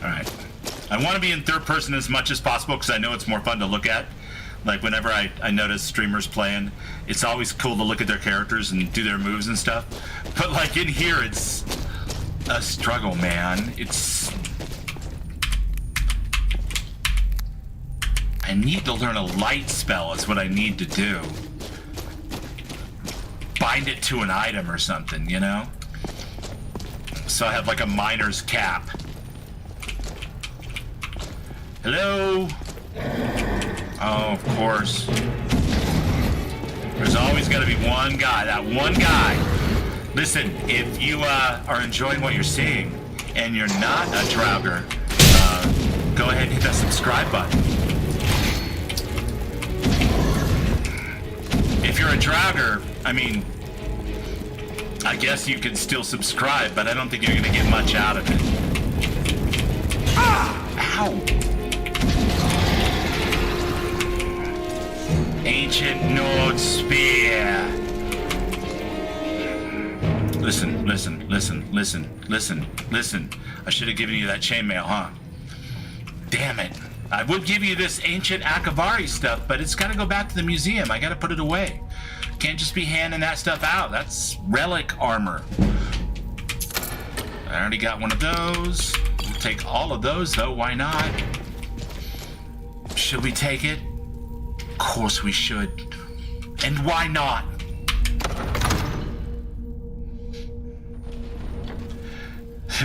Alright. I want to be in third person as much as possible because I know it's more fun to look at. Like whenever I notice streamers playing, it's always cool to look at their characters and do their moves and stuff. But like in here, it's a struggle, man. I need to learn a light spell is what I need to do. Bind it to an item or something, you know? So I have like a miner's cap. Hello? Oh, of course. There's always gotta be one guy, that one guy. Listen, if you are enjoying what you're seeing and you're not a Draugr, go ahead and hit that subscribe button. If you're a Draugr, I mean, I guess you can still subscribe, but I don't think you're gonna get much out of it. Ah! Ow! Ancient Nord Spear. Listen, listen, listen, listen, listen, listen. I should have given you that chainmail, huh? Damn it. I would give you this ancient Akavari stuff, but it's got to go back to the museum. I got to put it away. Can't just be handing that stuff out. That's relic armor. I already got one of those. We'll take all of those, though. Why not? Should we take it? Of course we should. And why not?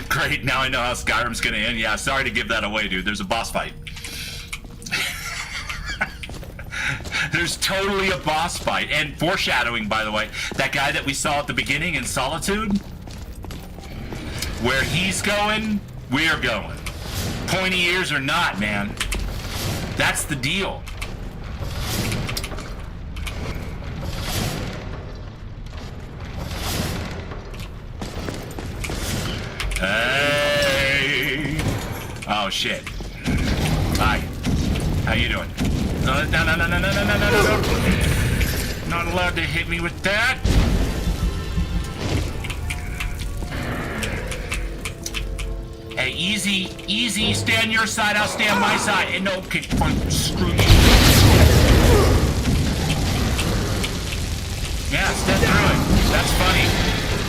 Great, now I know how Skyrim's gonna end. Yeah, sorry to give that away, dude. There's a boss fight. There's totally a boss fight. And foreshadowing, by the way, that guy that we saw at the beginning in Solitude, where he's going, we're going. Pointy ears or not, man. That's the deal. Hey! Oh shit. Hi. How you doing? No. Not allowed to hit me with that. Hey, easy. Stand your side, I'll stand my side. And no kick point. Screw you. Yeah, step through it. That's funny.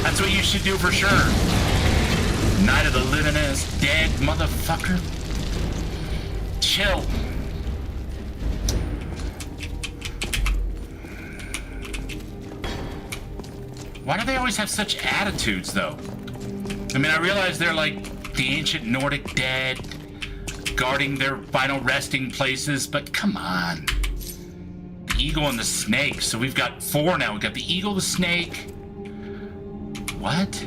That's what you should do for sure. Night of the living is dead, motherfucker. Chill. Why do they always have such attitudes, though? I mean, I realize they're like the ancient Nordic dead, guarding their final resting places, but come on. The eagle and the snake. So we've got 4 now. We've got the eagle, the snake. What?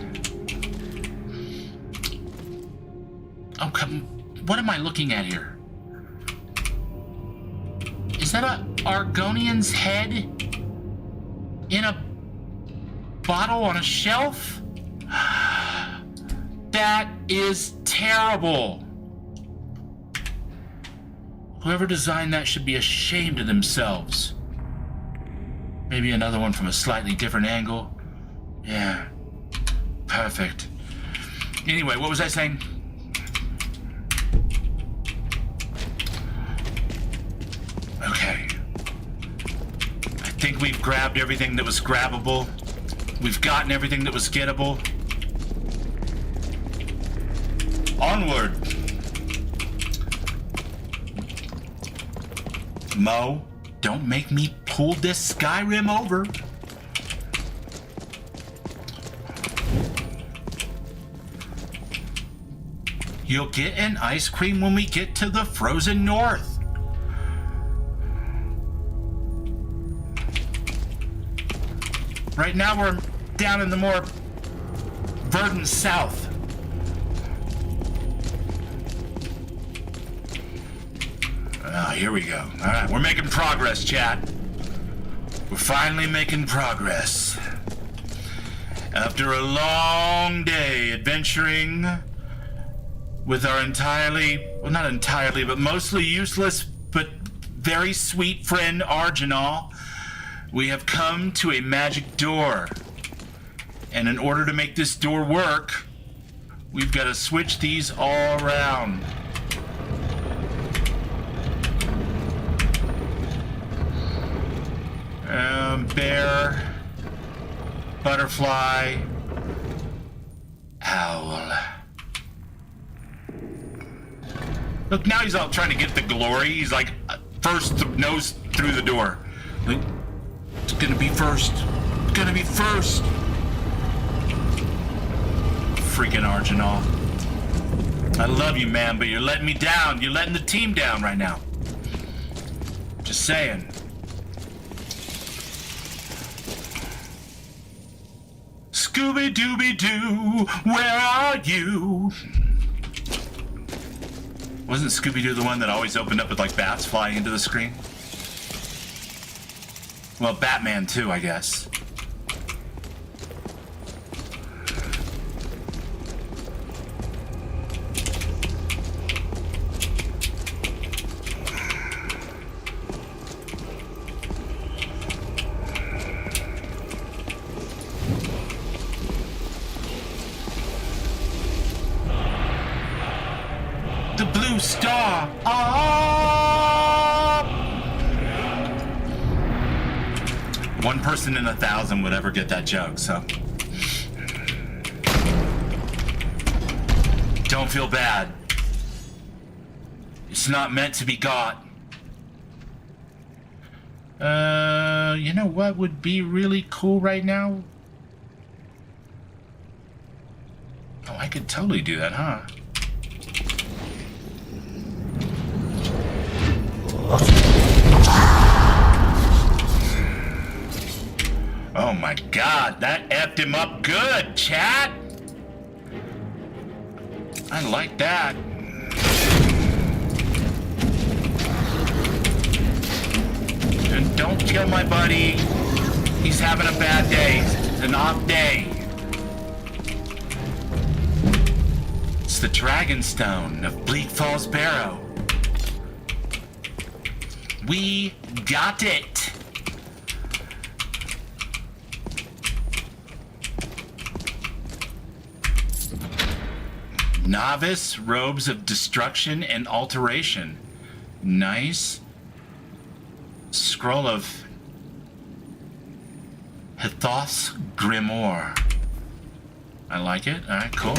Oh, come. What am I looking at here? Is that a Argonian's head in a bottle on a shelf? That is terrible. Whoever designed that should be ashamed of themselves. Maybe another one from a slightly different angle. Yeah. Perfect. Anyway, what was I saying? Okay. think we've grabbed everything that was grabbable. We've gotten everything that was gettable. Onward. Mo, don't make me pull this Skyrim over. You'll get an ice cream when we get to the frozen north. Right now we're down in the more verdant south. Here we go. All right, we're making progress, chat. We're finally making progress. After a long day adventuring with our not entirely, but mostly useless, but very sweet friend Arginal, we have come to a magic door. And in order to make this door work, we've got to switch these all around. Bear, butterfly, owl. Look, now he's all trying to get the glory. He's like, first nose through the door. Like, it's gonna be first. It's gonna be first. Freaking Arginal. I love you, man, but you're letting me down. You're letting the team down right now. Just saying. Scooby-Dooby-Doo, where are you? Wasn't Scooby-Doo the one that always opened up with like bats flying into the screen? Well, Batman too, I guess. The blue star. Ah! One person in 1,000 would ever get that joke, so. Don't feel bad. It's not meant to be got. You know what would be really cool right now? Oh, I could totally do that, huh? Oh my god, that effed him up good, chat! I like that. And don't kill my buddy. He's having a bad day. It's an off day. It's the Dragonstone of Bleak Falls Barrow. We got it! Novice Robes of Destruction and Alteration. Nice. Scroll of Hithoth's Grimoire. I like it. Alright, cool.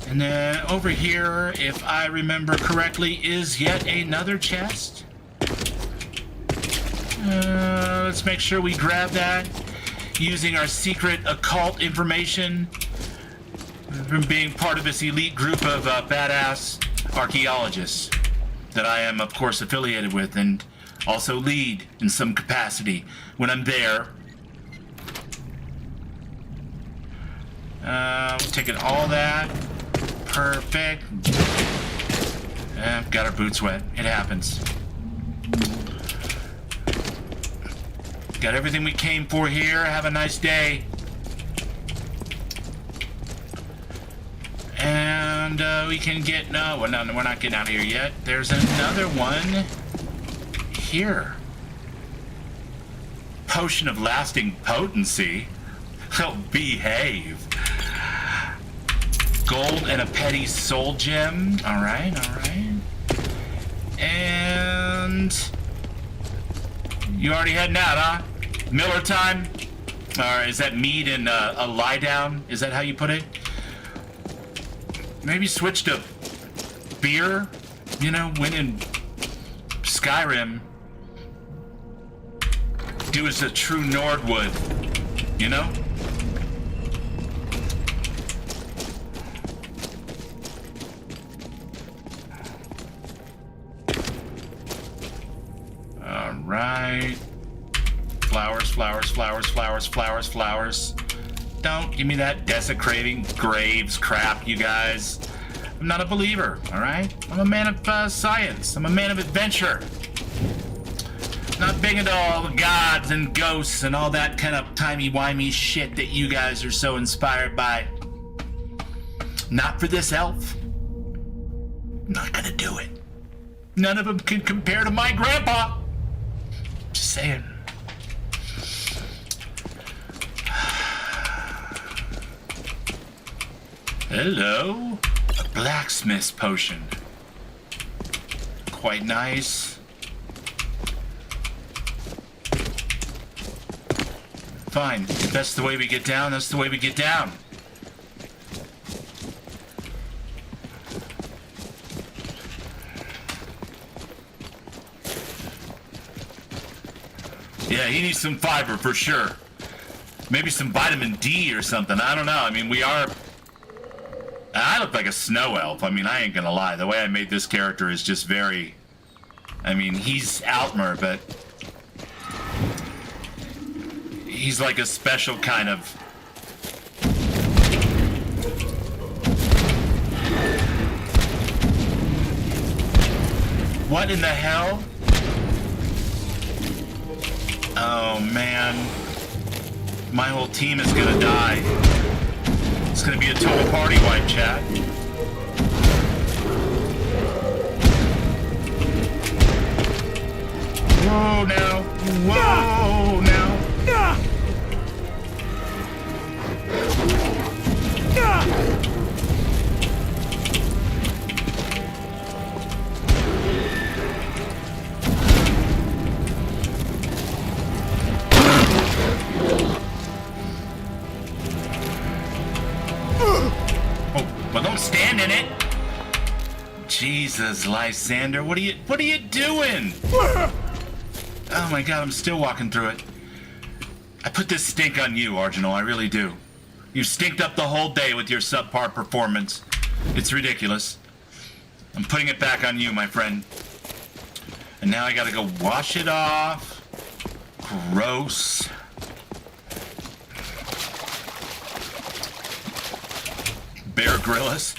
And then over here, if I remember correctly, is yet another chest. Let's make sure we grab that using our secret occult information from being part of this elite group of badass archaeologists that I am, of course, affiliated with and also lead in some capacity when I'm there. Taking all that. Perfect. Got our boots wet. It happens. Got everything we came for here. Have a nice day. And we can get... No, we're not getting out of here yet. There's another one here. Potion of lasting potency. Oh, behave. Gold and a petty soul gem. All right, all right. And... You already heading out, huh? Miller time? Or is that mead and a lie down? Is that how you put it? Maybe switch to beer? You know, when in Skyrim, do as a true Nord would, you know? All right. Flowers, flowers, flowers, flowers, flowers, flowers. Don't give me that desecrating graves crap, you guys. I'm not a believer, all right? I'm a man of science. I'm a man of adventure. Not big into all the gods and ghosts and all that kind of timey-wimey shit that you guys are so inspired by. Not for this elf. I'm not gonna do it. None of them can compare to my grandpa. Just saying. Hello? A blacksmith's potion. Quite nice. Fine. If that's the way we get down, that's the way we get down. Yeah, he needs some fiber for sure. Maybe some vitamin D or something. I don't know. I mean, I look like a snow elf. I mean, I ain't gonna lie. The way I made this character is just very... I mean, he's Altmer, but... he's like a special kind of... What in the hell? Oh, man. My whole team is gonna die. It's gonna be a total party wipe, chat. Whoa, now. Whoa, now. Well, don't stand in it. Jesus, Lysandor, what are you doing? Oh my God, I'm still walking through it. I put this stink on you, Arginal, I really do. You stinked up the whole day with your subpar performance. It's ridiculous. I'm putting it back on you, my friend. And now I gotta go wash it off. Gross. Bear Grylls.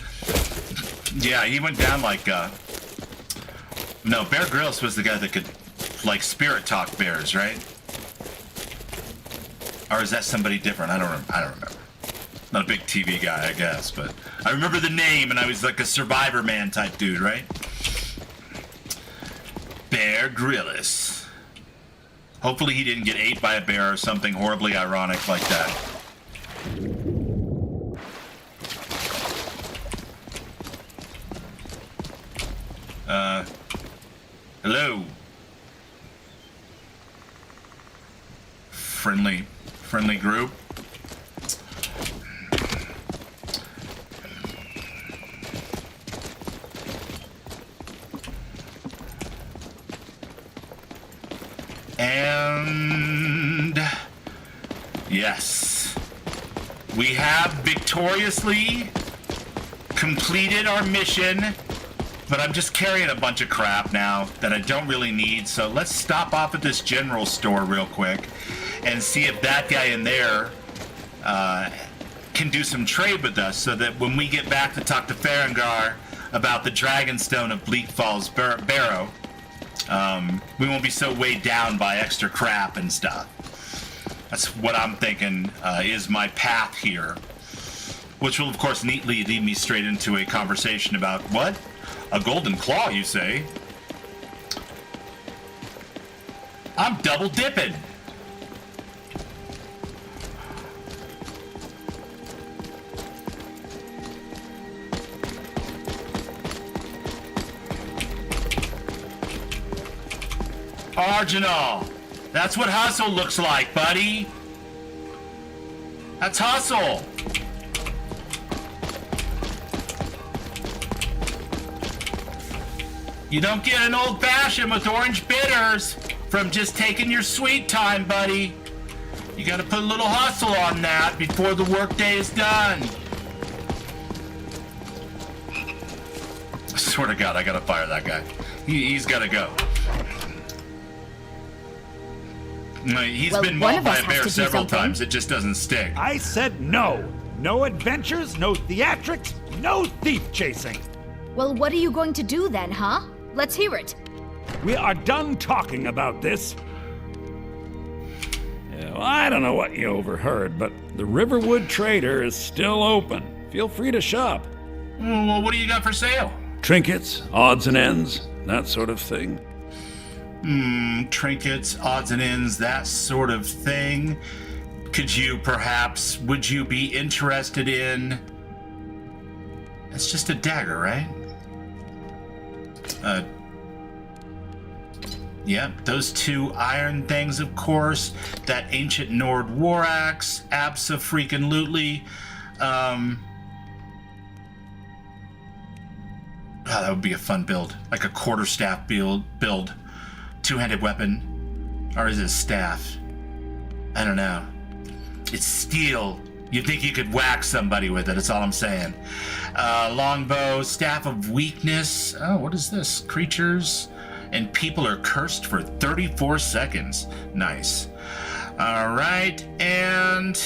Yeah, he went down like, no, Bear Grylls was the guy that could, like, spirit talk bears, right? Or is that somebody different? I don't remember. Not a big TV guy, I guess, but I remember the name, and I was like a Survivor Man type dude, right? Bear Grylls. Hopefully he didn't get ate by a bear or something horribly ironic like that. Hello. Friendly group. And yes, we have victoriously completed our mission. But I'm just carrying a bunch of crap now that I don't really need, so let's stop off at this general store real quick and see if that guy in there can do some trade with us, so that when we get back to talk to Farengar about the Dragonstone of Bleak Falls Barrow, we won't be so weighed down by extra crap and stuff. That's what I'm thinking is my path here, which will of course neatly lead me straight into a conversation about what? A golden claw, you say? I'm double dipping. Arginal, That's what hustle looks like, buddy. That's hustle. You don't get an old-fashioned with orange bitters from just taking your sweet time, buddy. You gotta put a little hustle on that before the workday is done. I swear to God, I gotta fire that guy. He's gotta go. He's been mauled by a bear several times. It just doesn't stick. I said no. No adventures, no theatrics, no thief chasing. Well, what are you going to do then, huh? Let's hear it. We are done talking about this. Yeah, well, I don't know what you overheard, but the Riverwood Trader is still open. Feel free to shop. Well, what do you got for sale? Trinkets, odds and ends, that sort of thing. Trinkets, odds and ends, that sort of thing. Would you be interested in... It's just a dagger, right? Yep, those two iron things, of course. That ancient Nord war axe, abso-freaking-lutely. That would be a fun build. Like a quarterstaff build. Two-handed weapon. Or is it a staff? I don't know. It's steel. You'd think you could whack somebody with it, that's all I'm saying. Longbow, Staff of Weakness. Oh, what is this? Creatures and people are cursed for 34 seconds. Nice. All right, and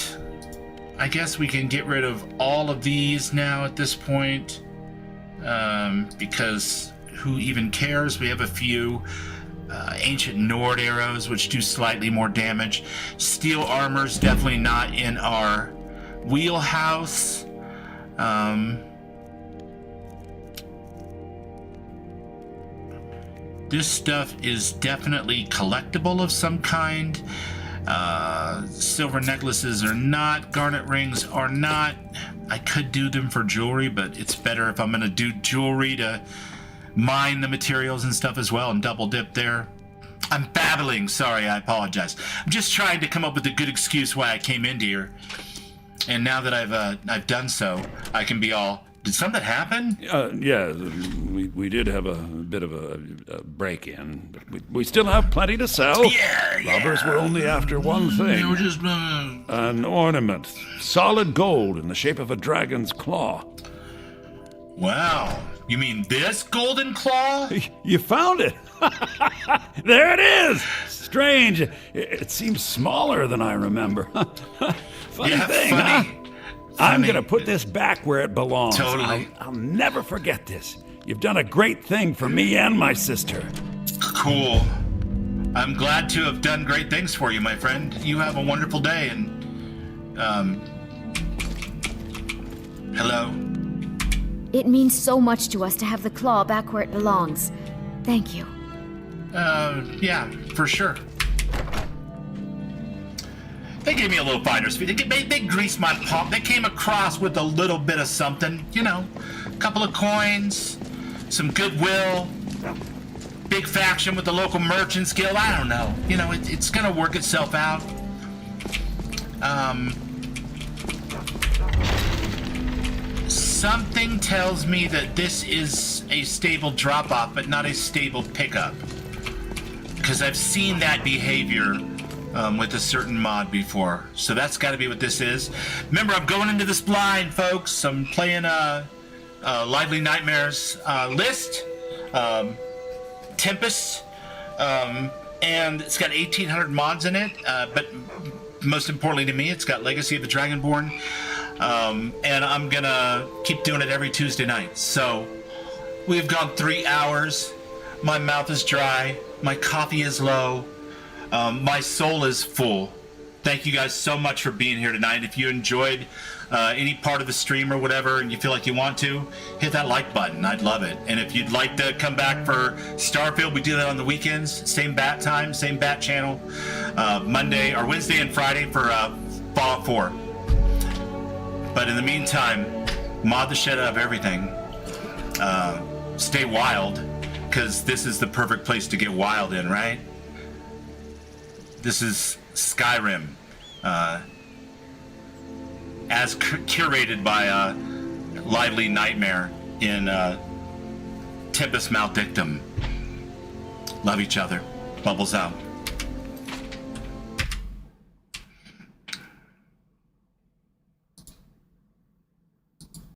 I guess we can get rid of all of these now at this point. Because who even cares? We have a few ancient Nord arrows, which do slightly more damage. Steel armor's definitely not in our wheelhouse. This stuff is definitely collectible of some kind. Silver necklaces are not. Garnet rings are not. I could do them for jewelry, but it's better if I'm going to do jewelry to mine the materials and stuff as well and double dip there. I'm babbling. Sorry, I apologize. I'm just trying to come up with a good excuse why I came into here. And now that I've done so, I can be all... Did something happen? Yeah, we did have a bit of a break-in, but we still have plenty to sell. Yeah. Robbers were only after one thing. They were just... An ornament. Solid gold in the shape of a dragon's claw. Wow. You mean this golden claw? You found it. There it is. Strange. It seems smaller than I remember. Funny thing, huh? I'm going to put this back where it belongs. Totally. I'll never forget this. You've done a great thing for me and my sister. Cool. I'm glad to have done great things for you, my friend. You have a wonderful day, and... hello? It means so much to us to have the claw back where it belongs. Thank you. Yeah, for sure. They gave me a little finder's fee. They greased my palm. They came across with a little bit of something, you know, a couple of coins, some goodwill, big faction with the local merchants guild. I don't know. You know, it's gonna work itself out. Something tells me that this is a stable drop-off, but not a stable pickup. Because I've seen that behavior with a certain mod before. So that's got to be what this is. Remember, I'm going into this blind, folks. I'm playing Lively Nightmares list, Tempus, and it's got 1,800 mods in it, but most importantly to me, it's got Legacy of the Dragonborn, and I'm going to keep doing it every Tuesday night. So we've gone 3 hours. My mouth is dry. My coffee is low. My soul is full. Thank you guys so much for being here tonight. If you enjoyed any part of the stream or whatever and you feel like you want to, hit that like button. I'd love it. And if you'd like to come back for Starfield, we do that on the weekends. Same bat time, same bat channel. Monday or Wednesday and Friday for Fallout 4. But in the meantime, mod the shit out of everything. Stay wild, because this is the perfect place to get wild in, right? This is Skyrim, as curated by Lively Nightmare in Tempus Maledictum. Love each other. Bubbles out.